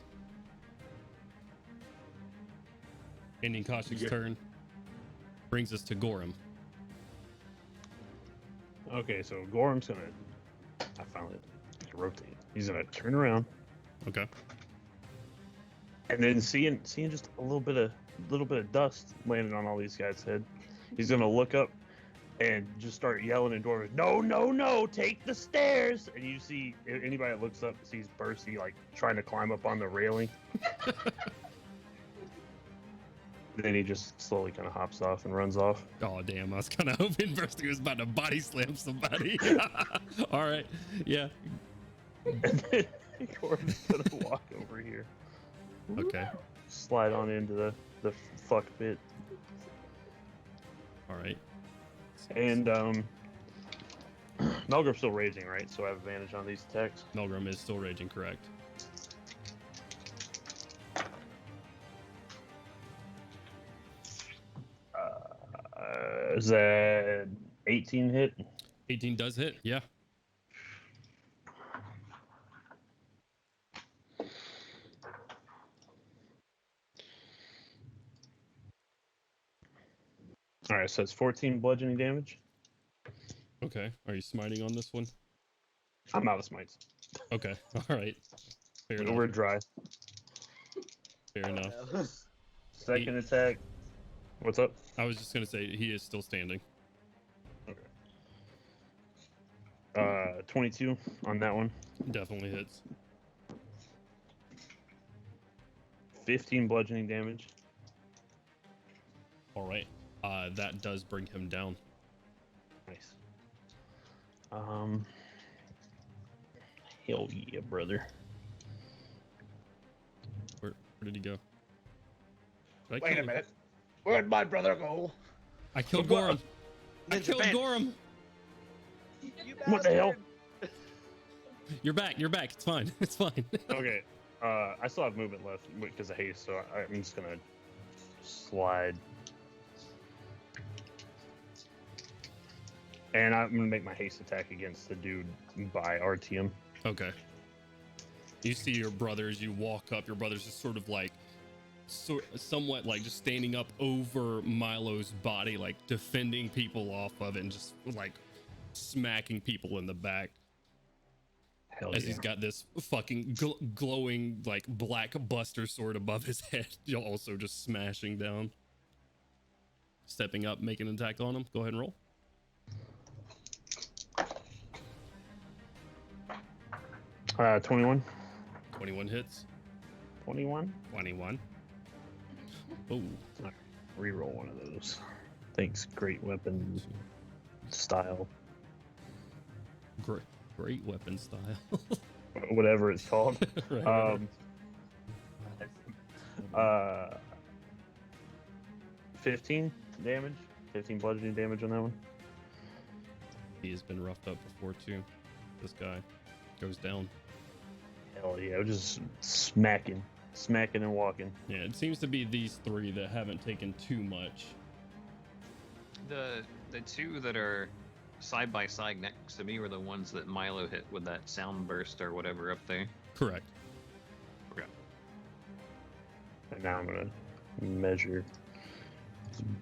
Ending Kaushik's turn. Brings us to Gorham. Okay, so Gorham's gonna. I found it. Rotate. He's gonna turn around. Okay. And then seeing just a little bit of dust landing on all these guys' head, he's gonna look up and just start yelling in Dwarvish, "No, no, no! Take the stairs!" And you see anybody that looks up sees Bursty like trying to climb up on the railing. Then he just slowly kind of hops off and runs off. Oh damn! I was kind of hoping Bursty was about to body slam somebody. All right. Yeah. And then Corbin's gonna walk over here. Okay. Slide on into the fuck bit. All right. And Melgrim's still raging, right? So I have advantage on these attacks. Melgrim is still raging, correct? Is that 18 hit? 18 does hit. Yeah. All right, so it's 14 bludgeoning damage. Okay. Are you smiting on this one? I'm out of smites. Okay. All right. Fair enough. We're dry. Fair enough. Second attack. What's up? I was just gonna say he is still standing. Okay. 22 on that one. Definitely hits. 15 bludgeoning damage. All right. That does bring him down. Nice. Hell yeah, brother. Where did he go? Did I Wait kill a him? minute. Where'd my brother go? I killed What? Gorham. I Ninja killed bandit. Gorham. You What the hell? bastard. You're back. You're back. It's fine. It's fine. Okay. I still have movement left because of haste, so I'm just gonna slide. And I'm gonna make my haste attack against the dude by Artium. Okay. You see your brothers. You walk up. Your brothers just sort of like, somewhat like just standing up over Milo's body, like defending people off of it, and just like smacking people in the back. Hell As yeah. he's got this fucking glowing like black buster sword above his head. You're also just smashing down. Stepping up, making an attack on him. Go ahead and roll. Uh, 21. 21 hits. 21. 21. Oh, Reroll one of those. Thanks, great weapon style. great weapon style. Whatever it's called. Right. 15 damage. 15 bludgeoning damage on that one. He has been roughed up before too. This guy goes down. Hell yeah, just smacking and walking. Yeah, it seems to be these three that haven't taken too much. The two that are side by side next to me were the ones that Milo hit with that sound burst or whatever up there. Correct. And now I'm gonna measure.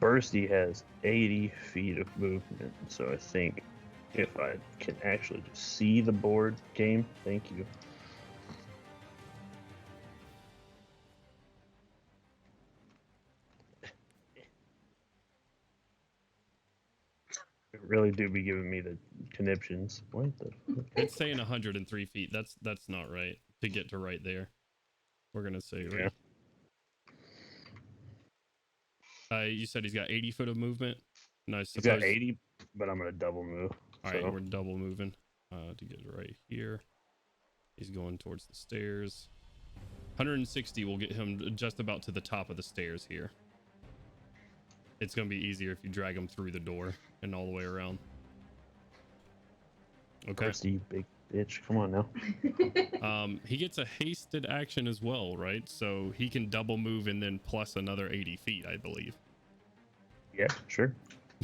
Bursty has 80 feet of movement, so I think if I can actually just see the board game, thank you. It really do be giving me the conniptions. What the fuck? It's saying 103 feet. That's not right to get to right there. We're gonna say right. You said he's got 80 foot of movement. And I He's got suppose 80, but I'm gonna double move. All right, so. we're double moving to get right here. He's going towards the stairs. 160 will get him just about to the top of the stairs here. It's going to be easier if you drag him through the door and all the way around. Okay. Bursty, you big bitch. Come on now. He gets a hasted action as well, right? So he can double move and then plus another 80 feet, I believe. Yeah, sure.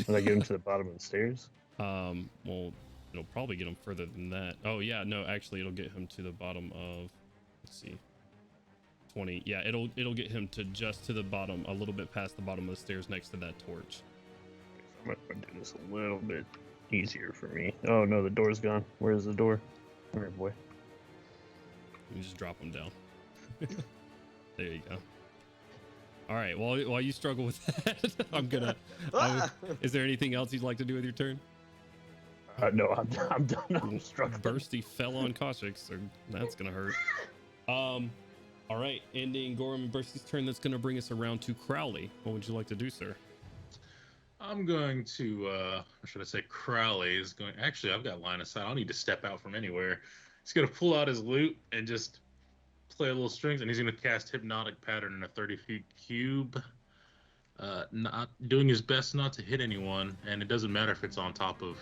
Will I get him to the bottom of the stairs? Well, it'll probably get him further than that. Oh yeah, no, actually it'll get him to the bottom of, let's see, 20. Yeah, it'll get him to just to the bottom, a little bit past the bottom of the stairs next to that torch. I'm gonna do this a little bit easier for me. Oh no, the door's gone. Where's the door? Come here, boy. You just drop him down. There you go. All right, while you struggle with that, I'm gonna. Is there anything else you'd like to do with your turn? No, I'm done. I'm struggling. Bursty fell on Koshik, so that's gonna hurt. All right, ending Gorham and Bursty's turn. That's gonna bring us around to Crowley. What would you like to do, sir? I'm going to, or should I say Crowley is going, actually, I've got line of sight. I don't need to step out from anywhere. He's going to pull out his lute and just play a little strings, and he's going to cast Hypnotic Pattern in a 30-feet cube, not doing his best not to hit anyone, and it doesn't matter if it's on top of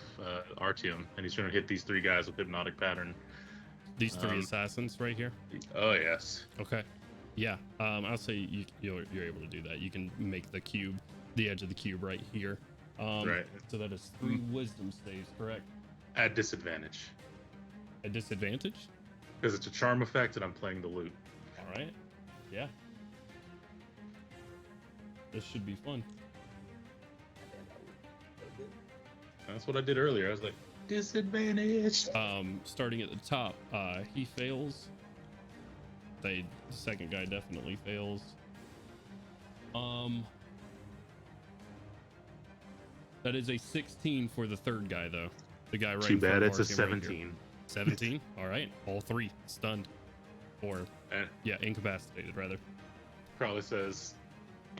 Artium, and he's going to hit these three guys with Hypnotic Pattern. These three assassins right here? Oh, yes. Okay. Yeah, I'll say you're able to do that. You can make the cube, the edge of the cube right here. Right. So that is 3 wisdom saves, correct? At disadvantage. At disadvantage? Because it's a charm effect, and I'm playing the lute. All right. Yeah. This should be fun. That's what I did earlier. I was like, disadvantage. Starting at the top, he fails. The second guy definitely fails. That is a 16 for the third guy, though. The guy right Too in front bad of it's a Artium right 17. here. 17? All right. All 3 stunned. Or, yeah, incapacitated, rather. Probably says,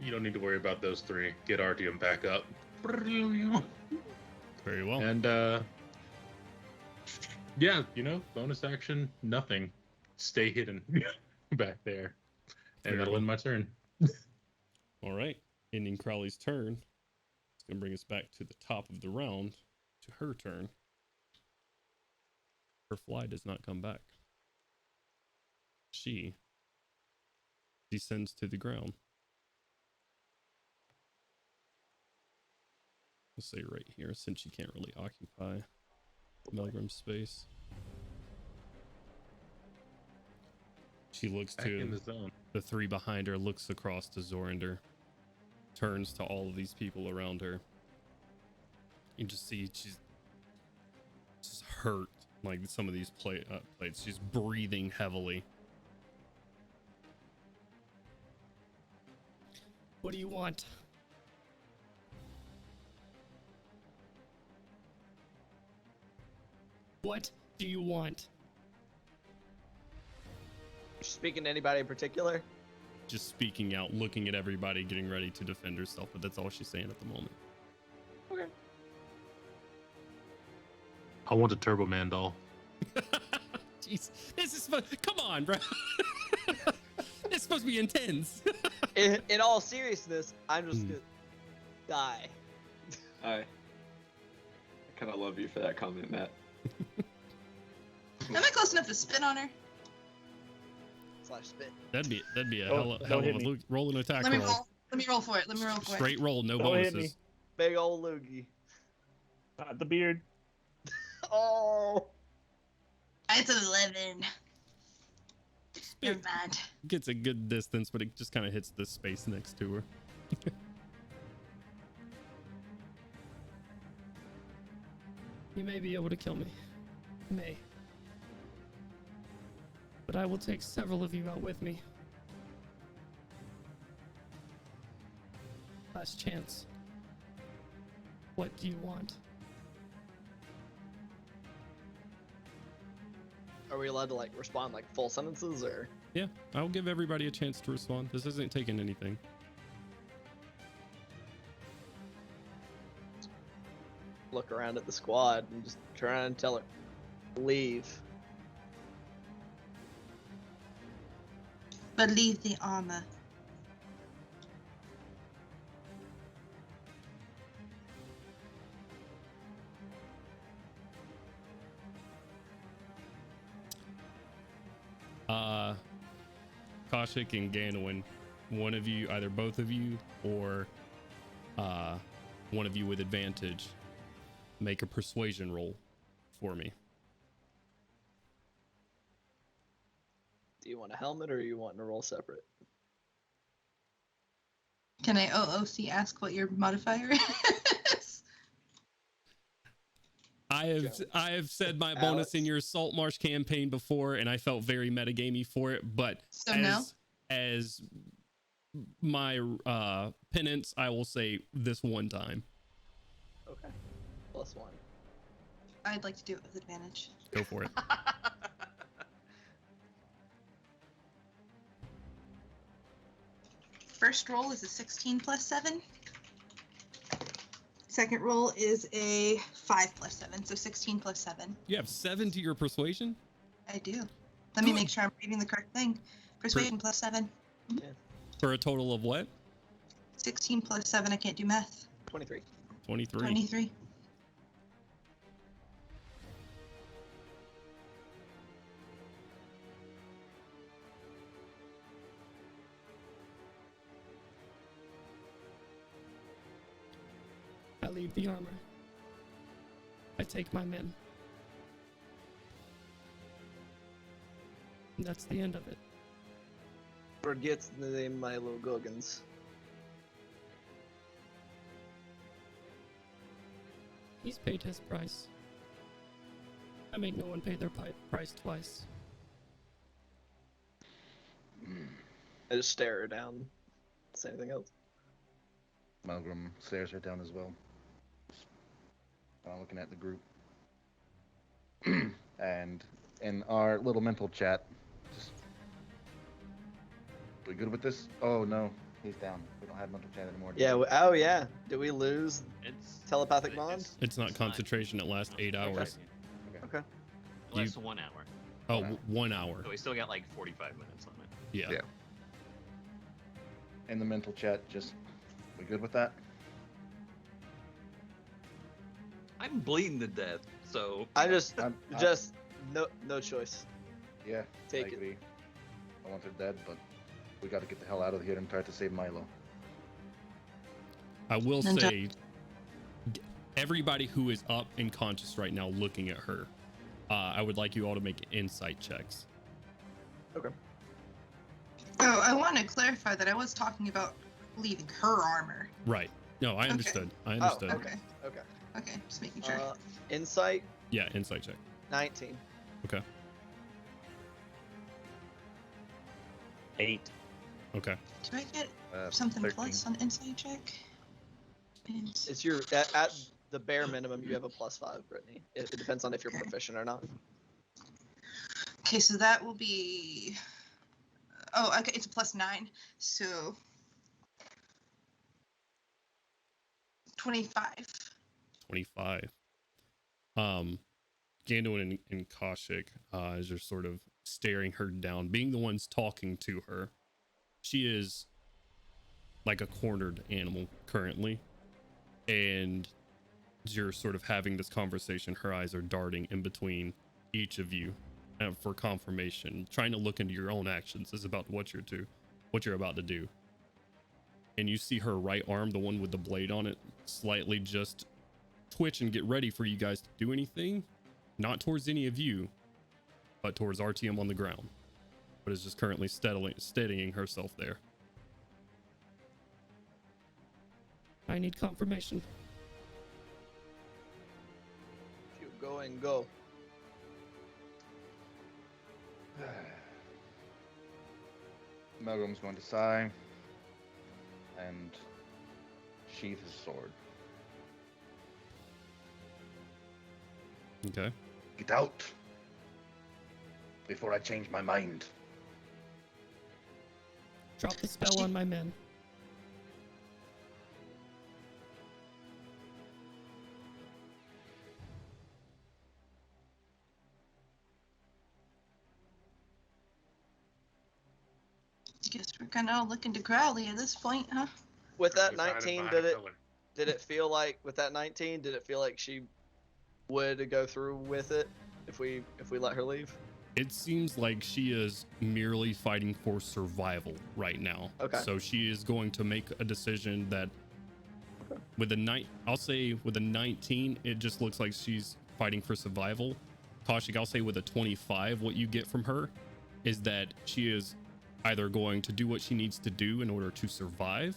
you don't need to worry about those 3. Get Artium back up. Very well. And, yeah, bonus action, nothing. Stay hidden back there. Hey, that'll end my turn. All right. Ending Crowley's turn. It's going to bring us back to the top of the round, to her turn. Her fly does not come back. She descends to the ground. Let's say right here, since she can't really occupy Milgrim's space. She looks Back in to the zone. the three behind her, looks across to Zorinder, turns to all of these people around her. You just see she's just hurt, like some of these plates. She's breathing heavily. What do you want? What do you want? Speaking to anybody in particular? Just speaking out, looking at everybody, getting ready to defend herself, but that's all she's saying at the moment. Okay. I want a Turbo Man doll. Jeez, this is come on, bro. It's supposed to be intense. In all seriousness, I'm just gonna die. I kind of love you for that comment, Matt. Am I close enough to spit on her? / spit. That'd be a Don't hell of hit a me. roll and attack Let me roll. roll. Let me roll for it. Let me roll for it. Straight roll, no Don't hit bonuses. me. Big old loogie. Not the beard. Oh. It's an 11. Never Spit mind. gets a good distance, but it just kind of hits the space next to her. You may be able to kill me. May. But I will take several of you out with me. Last chance. What do you want? Are we allowed to like respond like full sentences or? Yeah, I'll give everybody a chance to respond. This isn't taking anything. Look around at the squad and just try and tell her, leave. But leave the armor. Kaushik and Ganowin, one of you, either both of you, or one of you with advantage, make a persuasion roll for me. Do you want a helmet or are you wanting to roll separate? Can I OOC ask what your modifier is? I have said my bonus in your Saltmarsh campaign before, and I felt very metagamey for it. But So no? as my penance, I will say this one time. Okay. +1. I'd like to do it with advantage. Go for it. First roll is a 16 plus 7. Second roll is a 5 plus 7, so 16 plus 7. You have 7 to your persuasion? I do. Let me Good. make sure I'm reading the correct thing. Persuasion plus 7. For a total of what? 16 plus 7, I can't do math. 23. 23. 23. I leave the armor. I take my men. And that's the end of it. Forgets the name Milo Goggins. He's paid his price. I make no one pay their price twice. I just stare her down. Say anything else? Milgram stares her down as well. I'm looking at the group. And in our little mental chat, just, we good with this? Oh no, he's down. We don't have mental chat anymore. do Yeah. we? Oh yeah. Did we lose It's telepathic bond? It's not concentration. It lasts 8 hours. Okay. It lasts 1 hour. Oh, 1 hour. So we still got like 45 minutes on it. Yeah. Yeah. in the mental chat. Just, we good with that? I'm bleeding to death, so I just I'm- no choice. Yeah, Take I it. agree. I want her dead, but we got to get the hell out of here and try to save Milo. I will Ninja. say, everybody who is up and conscious right now looking at her, I would like you all to make insight checks. Okay. Oh, I want to clarify that I was talking about leaving her armor. Right. No, I Okay. understood. I Oh, understood. Okay. Okay. Okay, just making sure. Insight Yeah, insight check. 19. Okay. 8. Okay. Do I get something 13. plus on insight check? It's your at the bare minimum you have a +5, Brittany. It depends on if you're Okay. proficient or not. Okay, so that will be. Oh, okay, it's a +9, so 25. 25. Gandalf and Kaushik, as you're sort of staring her down, being the ones talking to her, she is like a cornered animal currently. And as you're sort of having this conversation, her eyes are darting in between each of you for confirmation, trying to look into your own actions as about what you're about to do. And you see her right arm, the one with the blade on it, slightly just twitch and get ready for you guys to do anything, not towards any of you, but towards RTM on the ground, but is just currently steadying herself there. I need confirmation. If you go and go. Melgrim's going to sigh and sheath his sword. Okay. Get out before I change my mind. Drop the spell on my men. Guess we're kind of all looking to Crowley at this point, huh? With that We find him 19, behind a pillar. did it feel like with that 19, did it feel like she would go through with it if we let her leave? It seems like she is merely fighting for survival right now. Okay. So she is going to make a decision that with I'll say with a 19, it just looks like she's fighting for survival. Kaushik, I'll say with a 25, what you get from her is that she is either going to do what she needs to do in order to survive,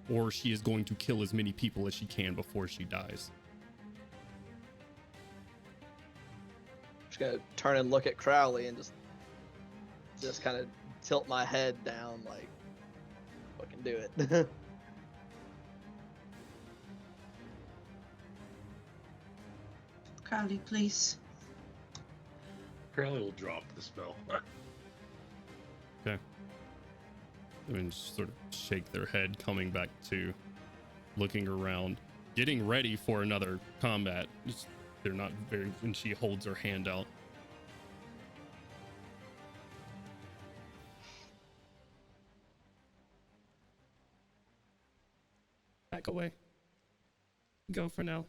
or she is going to kill as many people as she can before she dies. Just gonna turn and look at Crowley and just kind of tilt my head down, like, fucking do it. Crowley, please. Crowley will drop the spell. Okay. And just sort of shake their head, coming back to looking around, getting ready for another combat. They're not very, and she holds her hand out. Back away. Go for now.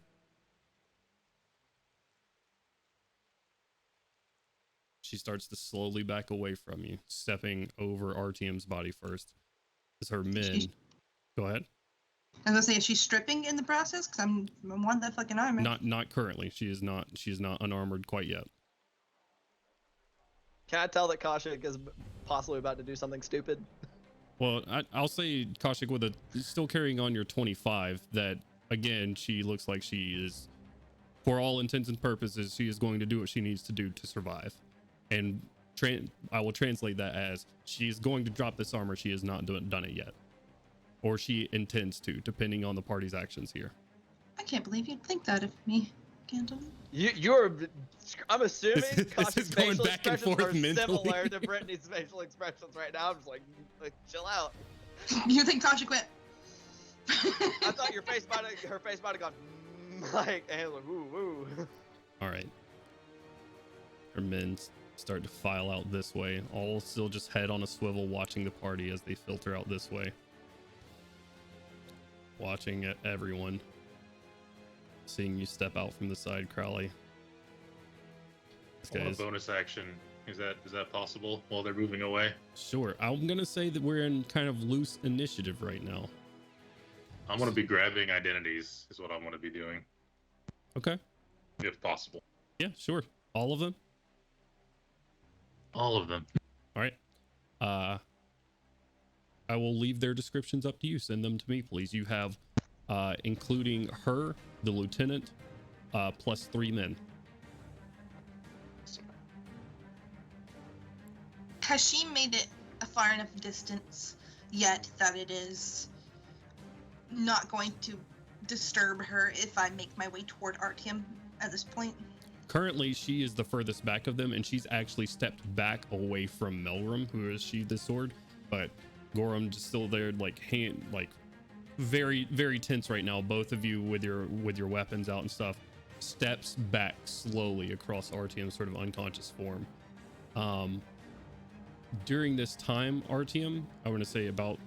She starts to slowly back away from you, stepping over RTM's body first. As her men. Go ahead. I was gonna say, is she stripping in the process? Because I'm one that fucking armor. Not currently. She is not unarmored quite yet. Can I tell that Kaushik is possibly about to do something stupid? Well, I'll say Kaushik with still carrying on your 25, that again, she looks like she is, for all intents and purposes, she is going to do what she needs to do to survive. And I will translate that as she is going to drop this armor. She has not done it yet. Or she intends to, depending on the party's actions here. I can't believe you'd think that of me, Gandalf. You're. I'm assuming This is Kaushik's going facial back and expressions forth are mentally. similar to Brittany's facial expressions right now. I'm just like chill out. You think Kaushik went? I thought her face might have gone like, and like, ooh, ooh. All right. Her men start to file out this way. All still just head on a swivel, watching the party as they filter out this way. Watching at everyone. Seeing you step out from the side, Crowley. This I want a guy's bonus action. Is that possible while they're moving away? sure. I'm gonna say that we're in kind of loose initiative right now. I'm gonna be grabbing identities. Is what I'm gonna be doing, Okay. if possible. Yeah, sure. All of them. All of them. All right. I will leave their descriptions up to you. Send them to me, please. You have, including her, the lieutenant, plus 3 men. Has she made it a far enough distance yet that it is not going to disturb her if I make my way toward Artyom at this point? Currently, she is the furthest back of them, and she's actually stepped back away from Melrum, who is sheathed the sword. But Gorham just still there, like very, very tense right now. Both of you with your weapons out and stuff. Steps back slowly across Artyom's sort of unconscious form. During this time, Artyom, I want to say about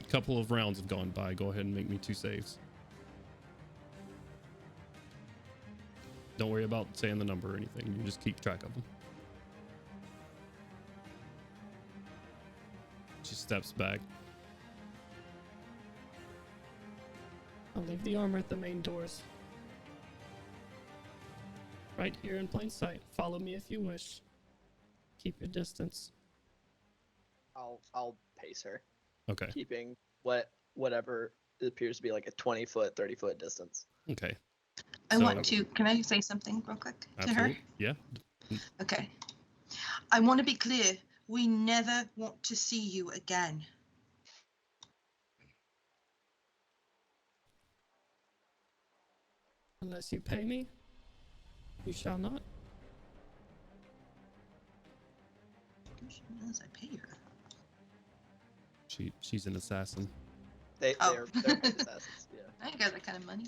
a couple of rounds have gone by. Go ahead and make me 2 saves. Don't worry about saying the number or anything. You just keep track of them. She steps back. I'll leave the armor at the main doors. Right here in plain sight. Follow me if you wish. Keep your distance. I'll pace her, Okay. keeping whatever appears to be like a 20-foot, 30-foot distance. Okay. I So- want to. Can I say something real quick to her? Absolutely. Yeah. Okay. I want to be clear. We never want to see you again. Unless you pay me, you shall not. Unless I pay her. She's an assassin. They're Oh. assassins. Yeah. I ain't got that kind of money.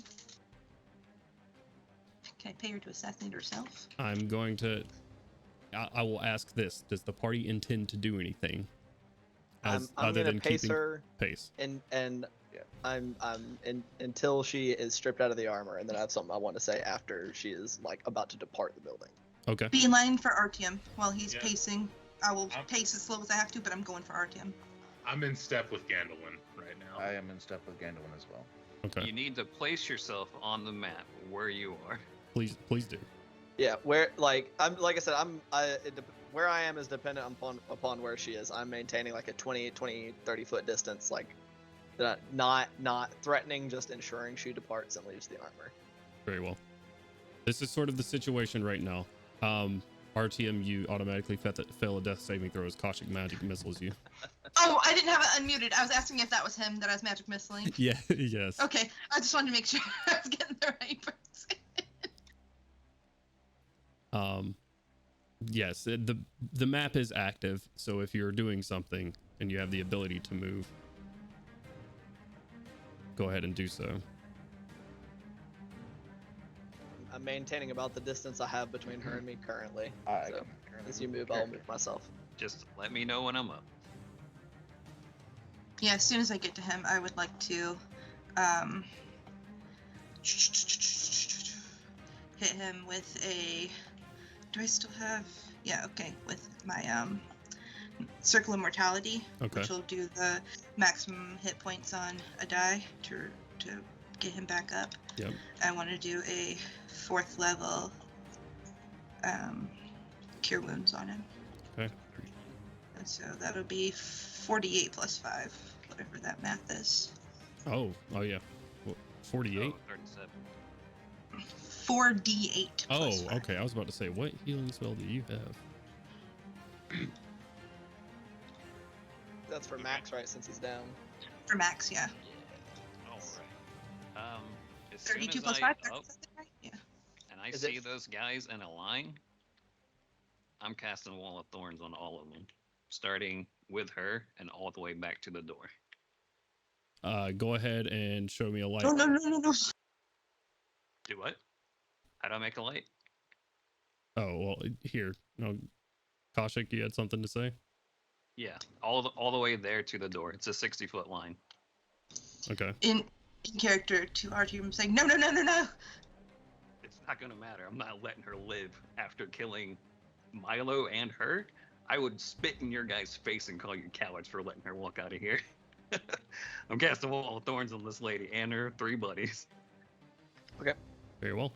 Can I pay her to assassinate herself? I'm going to. I will ask this: does the party intend to do anything? I'm Other gonna than pace keeping her, pace. and Yeah. I'm until she is stripped out of the armor, and then I have something I want to say after she is like about to depart the building. Okay. Be in line for Artyom while he's Yeah. pacing. I will I'm- pace as slow as I have to, but I'm going for Artyom. I'm in step with Gandalin right now. I am in step with Gandalin as well. Okay. You need to place yourself on the map where you are. Please do. Yeah, where I said, where I am is dependent upon where she is. I'm maintaining like a 20, 30 foot distance, like not threatening, just ensuring she departs and leaves the armor. Very well. This is sort of the situation right now. RTM, you automatically fail a death saving throw as Koshik magic missiles you. Oh, I didn't have it unmuted. I was asking if that was him that I was magic missiling. Yeah. Yes. Okay, I just wanted to make sure I was getting the right person. Yes. The map is active, so if you're doing something and you have the ability to move, go ahead and do so. I'm maintaining about the distance I have between her and me currently. I So, can currently as you move move, the I'll character. move myself. Just let me know when I'm up. Yeah, as soon as I get to him, I would like to hit him with a. Do I still have? Yeah, okay, with my Circle of Mortality, Okay. which will do the maximum hit points on a die to get him back up. Yep. I want to do a 4th level cure wounds on him. Okay. And so that'll be 48 plus 5, whatever that math is. Oh yeah. 48. Oh, 37. 4d8 Oh, plus 5. okay. I was about to say, what healing spell do you have? That's for Max, right? Since he's down. For max, yeah. All right. As soon 32 as plus I 5, up right? Yeah. and I Is see it- those guys in a line, I'm casting Wall of Thorns on all of them, starting with her and all the way back to the door. Go ahead and show me a light. No. Do what? How do I make a light? Oh, well, here. No, Kaushik, you had something to say? Yeah, all the way there to the door. It's a 60-foot line. Okay. In character to Archie, I'm saying, no, no, no, no, no. It's not gonna matter. I'm not letting her live after killing Milo and her. I would spit in your guys' face and call you cowards for letting her walk out of here. I'm casting a wall of thorns on this lady and her 3 buddies. Very well.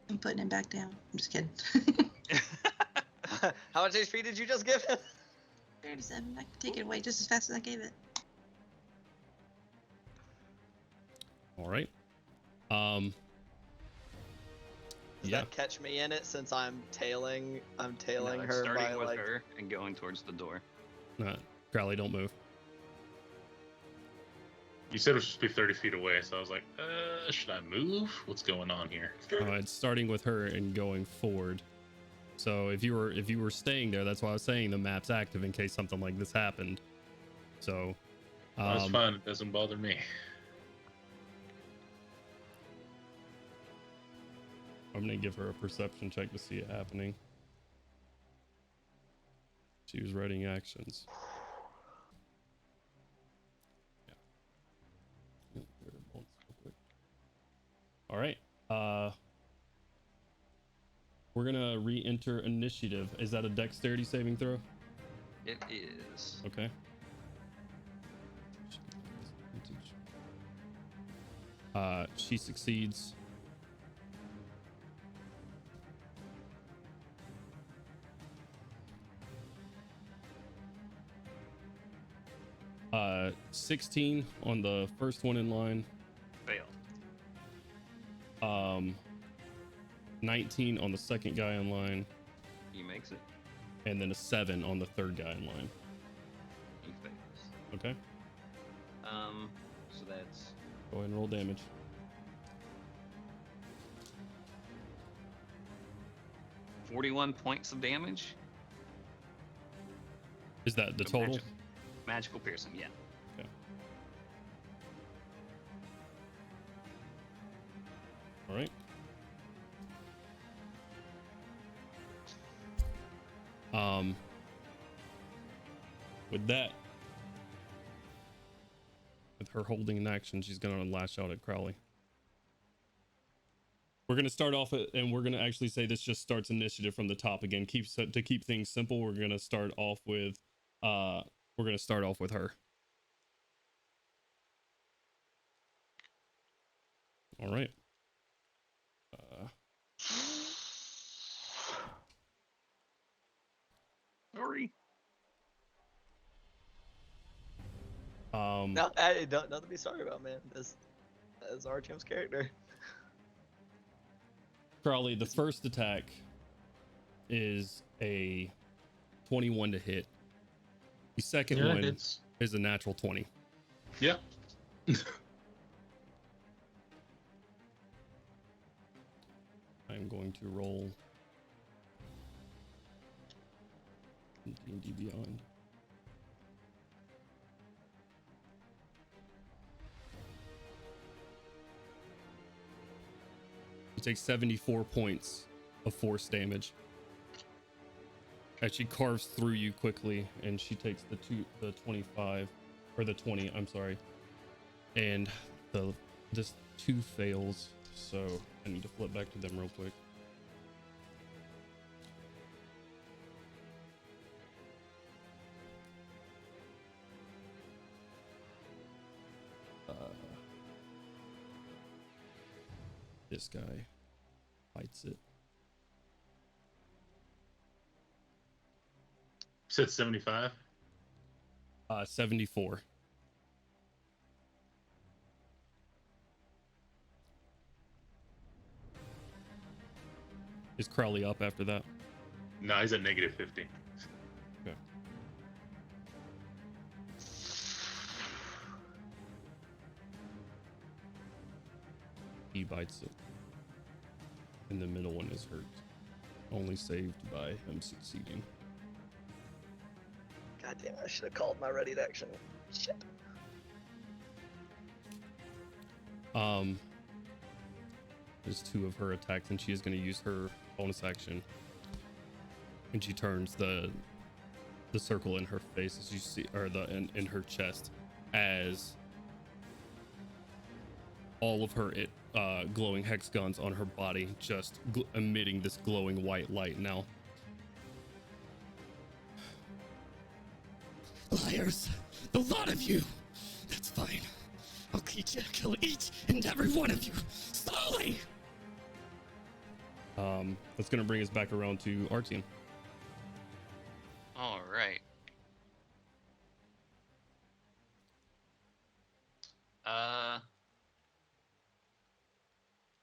I'm putting him back down. I'm just kidding. How much HP did you just give him? 37. I can take it away just as fast as I gave it. All right. Does Yeah. that catch me in it since I'm tailing No, it's her starting by with like her and going towards the door. Crowley, don't move. You said it was supposed to be 30 feet away, so I was like, should I move? What's going on here? It's starting with her and going forward. So if you were staying there, that's why I was saying the map's active in case something like this happened. So That's fine. It doesn't bother me. I'm gonna give her a perception check to see it happening. She was writing actions. Yeah. All right. We're gonna re-enter initiative. Is that a dexterity saving throw? It is. Okay. She succeeds. Uh, 16 on the first one in line. Fail. 19 on the second guy in line, He makes it. and then a 7 on the third guy in line. He fails. Okay. So that's Go ahead and roll damage. $41 points of damage. Is that the total? Magical piercing, yeah. Okay. All right. With that, with her holding an action, she's gonna lash out at Crowley. We're gonna start off and we're gonna actually say this just starts initiative from the top again. To keep things simple, we're gonna start off with her. All right. Sorry. No, I don't nothing to be sorry about, man. This is Artyom's character. Crowley, the first attack is a 21 to hit. The second one it's is a natural 20. yeah. I'm going to roll D&D Beyond. You take 74 points of force damage as she carves through you quickly, and she takes the 25 or the 20. I'm sorry, and this 2 fails. So I need to flip back to them real quick. This guy fights it. Said 75. 74. Is Crowley up after that? No, he's at negative 50. Okay. He bites it. And the middle one is hurt. Only saved by him succeeding. God damn, I should have called my ready to action. Shit. There's 2 of her attacks, and she is going to use her bonus action, and she turns the circle in her face as you see, or in her chest, as all of her glowing hexagons on her body just emitting this glowing white light now. Liars, the lot of you. That's fine. I'll kill each and every one of you slowly. That's gonna bring us back around to Artyom. All right.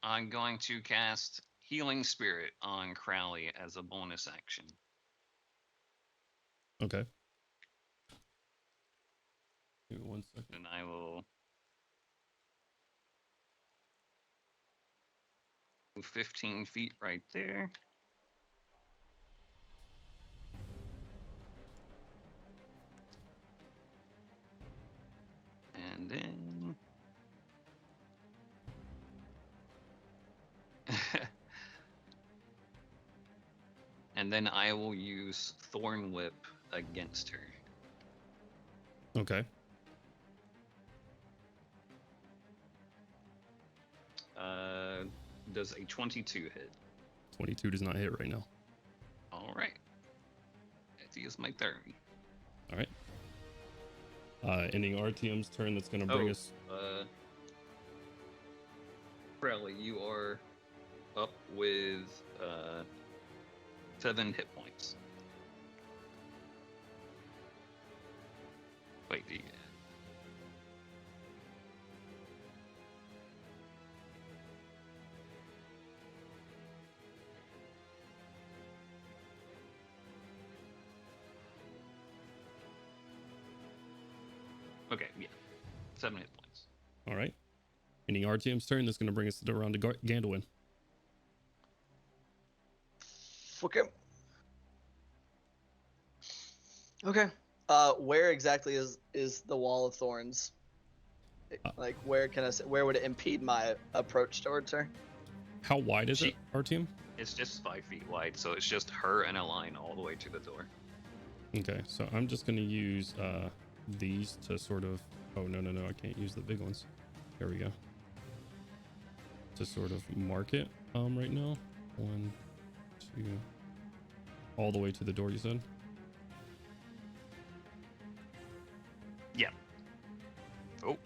I'm going to cast Healing Spirit on Crowley as a bonus action. Okay. Give me 1 second. And I will move 15 feet right there. And then and then I will use Thorn Whip against her. Okay. Does a 22 hit? 22 does not hit right now. All right. Let's use my turn. All right. Ending Artyom's turn. That's gonna bring us. Crowley, you are up with 7 hit points. Wait, okay, yeah, 7 hit points. All right. Ending Artyom's turn. That's gonna bring us around to Gandalwin. Okay. Okay. Where exactly is the wall of thorns? Like, where where would it impede my approach towards her? How wide is it, Artyom? It's just 5 feet wide, so it's just her in a line all the way to the door. Okay, so I'm just gonna use these to sort of. Oh no, I can't use the big ones. Here we go. To sort of mark it right now. 1, 2, all the way to the door, you said? Yeah. Oh.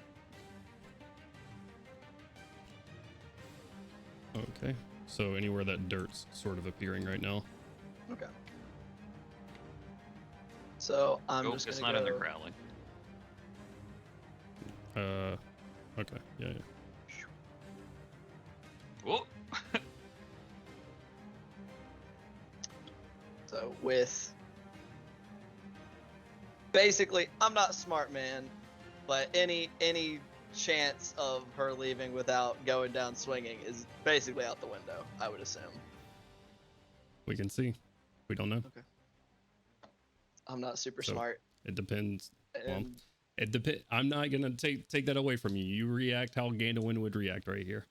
Okay, so anywhere that dirt's sort of appearing right now. Okay. So I'm just it's gonna not go... in the Crowley. Okay, yeah. Whoa. So with... Basically, I'm not smart, man, but any chance of her leaving without going down swinging is basically out the window, I would assume. We can see. We don't know. Okay. I'm not super So, smart. It depends. Well, And it depends. I'm not gonna take that away from you. You react how Gandalwin would react right here.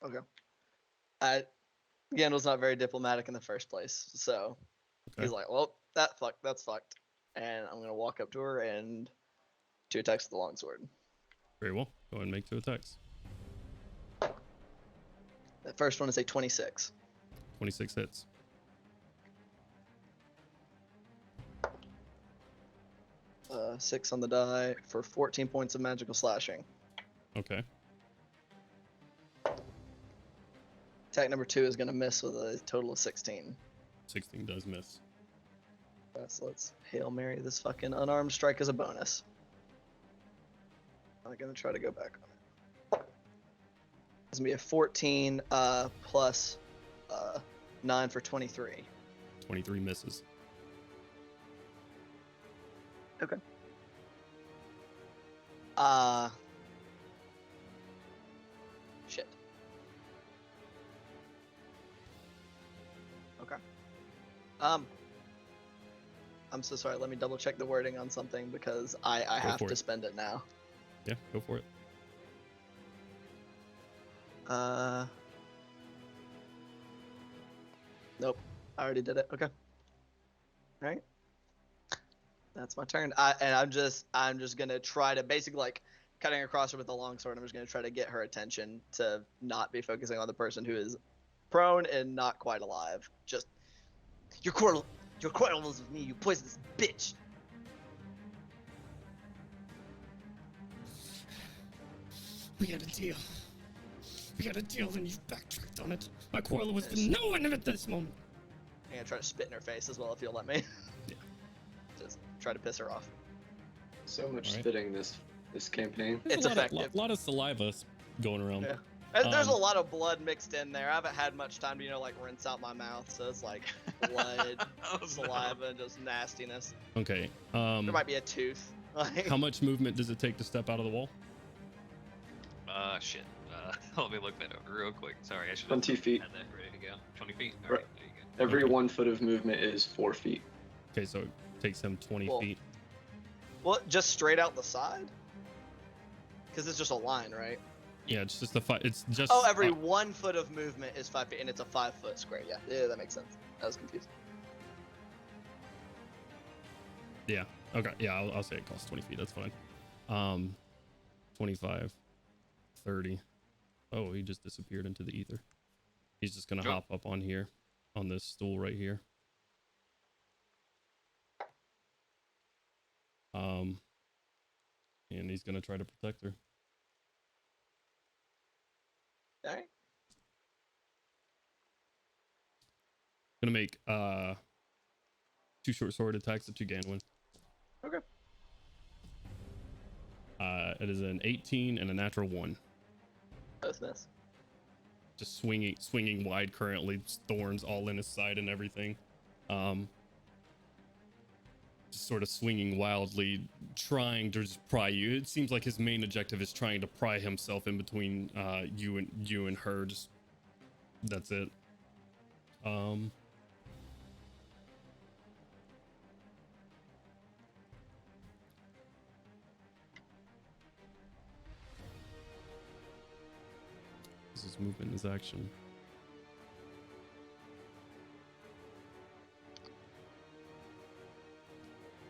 okay. Gandalf's not very diplomatic in the first place, so he's like, well, that's fucked. And I'm gonna walk up to her and 2 attacks with the longsword. Very well. Go ahead and make 2 attacks. The first one is a 26. 26 hits. Uh, 6 on the die for 14 points of magical slashing. Okay. Attack number 2 is gonna miss with a total of 16. 16 does miss. So let's Hail Mary this fucking unarmed strike as a bonus. I'm gonna try to go back on it. It's gonna be a 14 plus 9 for 23. 23 misses. Okay. Shit. Okay. I'm so sorry. Let me double check the wording on something because I have for to it. spend it now. Yeah, go for it. Nope. I already did it. Okay. Alright. That's my turn. I'm just gonna try to basically like cutting across her with the longsword. I'm just gonna try to get her attention to not be focusing on the person who is prone and not quite alive. Just your quarrel was with me, you poisonous bitch. We had a deal. And you backtracked on it. My quarrel was for no one at this moment. I'm gonna try to spit in her face as well if you'll let me. Yeah. Just try to piss her off. So much Alright. spitting this campaign. It's effective. A lot of saliva going around. Yeah. There's a lot of blood mixed in there. I haven't had much time to, like rinse out my mouth, so it's like blood, saliva, and just nastiness. Okay. There might be a tooth. Like, How much movement does it take to step out of the wall? Shit. Let me look that up real quick. Sorry, I should 20 feet. had that ready to go. 20 feet? Right. Alright, there you go. Every Okay. 1 foot of movement is 4 feet. Okay, so it takes him 20 Well, feet. well, just straight out the side? Because it's just a line, right? Yeah, it's just it's just. Oh, every 1 foot of movement is 5 feet, and it's a 5 foot square. Yeah, that makes sense. I was confused. Yeah. Okay. Yeah, I'll say it costs 20 feet. That's fine. 25, 30. Oh, he just disappeared into the ether. He's just gonna Sure. hop up on here, on this stool right here. And he's gonna try to protect her. All right. Gonna make 2 short sword attacks at 2 Ganwin. Okay. It is an 18 and a natural 1. Both miss. Just swinging wide currently, thorns all in his side and everything. Just sort of swinging wildly, trying to just pry you. It seems like his main objective is trying to pry himself in between you and her. Just that's it. This is movement, is action.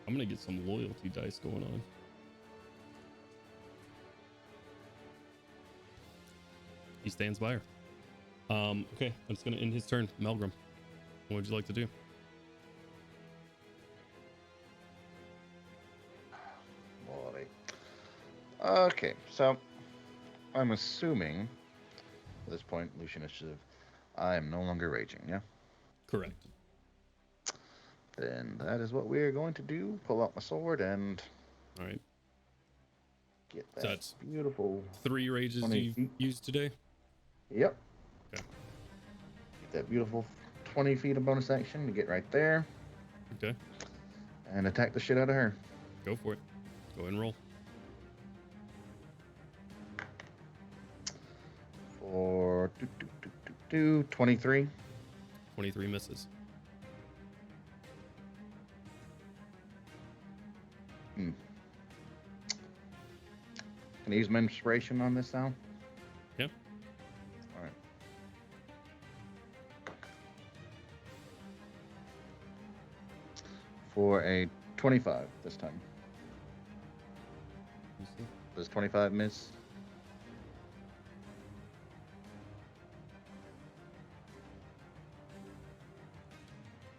I'm gonna get some loyalty dice going on. He stands by her. Okay, that's gonna end his turn. Melgrim, what would you like to do? Alright. Okay, so I'm assuming at this point, Lucian Initiative, I am no longer raging, yeah? Correct. Then that is what we're going to do. Pull out my sword and All right. get So that that's beautiful 3 rages 20 you've feet. used today. Yep. Okay. Get that beautiful 20 feet of bonus action to get right there Okay, and attack the shit out of her. go for it. Go ahead and roll. For 23. 23 misses. Can I use my inspiration on this now? Yep. Alright. For a 25 this time. Does 25 miss?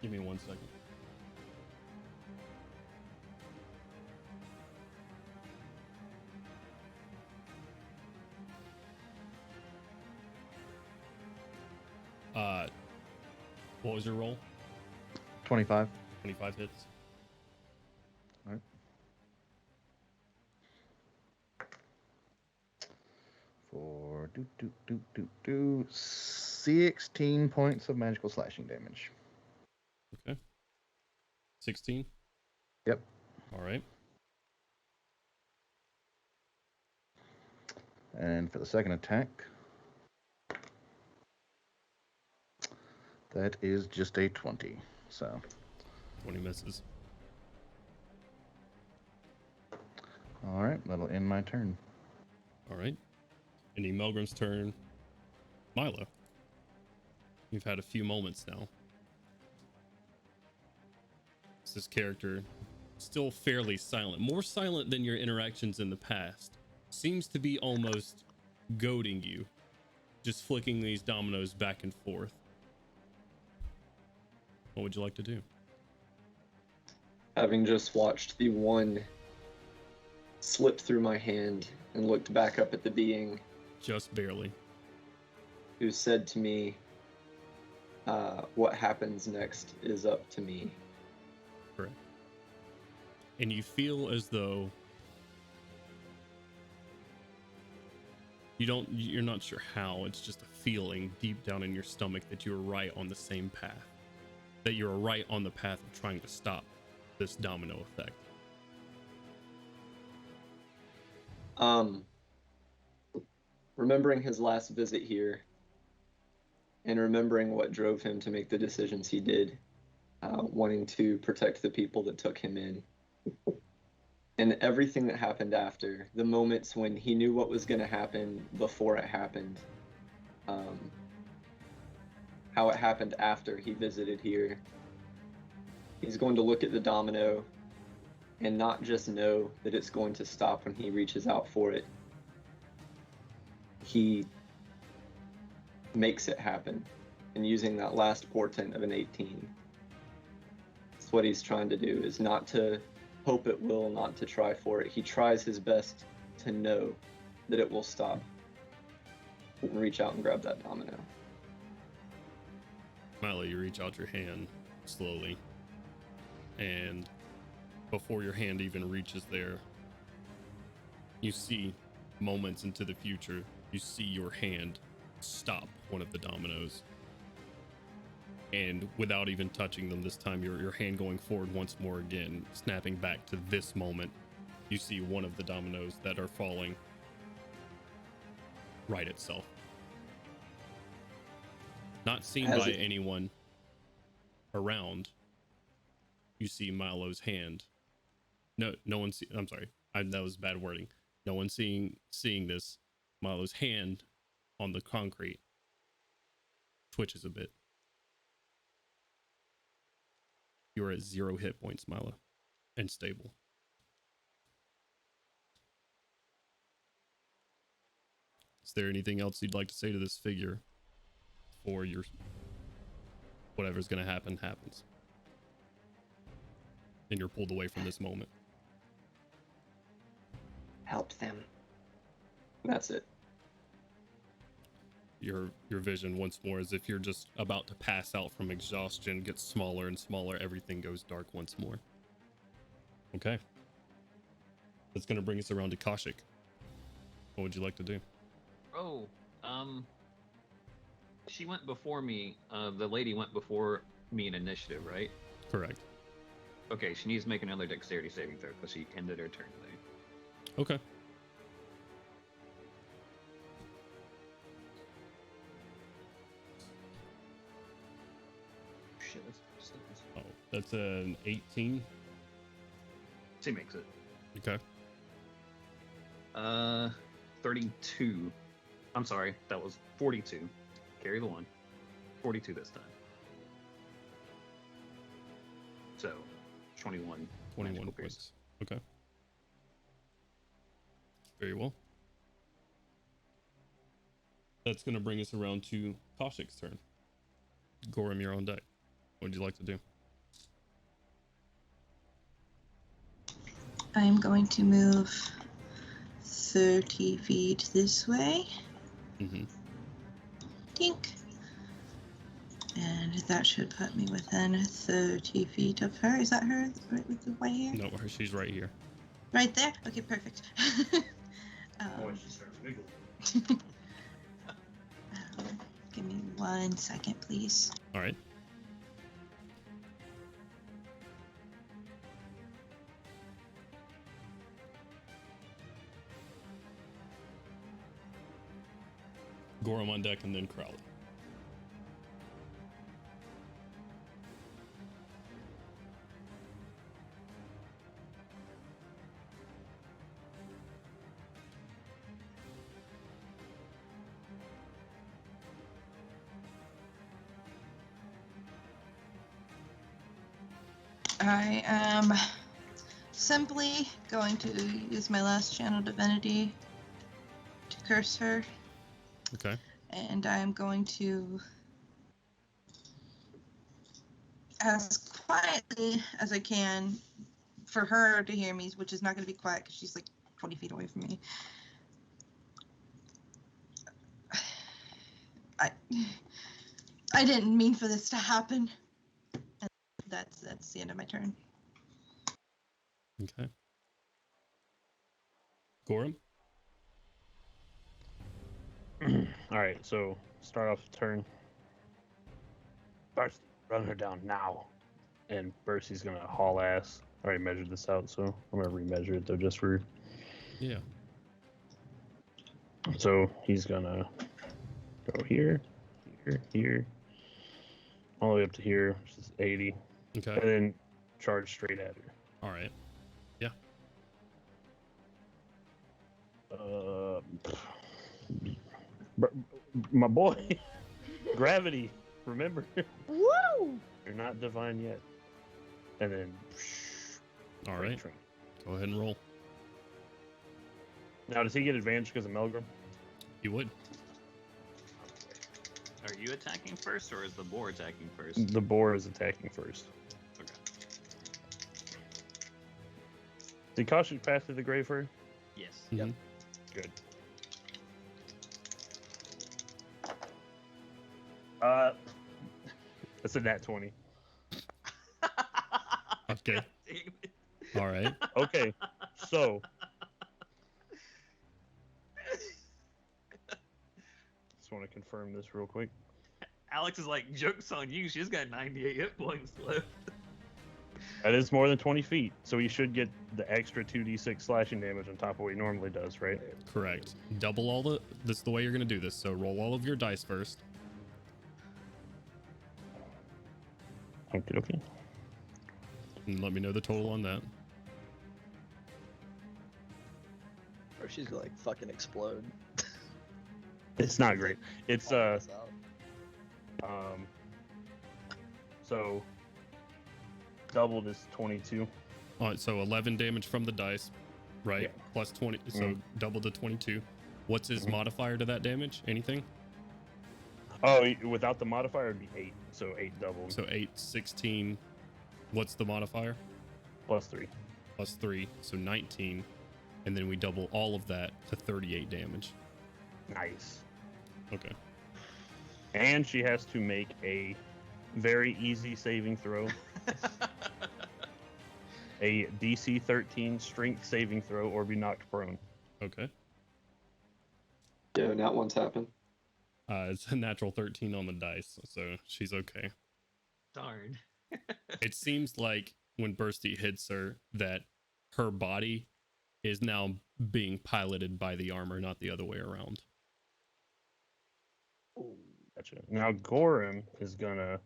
Give me 1 second. What was your roll? 25. 25 hits. Alright. For 16 points of magical slashing damage. Okay. 16. Yep. All right. And for the second attack, that is just a 20. So, 20 misses. all right, that'll end my turn. All right. Ending Melgrim's turn. Milo, you've had a few moments now. This character still fairly silent, more silent than your interactions in the past. Seems to be almost goading you, just flicking these dominoes back and forth. What would you like to do? Having just watched the one slip through my hand and looked back up at the being Just barely. who said to me, what happens next is up to me. Correct. And you feel as though you're not sure how, it's just a feeling deep down in your stomach that you're right on the same path, that you're right on the path of trying to stop this domino effect. Remembering his last visit here and remembering what drove him to make the decisions he did, wanting to protect the people that took him in, and everything that happened after, the moments when he knew what was going to happen before it happened, how it happened after he visited here. He's going to look at the domino and not just know that it's going to stop when he reaches out for it. He makes it happen, and using that last portent of an 18. That's what he's trying to do, is not to hope it will, not to try for it. He tries his best to know that it will stop and reach out and grab that domino. Milo, you reach out your hand slowly, and before your hand even reaches there, you see moments into the future, you see your hand stop one of the dominoes. And without even touching them this time, your hand going forward once more again, snapping back to this moment, you see one of the dominoes that are falling right itself. Not seen by anyone around. You see Milo's hand. No one see. I'm sorry. That was bad wording. No one seeing this. Milo's hand on the concrete twitches a bit. You're at 0 hit points, Milo, and stable. Is there anything else you'd like to say to this figure before your whatever's going to happen happens, and you're pulled away from this moment? Help them. That's it. Your vision once more, as if you're just about to pass out from exhaustion, gets smaller and smaller. Everything goes dark once more. Okay. That's going to bring us around to Kaushik. What would you like to do? Oh, she went before me. The lady went before me in initiative, right? Correct. Okay, she needs to make another dexterity saving throw because she ended her turn today. Okay. Shit, Oh, that's an 18. She makes it. Okay. 32. I'm sorry, that was 42. Carry the 1. 42 this time. So, 21. 21 points. Okay. Very well. That's going to bring us around to Kaushik's turn. Gorham, you're on deck. What would you like to do? I'm going to move 30 feet this way. Mm-hmm. Dink. And that should put me within 30 feet of her. Is that her right with the white hair? No, she's right here. Right there? Okay, perfect. Give me 1 second, please. All right. Gorham on deck, and then Crowley. I am simply going to use my last channel divinity to curse her, Okay. and I am going to, as quietly as I can, for her to hear me, which is not going to be quiet because she's like 20 feet away from me. I didn't mean for this to happen. And that's the end of my turn. Okay. Gorham? All right, so start off the turn. Starts run her down now, and Bercy's gonna haul ass. I already measured this out, so I'm gonna remeasure it though, just for. Yeah. So he's gonna go here, here, all the way up to here, which is 80, Okay. and then charge straight at her. All right. Yeah. My boy, gravity. Remember, Woo! you're not divine yet. And then. All right. Train. Go ahead and roll. Now, does he get advantage because of Melgrim? You would. Are you attacking first, or is the boar attacking first? The boar is attacking first. Okay. Did Kaushik pass through the grave her? Yes. Mhm. Good. That's a nat 20. Okay. All right. Okay, so. Just want to confirm this real quick. Alex is like, joke's on you. She's got 98 hit points left. That is more than 20 feet, so he should get the extra 2d6 slashing damage on top of what he normally does, right? Correct. Double all the. This is the way you're gonna do this. So roll all of your dice first. Okay. And let me know the total on that. Or she's gonna like fucking explode. It's not great. It's All this out. So doubled is 22. All right. So 11 damage from the dice, right? Yeah. Plus 20. So Mhm. double to 22. What's his Mhm. modifier to that damage? Anything? Oh, without the modifier, it'd be 8. So 8 doubled. So 8, 16. What's the modifier? Plus 3. Plus 3. So 19. And then we double all of that to 38 damage. Nice. Okay. And she has to make a very easy saving throw. A DC 13 strength saving throw or be knocked prone. Okay. Yeah, not once happened. It's a natural 13 on the dice, so she's okay. Darn. It seems like when Bursty hits her, that her body is now being piloted by the armor, not the other way around. Gotcha. Now Gorham is gonna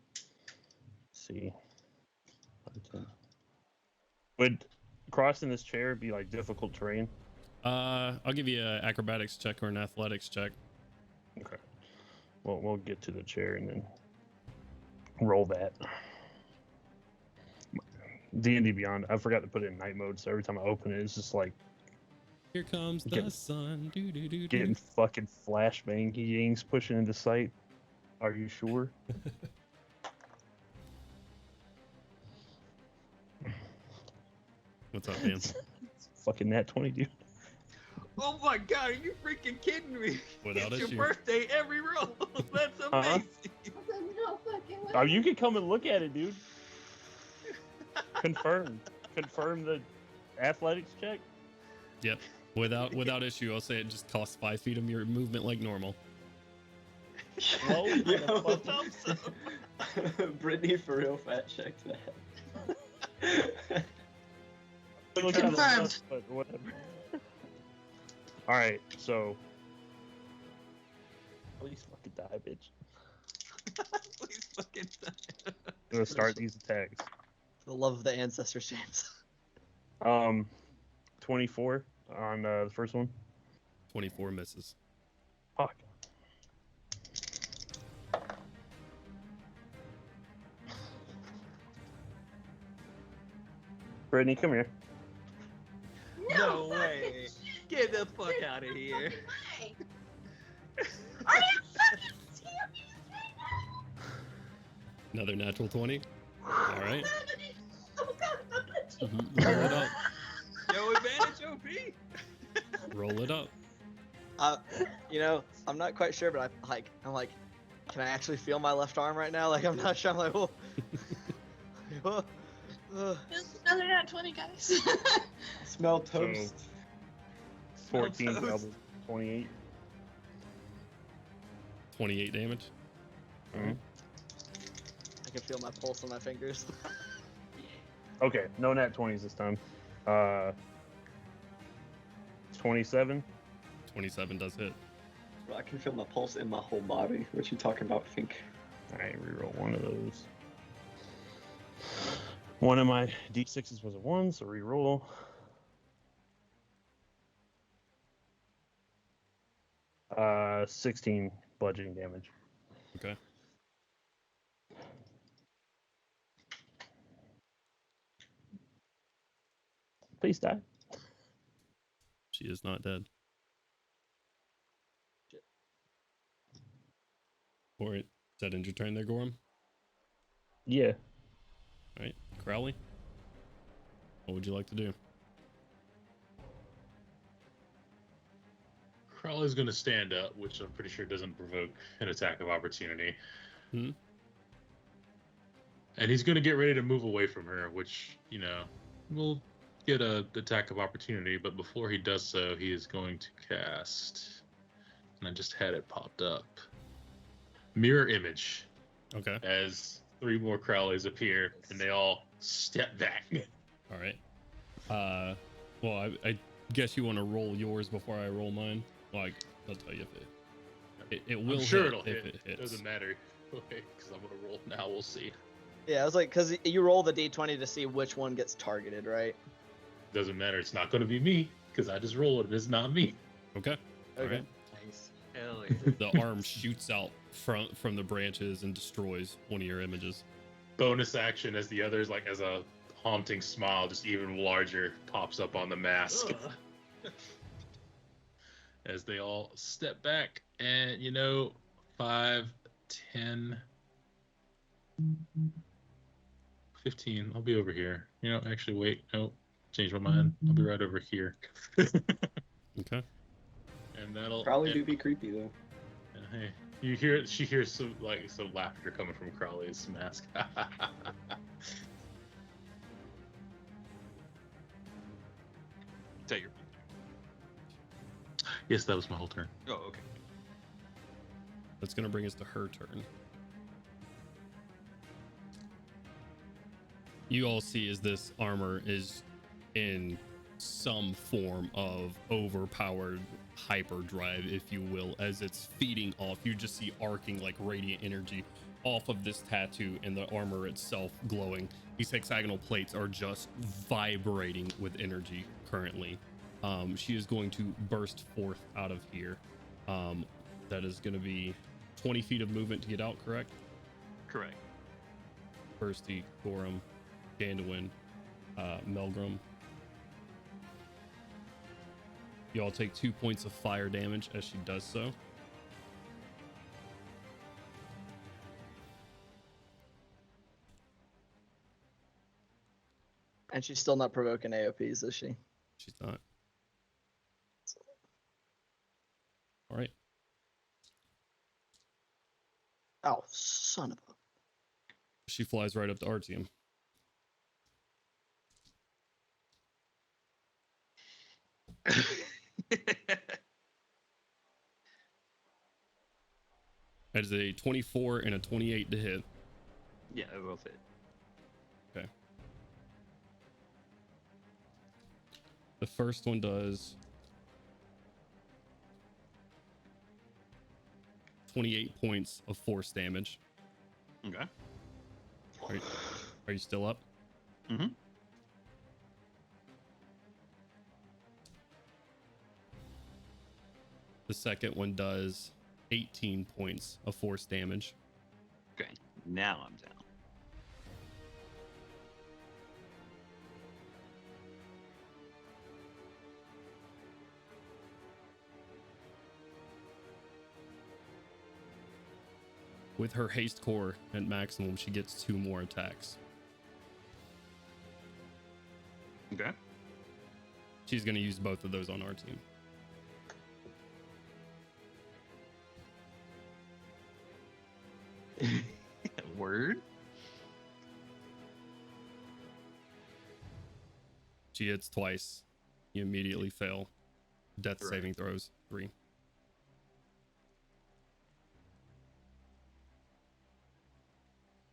see. Would crossing this chair be like difficult terrain? I'll give you an acrobatics check or an athletics check. Okay. Well, we'll get to the chair and then roll that. D&D Beyond, I forgot to put it in night mode, so every time I open it, it's just like Here comes the Get- sun. Do, do, do, getting do. fucking flashbangs pushing into sight. Are you sure? What's up, man? It's fucking nat 20, dude. Oh my god, are you freaking kidding me? Without it's issue. your birthday every roll. That's Uh-huh. amazing. Oh, you can come and look at it, dude. Confirm the athletics check. Yep. Without issue, I'll say it just costs 5 feet of your movement like normal. Whoa, Yo. Thumbs up. Brittany for real fat checked that. Look at it, Confirmed. but whatever. All right, so please fucking die, bitch. Please fucking die. I'm gonna start these attacks. For the love of the ancestors, James. 24 on the first one. 24 misses. Fuck. Brittany, come here. No way. Get the fuck out of here. Way. Are you fucking serious right now? Another natural 20. All right. Oh god, I'm glitching. Roll it up. Yo, advantage OP. Roll it up. You know, I'm not quite sure, but I'm like, can I actually feel my left arm right now? Like, I'm not sure. I'm like, oh. Just another nat 20, guys. Smell toast. 14 toast. double 28. 28 damage. Mhm. I can feel my pulse on my fingers. Okay, no nat 20s this time. 27. 27 does hit. Bro, I can feel my pulse in my whole body. What you talking about, Fink? Alright, reroll one of those. One of my d6s was a 1, so reroll. Uh, 16 bludgeoning damage. Okay. Please die. She is not dead. All right. Is that end your turn there, Gorham? Yeah. All right. Crowley? What would you like to do? Crowley's gonna stand up, which I'm pretty sure doesn't provoke an attack of opportunity. Hmm? And he's gonna get ready to move away from her, which, you know, will get a attack of opportunity, but before he does so, he is going to cast, and I just had it popped up, Mirror Image, Okay. as 3 more Crowleys appear, and they all step back. All right. Well, I guess you want to roll yours before I roll mine. Like, I'll tell you if it will I'm sure hit it'll if hit. it hits. Doesn't matter. Okay, because I'm gonna roll now. We'll see. Yeah, I was like, because you roll the d20 to see which one gets targeted, right? Doesn't matter. It's not gonna be me because I just rolled it. It's not me. Okay. All Okay. right. Nice. Hell yeah. The arm shoots out from the branches and destroys one of your images. Bonus action as the others, like as a haunting smile, just even larger, pops up on the mask. Ugh. As they all step back, and 5, 10, 15. I'll be over here. Actually, wait. No, change my mind. I'll be right over here. Okay. And that'll Probably and- do be creepy though. Hey, you hear? She hears some laughter coming from Crowley's mask. Is that your? Yes, that was my whole turn. Oh, okay. That's gonna bring us to her turn. You all see as this armor is in some form of overpowered hyperdrive, if you will, as it's feeding off. You just see arcing like radiant energy off of this tattoo and the armor itself glowing. These hexagonal plates are just vibrating with energy currently. She is going to burst forth out of here. That is going to be 20 feet of movement to get out, correct? Correct. Bursty, Gorham, Gandalin, Melgrim. You all take 2 points of fire damage as she does so. And she's still not provoking AOPs, is she? She's not. All right. Oh, son of a... She flies right up to Artyom. That is a 24 and a 28 to hit. Yeah, it will fit. Okay. The first one does 28 points of force damage. Okay. Are you still up? Mm-hmm. The second one does 18 points of force damage. Okay. Now I'm down. with her haste core at maximum, she gets 2 more attacks. Okay. She's going to use both of those on our team. Word. She hits twice. You immediately fail. Death Right. saving throws 3.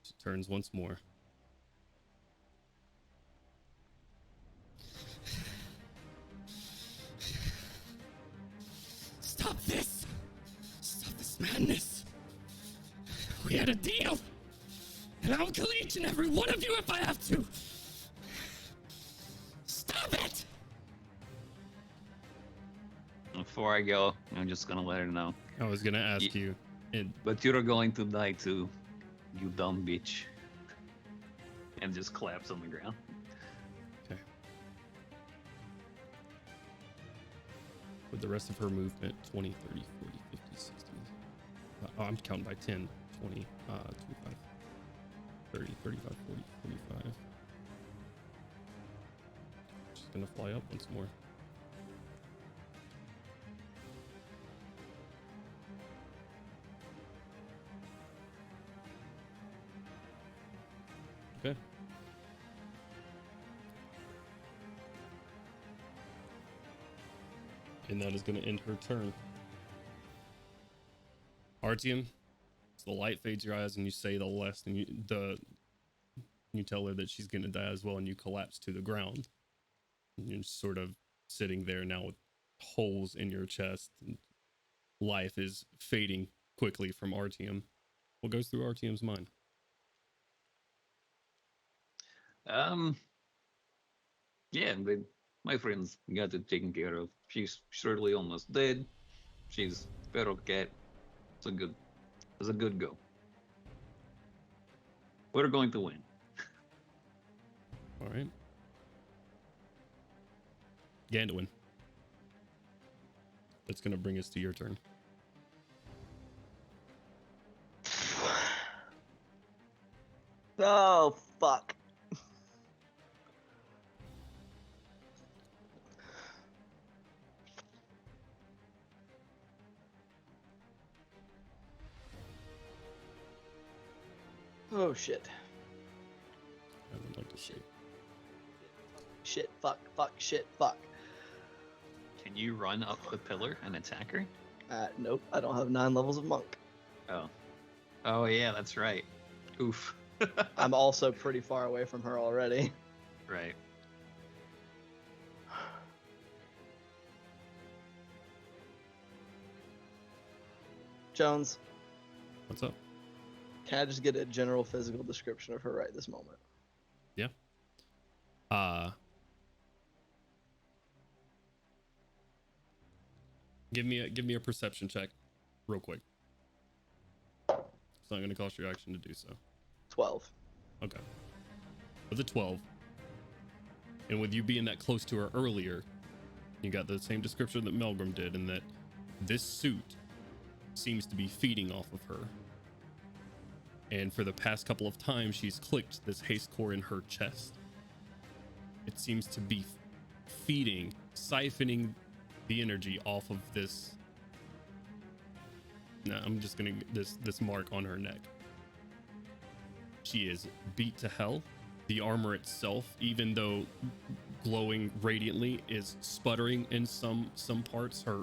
She turns once more. Stop this! Stop this madness! We had a deal! And I'll kill each and every one of you if I have to! Stop it! Before I go, I'm just gonna let her know. I was going to ask you. But you're going to die too, you dumb bitch. And just collapse on the ground. Okay. With the rest of her movement, 20, 30, 40, 50, 60. I'm counting by 10, 20, 25, 30, 35, 40, 45. She's going to fly up once more. Okay. And that is going to end her turn. Artyom, as the light fades your eyes and you say the last, and you tell her that she's going to die as well, and you collapse to the ground. And you're sort of sitting there now with holes in your chest. And life is fading quickly from Artyom. What goes through Artyom's mind? Yeah, my friends got it taken care of. She's surely almost dead. She's feral cat. It's a good go. We're going to win. All right. Gandalin. That's going to bring us to your turn. Oh, fuck. Oh, shit. I would like to see. Shit, fuck, shit, fuck. Can you run up the pillar and attack her? Nope, I don't have 9 levels of monk. Oh. Oh yeah, that's right. Oof. I'm also pretty far away from her already. Right. Jones, What's up? can I just get a general physical description of her right this moment? Yeah. Give me a perception check, real quick. It's not going to cost your action to do so. 12. Okay. With a 12, and with you being that close to her earlier, you got the same description that Melgrim did, in that this suit seems to be feeding off of her. And for the past couple of times she's clicked this haste core in her chest, it seems to be feeding, siphoning the energy off of this. Nah, I'm just gonna this mark on her neck. She is beat to hell. The armor itself, even though glowing radiantly, is sputtering in some parts. Her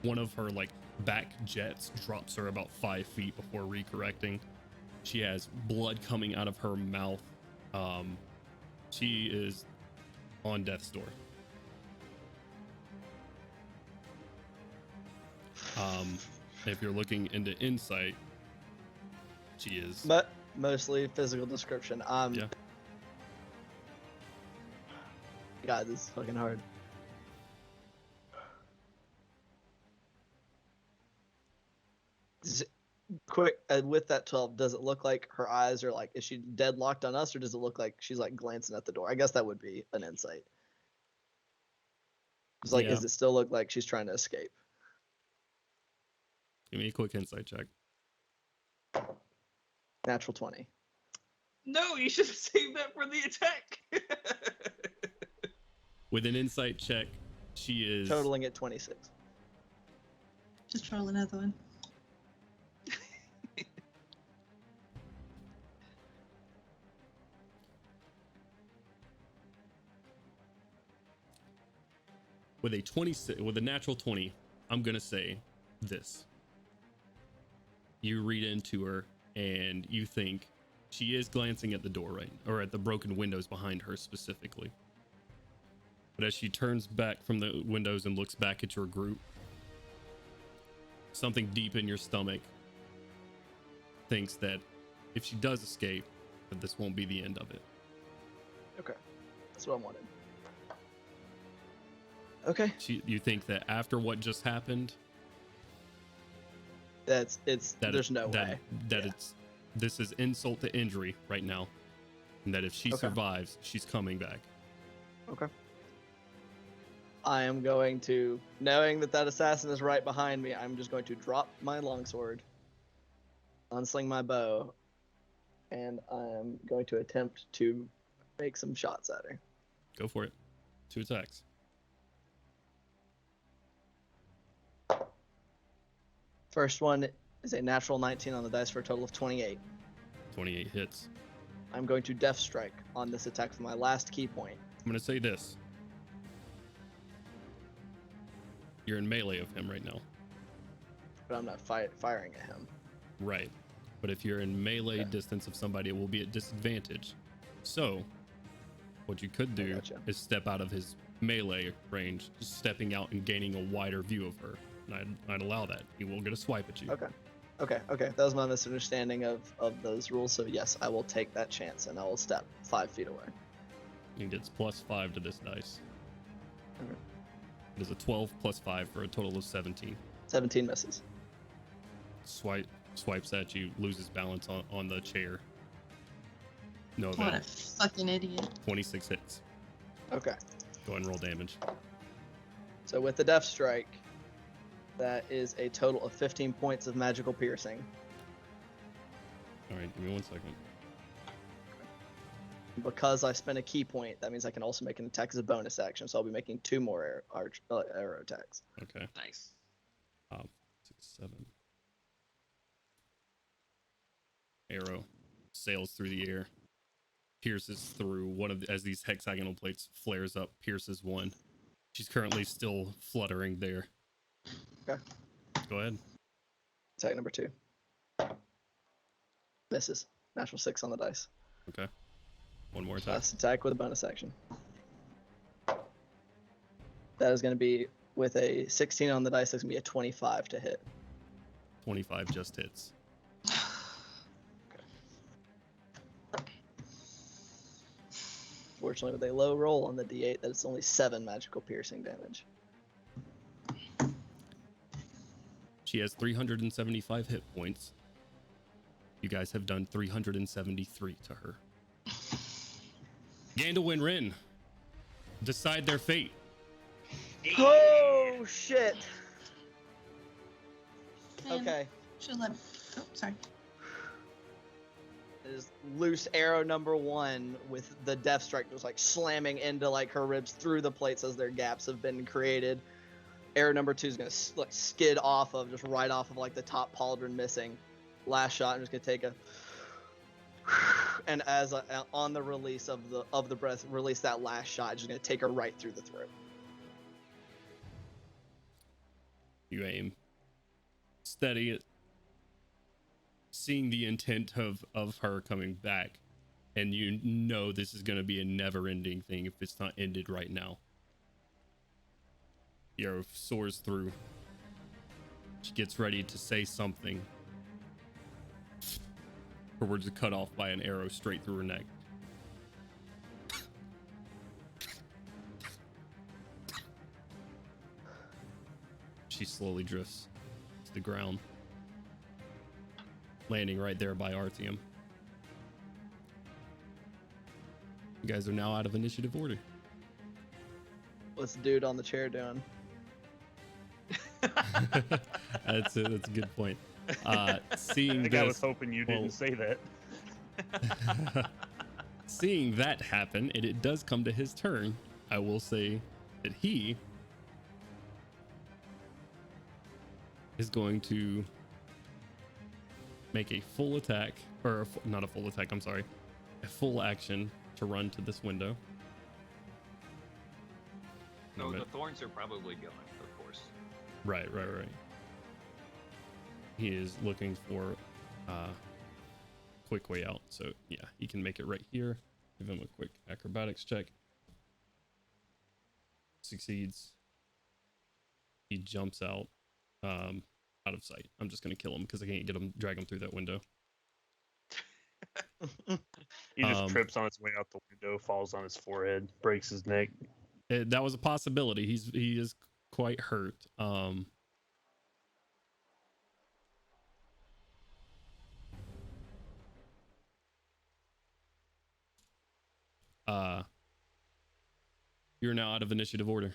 one of her like back jets drops her about 5 feet before recorrecting. She has blood coming out of her mouth. She is on death's door. If you're looking into insight, she is Mostly physical description. yeah. God, this is fucking hard. Quick, with that 12, does it look like her eyes are like, is she deadlocked on us, or does it look like she's like glancing at the door? I guess that would be an insight. It's like, Yeah. does it still look like she's trying to escape? Give me a quick insight check. Natural 20. No, you should have saved that for the attack. With an insight check, she is Totaling at 26. Just roll another one. with a 26 with a natural 20. I'm gonna say this. You read into her and you think she is glancing at the door, right? Or at the broken windows behind her specifically. But as she turns back from the windows and looks back at your group, something deep in your stomach thinks that if she does escape, that this won't be the end of it. Okay. That's what I wanted. Okay. You think that after what just happened, there's no way. This is insult to injury right now, and that if she survives, she's coming back. Okay. I am going to, knowing that assassin is right behind me, I'm just going to drop my longsword, unsling my bow, and I am going to attempt to make some shots at her. Go for it. 2 attacks. First one is a natural 19 on the dice for a total of 28. 28 hits. I'm going to Death Strike on this attack for my last key point. I'm going to say this. You're in melee of him right now. But I'm not firing at him. Right. But if you're in melee distance of somebody, it will be at disadvantage. So, what you could do is step out of his melee range, just stepping out and gaining a wider view of her. And I'd allow that. He will get a swipe at you. Okay. That was my misunderstanding of those rules. So yes, I will take that chance and I will step 5 feet away. He gets +5 to this dice. Okay. It is a 12 + 5 for a total of 17. 17 misses. Swipes at you, loses balance on the chair. No What event. a fucking idiot. 26 hits. Okay. Go ahead and roll damage. So with the Death Strike, that is a total of 15 points of magical piercing. All right, give me 1 second. Because I spent a key point, that means I can also make an attack as a bonus action. So I'll be making 2 more arrow attacks. Okay. Nice. 6, 7. Arrow sails through the air, pierces through one of as these hexagonal plates flares up, pierces one. She's currently still fluttering there. Okay. Go ahead. Attack number 2. Misses. Natural 6 on the dice. Okay. One more attack. Last attack with a bonus action. That is going to be with a 16 on the dice. That's going to be a 25 to hit. 25 just hits. Fortunately, with a low roll on the D8, that is only 7 magical piercing damage. She has 375 hit points. You guys have done 373 to her. Gandalf and Rin decide their fate. Oh, shit. Man, Okay. Should let. Oh, sorry. Is loose arrow number 1 with the Death Strike just like slamming into like her ribs through the plates as their gaps have been created. Arrow number 2 is gonna like skid off of just right off of like the top pauldron missing. Last shot, I'm just gonna take a and as on the release of the breath, release that last shot. Just gonna take her right through the throat. You aim. Steady it. Seeing the intent of her coming back, and you know this is going to be a never-ending thing if it's not ended right now. The arrow soars through. She gets ready to say something. Her words are cut off by an arrow straight through her neck. She slowly drifts to the ground, landing right there by Artium. You guys are now out of initiative order. What's the dude on the chair doing? That's a good point. Seeing I think I was this, hoping you didn't say that. seeing that happen, and it does come to his turn, I will say that he is going to make a full attack, or not a full attack, I'm sorry, a full action to run to this window. No, the thorns are probably going, of course. Right. He is looking for quick way out. So yeah, he can make it right here. Give him a quick acrobatics check. Succeeds. He jumps out of sight. I'm just gonna kill him because I can't drag him through that window. He just trips on his way out the window, falls on his forehead, breaks his neck. That was a possibility. He is quite hurt. You're now out of initiative order.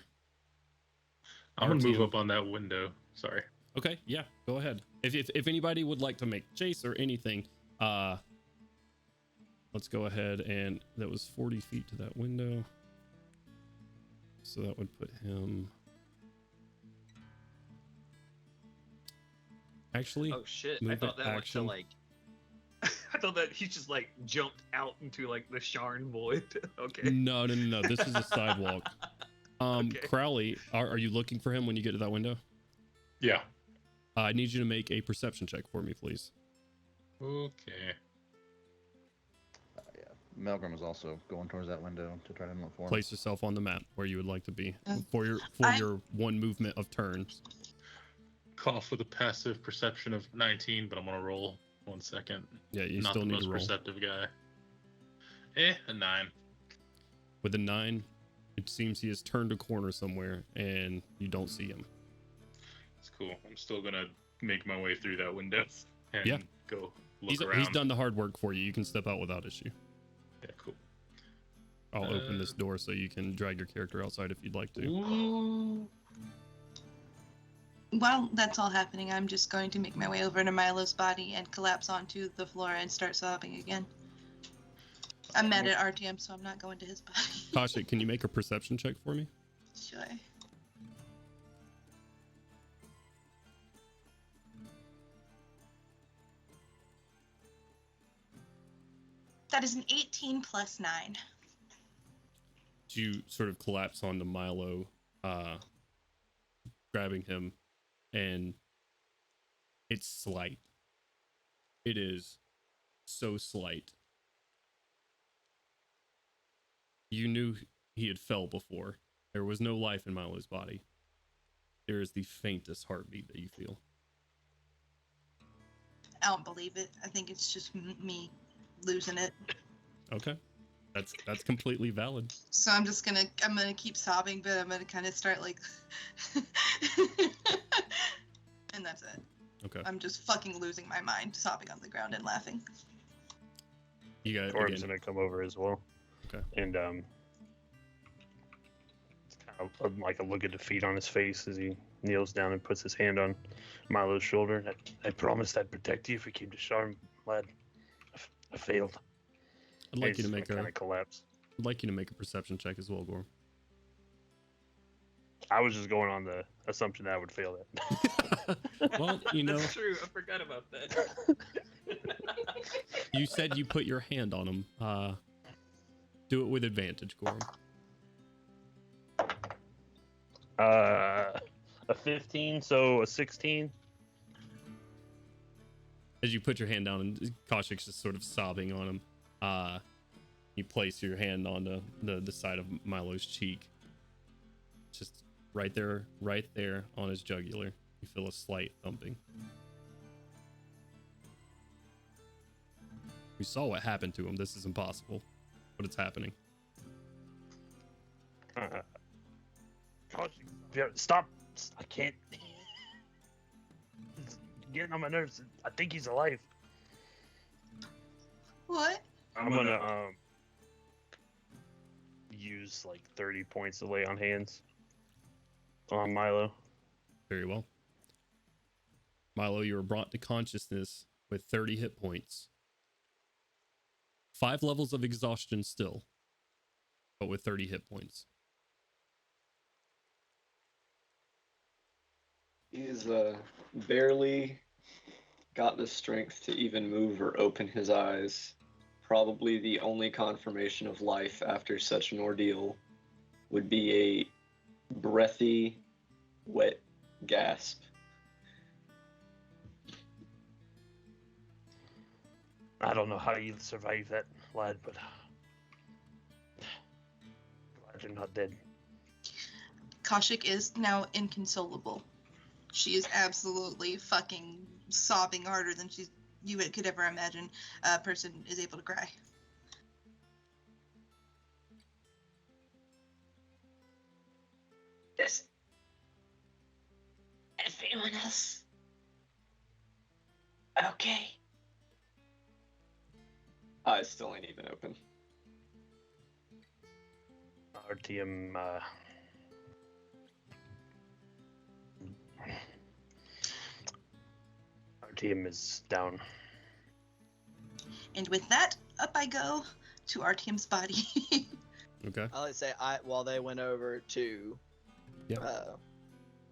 I'm gonna move RTM. up on that window. Sorry. Okay, yeah, go ahead. If anybody would like to make chase or anything, let's go ahead, and that was 40 feet to that window. So that would put him. Actually, Oh shit! I move thought that action. went to like. I thought that he just like jumped out into like the Sharn void. Okay. No. This is a sidewalk. Okay. Crowley, are you looking for him when you get to that window? Yeah. I need you to make a perception check for me, please. Okay. Yeah, Melgrim is also going towards that window to try to look for him. Place yourself on the map where you would like to be for your one movement of turns. Call for the passive perception of 19, but I'm gonna roll 1 second. Yeah, you Not still the need most to roll. perceptive guy. A 9. With a 9, it seems he has turned a corner somewhere, and you don't see him. It's cool. I'm still gonna make my way through that window and Yeah. go look around. He's done the hard work for you. You can step out without issue. Yeah, cool. I'll open this door so you can drag your character outside if you'd like to. Ooh. While that's all happening, I'm just going to make my way over to Milo's body and collapse onto the floor and start sobbing again. I'm mad at RTM, so I'm not going to his body. Kashyyyk, can you make a perception check for me? Sure. That is an 18 plus 9. You sort of collapse onto Milo, grabbing him, and it's slight. It is so slight. You knew he had fell before. There was no life in Milo's body. There is the faintest heartbeat that you feel. I don't believe it. I think it's just me losing it. Okay. That's completely valid. So I'm gonna keep sobbing, but I'm gonna kind of start like, and that's it. Okay. Um, I'm just fucking losing my mind, sobbing on the ground and laughing. You got Corb's gonna come over as well. Okay. And it's kind of like a look of defeat on his face as he kneels down and puts his hand on Milo's shoulder. I promised I'd protect you if we came to Sharn, lad. I failed. I'd like you to make kind of collapse. I'd like you to make a perception check as well, Gorm. I was just going on the assumption that I would fail that. Well, you know, That's true. I forgot about that. you said you put your hand on him. Do it with advantage, Gorm. A 15, so a 16. As you put your hand down, and Kashyyy's just sort of sobbing on him, you place your hand on the side of Milo's cheek. Just right there on his jugular. You feel a slight thumping. We saw what happened to him. This is impossible, but it's happening. Stop! I can't. It's getting on my nerves. I think he's alive. What? I'm gonna use like 30 points to lay on hands on Milo. Very well. Milo, you were brought to consciousness with 30 hit points. 5 levels of exhaustion still, but with 30 hit points. He's barely got the strength to even move or open his eyes. Probably the only confirmation of life after such an ordeal would be a breathy, wet gasp. I don't know how you survived that, lad, but glad you're not dead. Kaushik is now inconsolable. She is absolutely fucking sobbing harder than you could ever imagine a person is able to cry. Is everyone else okay? Eyes still ain't even open. Our TM, our team is down. And with that, up I go to Artyom's body. Okay. I like to say, while they went over to Yep.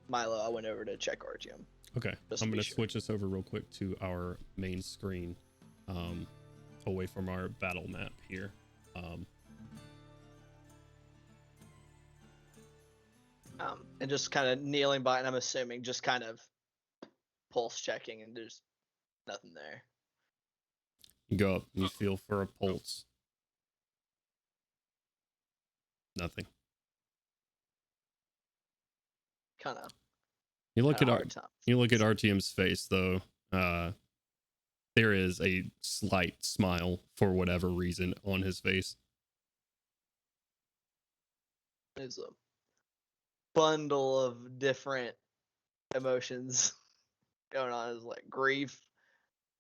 Milo, I went over to check Artyom. Okay. Just I'm to be going to sure. switch us over real quick to our main screen, away from our battle map here. And just kind of kneeling by, and I'm assuming just kind of pulse checking, and there's nothing there. You go up and you feel for a pulse. Nothing. Kind of. You look at hard time. you look at RTM's face though. There is a slight smile for whatever reason on his face. There's a bundle of different emotions going on. Is like grief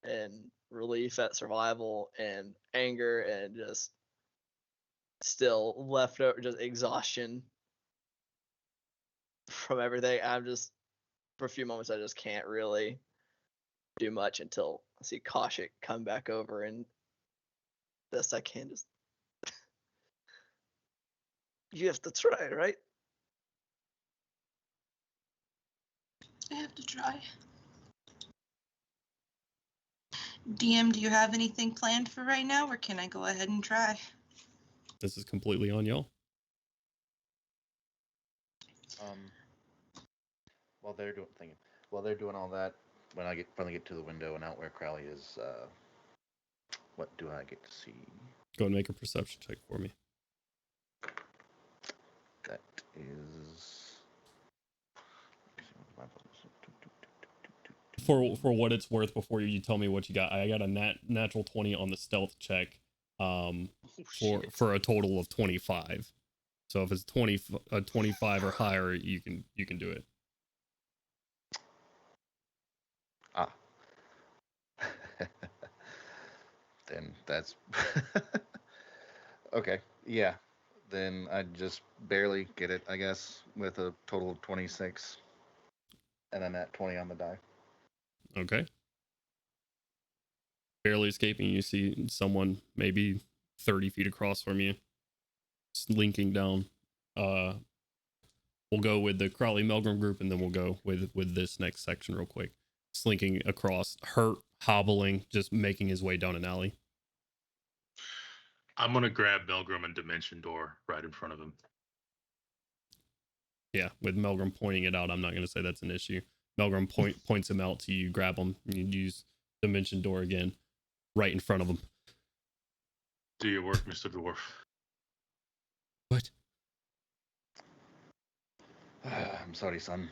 and relief at survival and anger and just still left over, just exhaustion from everything. I'm just, for a few moments, I just can't really do much until I see Kaushik come back over, and best I can just. You have to try, right? I have to try. DM, do you have anything planned for right now, or can I go ahead and try? This is completely on y'all. While they're doing all that, when I finally get to the window and out where Crowley is, what do I get to see? Go and make a perception check for me. That is. For what it's worth, before you tell me what you got, I got a natural 20 on the stealth check, for a total of 25. So if it's 25 or higher, you can do it. Ah. Then that's okay. Yeah. Then I just barely get it, I guess, with a total of 26, and then that 20 on the die. Okay. Barely escaping, you see someone maybe 30 feet across from you, slinking down. We'll go with the Crowley Melgrim group, and then we'll go with this next section real quick. Slinking across, hurt, hobbling, just making his way down an alley. I'm gonna grab Milgram and Dimension Door right in front of him. Yeah, with Melgrim pointing it out, I'm not going to say that's an issue. Melgrim points him out to you, grab him, and you use Dimension Door again, right in front of him. Do your work, Mr. Dwarf. What? I'm sorry, son.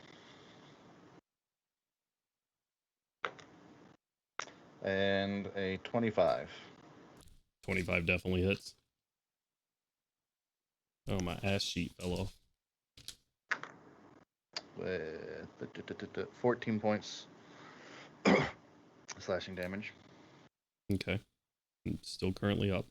And a 25. 25 definitely hits. Oh, my ass sheet fell off. With 14 points slashing damage. Okay. Still currently up.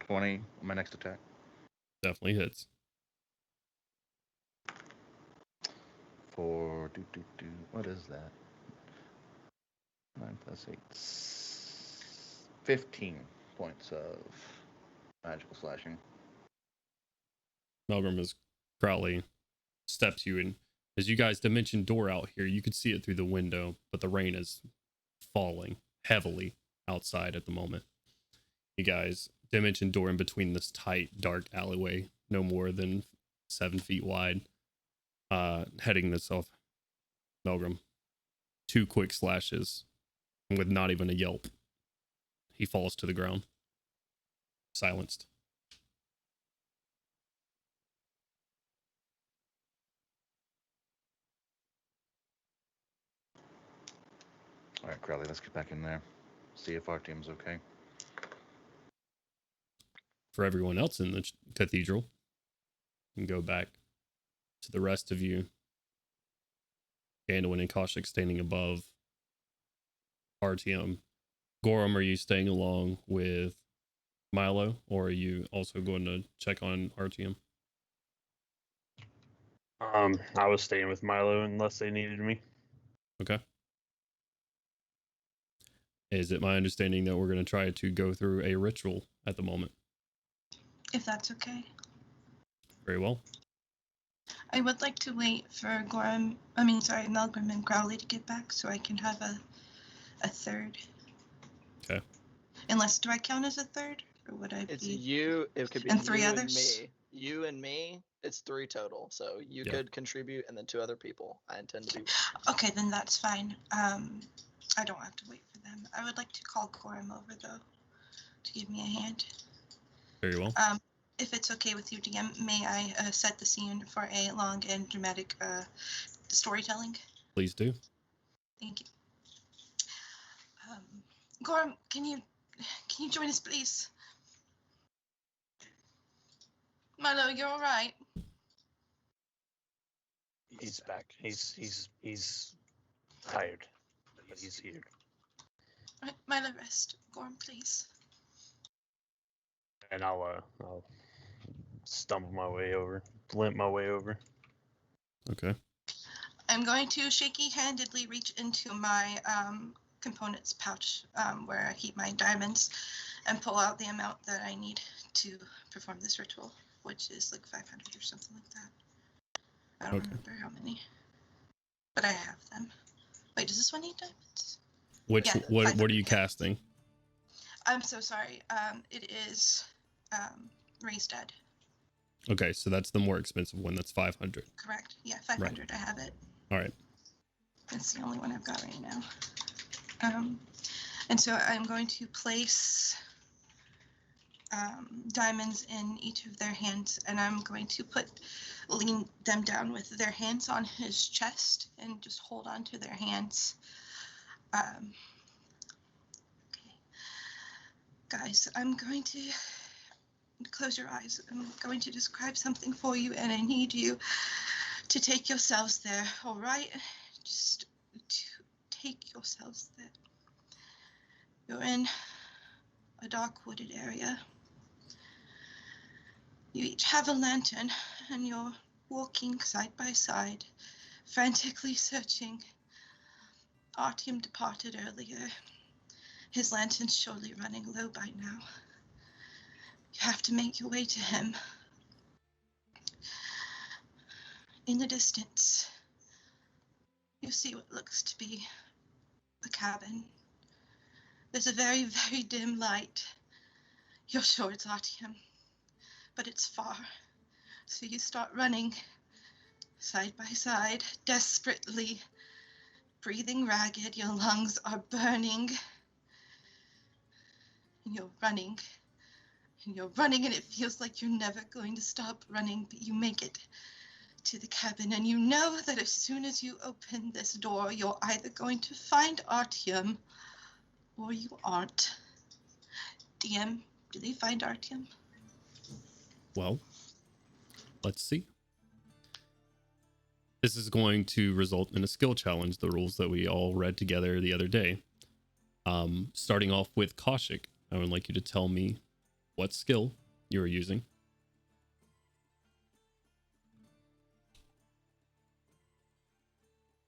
20 on my next attack. Definitely hits. For what is that? 9 plus 8. 15 points of magical slashing. Melgrim as Crowley steps you in. As you guys dimension door out here, you could see it through the window, but the rain is falling heavily outside at the moment. You guys dimension door in between this tight, dark alleyway, no more than 7 feet wide, heading this off. Melgrim, 2 quick slashes, and with not even a yelp, he falls to the ground, silenced. All right, Crowley, let's get back in there. See if our team's okay. For everyone else in the cathedral, and go back to the rest of you. Gandalf and Koshik standing above RTM. Gorham, are you staying along with Milo, or are you also going to check on RTM? I was staying with Milo unless they needed me. Okay. Is it my understanding that we're going to try to go through a ritual at the moment? If that's okay. Very well. I would like to wait for Melgrim and Crowley to get back so I can have a third. Okay. Unless, do I count as a third? Or would I It's be? you. It could be And 3 you others? and me. You and me. It's 3 total. So you Yeah. could contribute, and then 2 other people. I intend to be. Okay, then that's fine. I don't have to wait for them. I would like to call Gorham over, though, to give me a hand. Very well. If it's okay with you, DM, may I set the scene for a long and dramatic storytelling? Please do. Thank you. Gorham, can you join us, please? Milo, you're all right. He's back. He's tired, but he's here. All right, Milo, rest. Gorham, please. And I'll stumble my way over, limp my way over. Okay. I'm going to shaky-handedly reach into my components pouch where I keep my diamonds and pull out the amount that I need to perform this ritual, which is like 500 or something like that. I don't remember how many, but I have them. Wait, does this one need diamonds? What are you casting? I'm so sorry. It is Raised Dead. Okay, so that's the more expensive one. That's 500. Correct. Yeah, 500. Right. I have it. All right. That's the only one I've got right now. And so I'm going to place diamonds in each of their hands, and I'm going to lean them down with their hands on his chest and just hold on to their hands. Okay. Guys, I'm going to close your eyes. I'm going to describe something for you, and I need you to take yourselves there, all right? Just to take yourselves there. You're in a dark wooded area. You each have a lantern, and you're walking side by side, frantically searching. Artyom departed earlier. His lantern's surely running low by now. You have to make your way to him. In the distance, you see what looks to be a cabin. There's a very, very dim light. You're sure it's Artyom, but it's far. So you start running, side by side, desperately, breathing ragged. Your lungs are burning. And you're running. And you're running, and it feels like you're never going to stop running, but you make it to the cabin, and you know that as soon as you open this door, you're either going to find Artyom, or you aren't. DM, do they find Artyom? Well, let's see. This is going to result in a skill challenge, the rules that we all read together the other day. Starting off with Koshik, I would like you to tell me what skill you are using.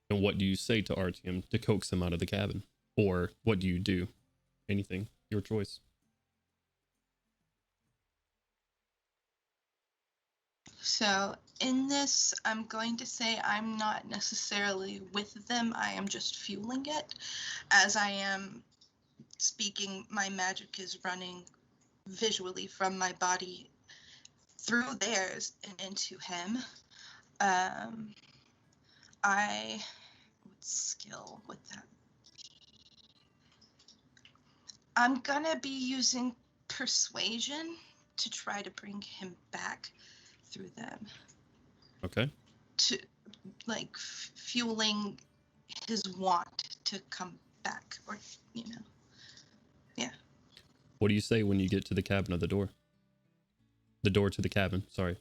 And what do you say to Artyom to coax him out of the cabin? Or what do you do? Anything. Your choice. So in this, I'm going to say I'm not necessarily with them. I am just fueling it. As I am speaking, my magic is running visually from my body through theirs and into him. What skill would that be? I'm gonna be using persuasion to try to bring him back through them. Okay. To fueling his want to come back, or yeah. What do you say when you get to the cabin of the door? The door to the cabin, sorry.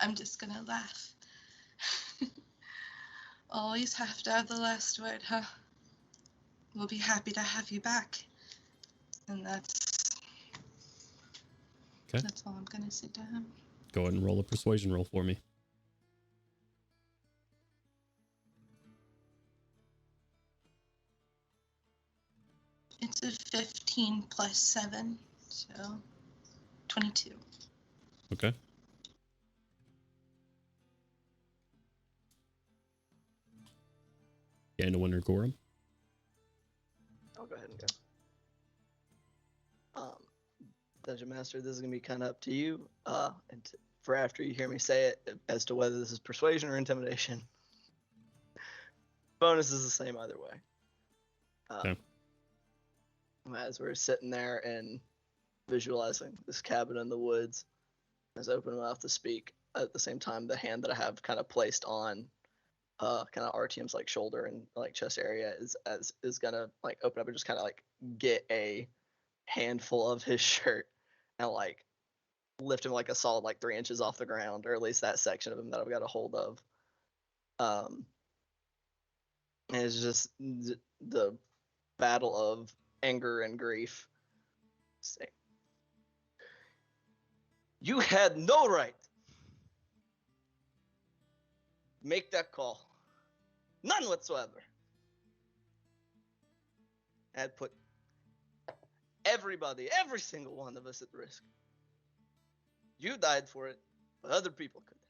I'm just gonna laugh. Always have to have the last word, huh? We'll be happy to have you back. And that's all I'm gonna say to him. Go ahead and roll a persuasion roll for me. It's a 15 plus 7, so 22. Okay. Gandalf or Gorham? I'll go ahead and go. Dungeon Master, this is gonna be kind of up to you, for after you hear me say it, as to whether this is persuasion or intimidation. Bonus is the same either way. Okay. As we're sitting there and visualizing this cabin in the woods, as I open my mouth to speak, at the same time, the hand that I have kind of placed on kind of Artyom's shoulder and chest area is gonna open up and just kind of get a handful of his shirt and lift him a solid 3 inches off the ground, or at least that section of him that I've got a hold of. And it's just the battle of anger and grief. Say, you had no right to make that call. None whatsoever. I had put everybody, every single one of us at risk. You died for it, but other people could have.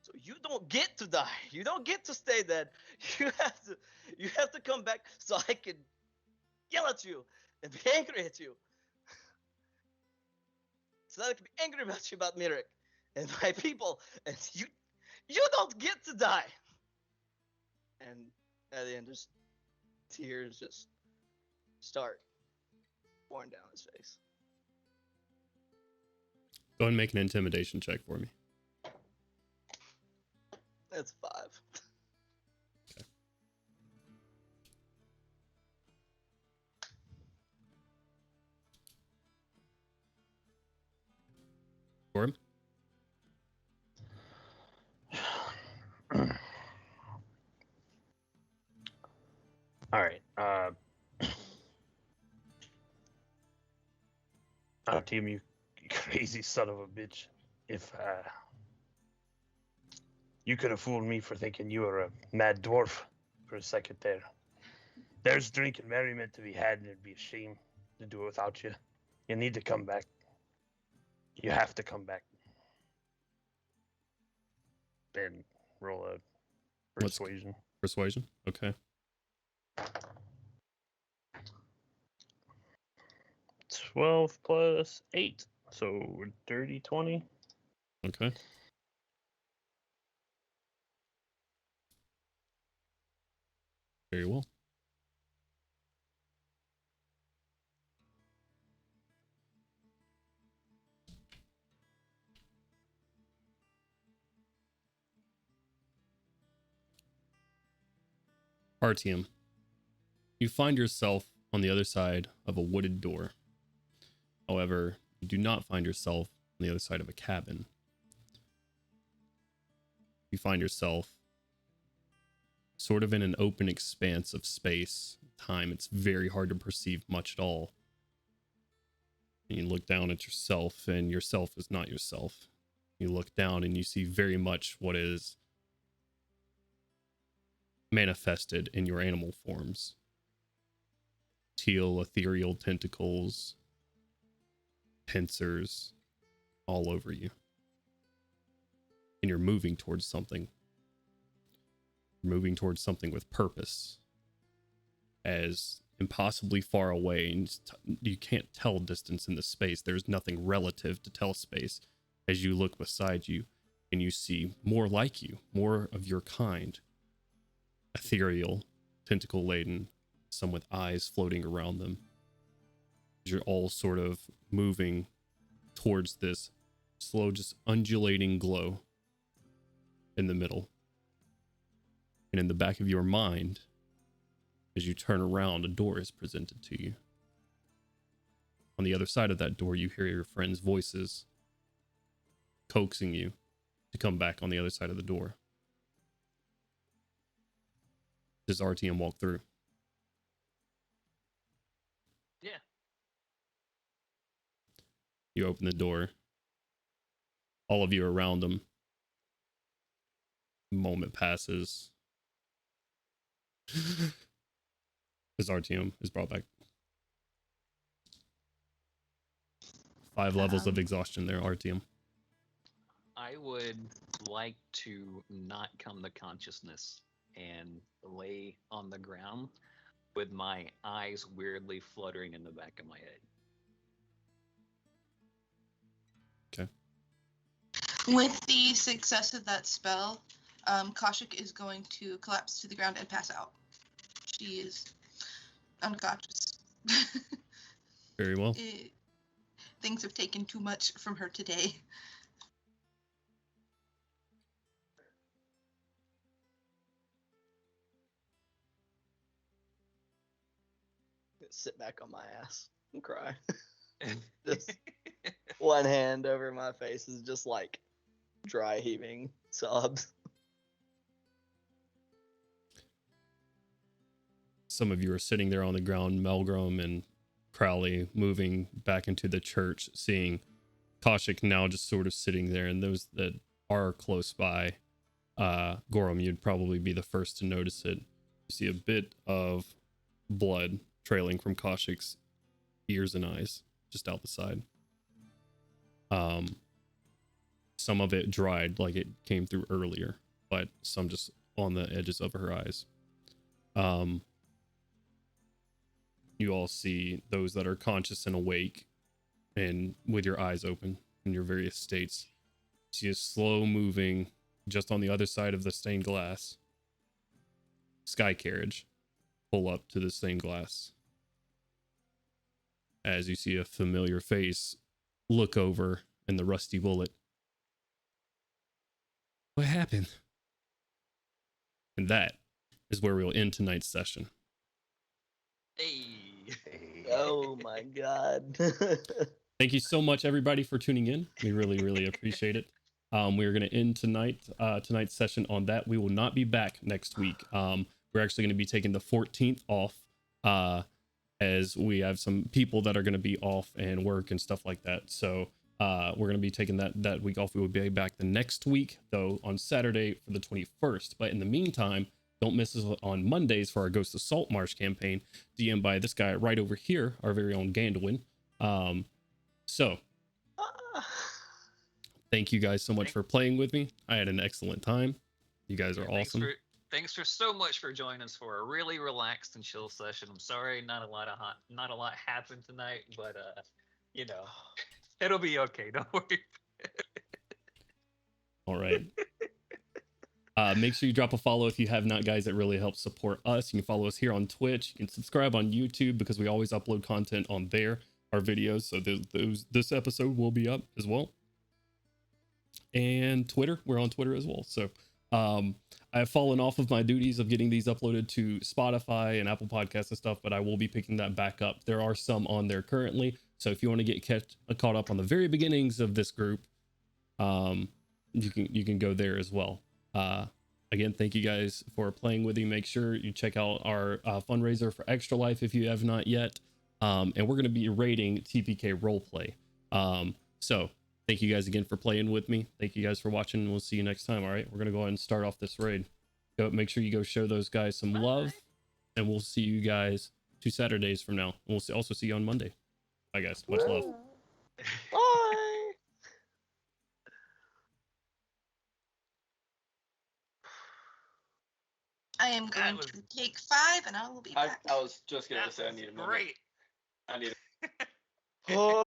So you don't get to die. You don't get to stay dead. You have to come back so I can yell at you and be angry at you. So that I can be angry about you, about Mirik and my people, and you don't get to die. And at the end, just tears just start pouring down his face. Go ahead and make an intimidation check for me. That's 5. Okay. Gorham? All right. Team, you crazy son of a bitch. If you could have fooled me for thinking you were a mad dwarf for a second there. There's drink and merriment to be had, and it'd be a shame to do it without you. You need to come back. You have to come back. And roll a persuasion. Persuasion? Okay. 12 plus 8. So dirty 20. Okay. Very well. Artyom, you find yourself on the other side of a wooded door. However, you do not find yourself on the other side of a cabin. You find yourself sort of in an open expanse of space, time. It's very hard to perceive much at all. And you look down at yourself, and yourself is not yourself. You look down and you see very much what is manifested in your animal forms. Teal, ethereal tentacles, pincers all over you. And you're moving towards something. You're moving towards something with purpose. As impossibly far away, and you can't tell distance in the space. There's nothing relative to tell space. As you look beside you, and you see more like you, more of your kind. Ethereal, tentacle laden, some with eyes floating around them. You're all sort of moving towards this slow, just undulating glow in the middle. And in the back of your mind, as you turn around, a door is presented to you. On the other side of that door, you hear your friends' voices coaxing you to come back on the other side of the door. Does RTM walk through? Yeah. You open the door. All of you are around them. A moment passes. As RTM is brought back. 5 levels of exhaustion there, RTM. I would like to not come to consciousness and lay on the ground with my eyes weirdly fluttering in the back of my head. Okay. With the success of that spell, Kaushik is going to collapse to the ground and pass out. She is unconscious. Very well. Things have taken too much from her today. Sit back on my ass and cry. Just one hand over my face is just like dry heaving sobs. Some of you are sitting there on the ground, Melgrom and Crowley moving back into the church, seeing Kaushik now just sort of sitting there, and those that are close by, Gorum, you'd probably be the first to notice it. You see a bit of blood trailing from Kaushik's ears and eyes, just out the side. Some of it dried like it came through earlier, but some just on the edges of her eyes. You all see those that are conscious and awake and with your eyes open in your various states. You see a slow moving, just on the other side of the stained glass, sky carriage pull up to the stained glass. As you see a familiar face look over in the rusty bullet. What happened? And that is where we'll end tonight's session. Hey. Oh my god. Thank you so much, everybody, for tuning in. We really, really appreciate it. We're going to end tonight's session on that. We will not be back next week. We're actually going to be taking the 14th off, as we have some people that are going to be off and work and stuff like that. So we're going to be taking that week off. We will be back the next week, though, on Saturday for the 21st. But in the meantime, don't miss us on Mondays for our Ghost of Saltmarsh campaign, DM'd by this guy right over here, our very own Gandolin. Thank you guys so much for playing with me. I had an excellent time. You guys are awesome. Thanks for so much for joining us for a really relaxed and chill session. I'm sorry not a lot happened tonight, but you know, it'll be okay. Don't worry. All right. Make sure you drop a follow if you have not, guys. It really helps support us. You can follow us here on Twitch. You can subscribe on YouTube because we always upload content on there, our videos. So this episode will be up as well. And Twitter, we're on Twitter as well. So I've fallen off of my duties of getting these uploaded to Spotify and Apple Podcasts and stuff, but I will be picking that back up. There are some on there currently, So if you want to get caught up on the very beginnings of this group, you can go there as well. Again, thank you guys for playing with me. Make sure you check out our fundraiser for Extra Life if you have not yet. And we're going to be rating TPK roleplay. So thank you guys again for playing with me. Thank you guys for watching. We'll see you next time. All right, we're going to go ahead and start off this raid. Go make sure you go show those guys some love, and we'll see you guys 2 Saturdays from now. We'll also see you on Monday. Bye guys, much love. Bye. I am That going was- to take 5, and I will be back. I was just gonna That say I was need a moment. great. I need. Oh.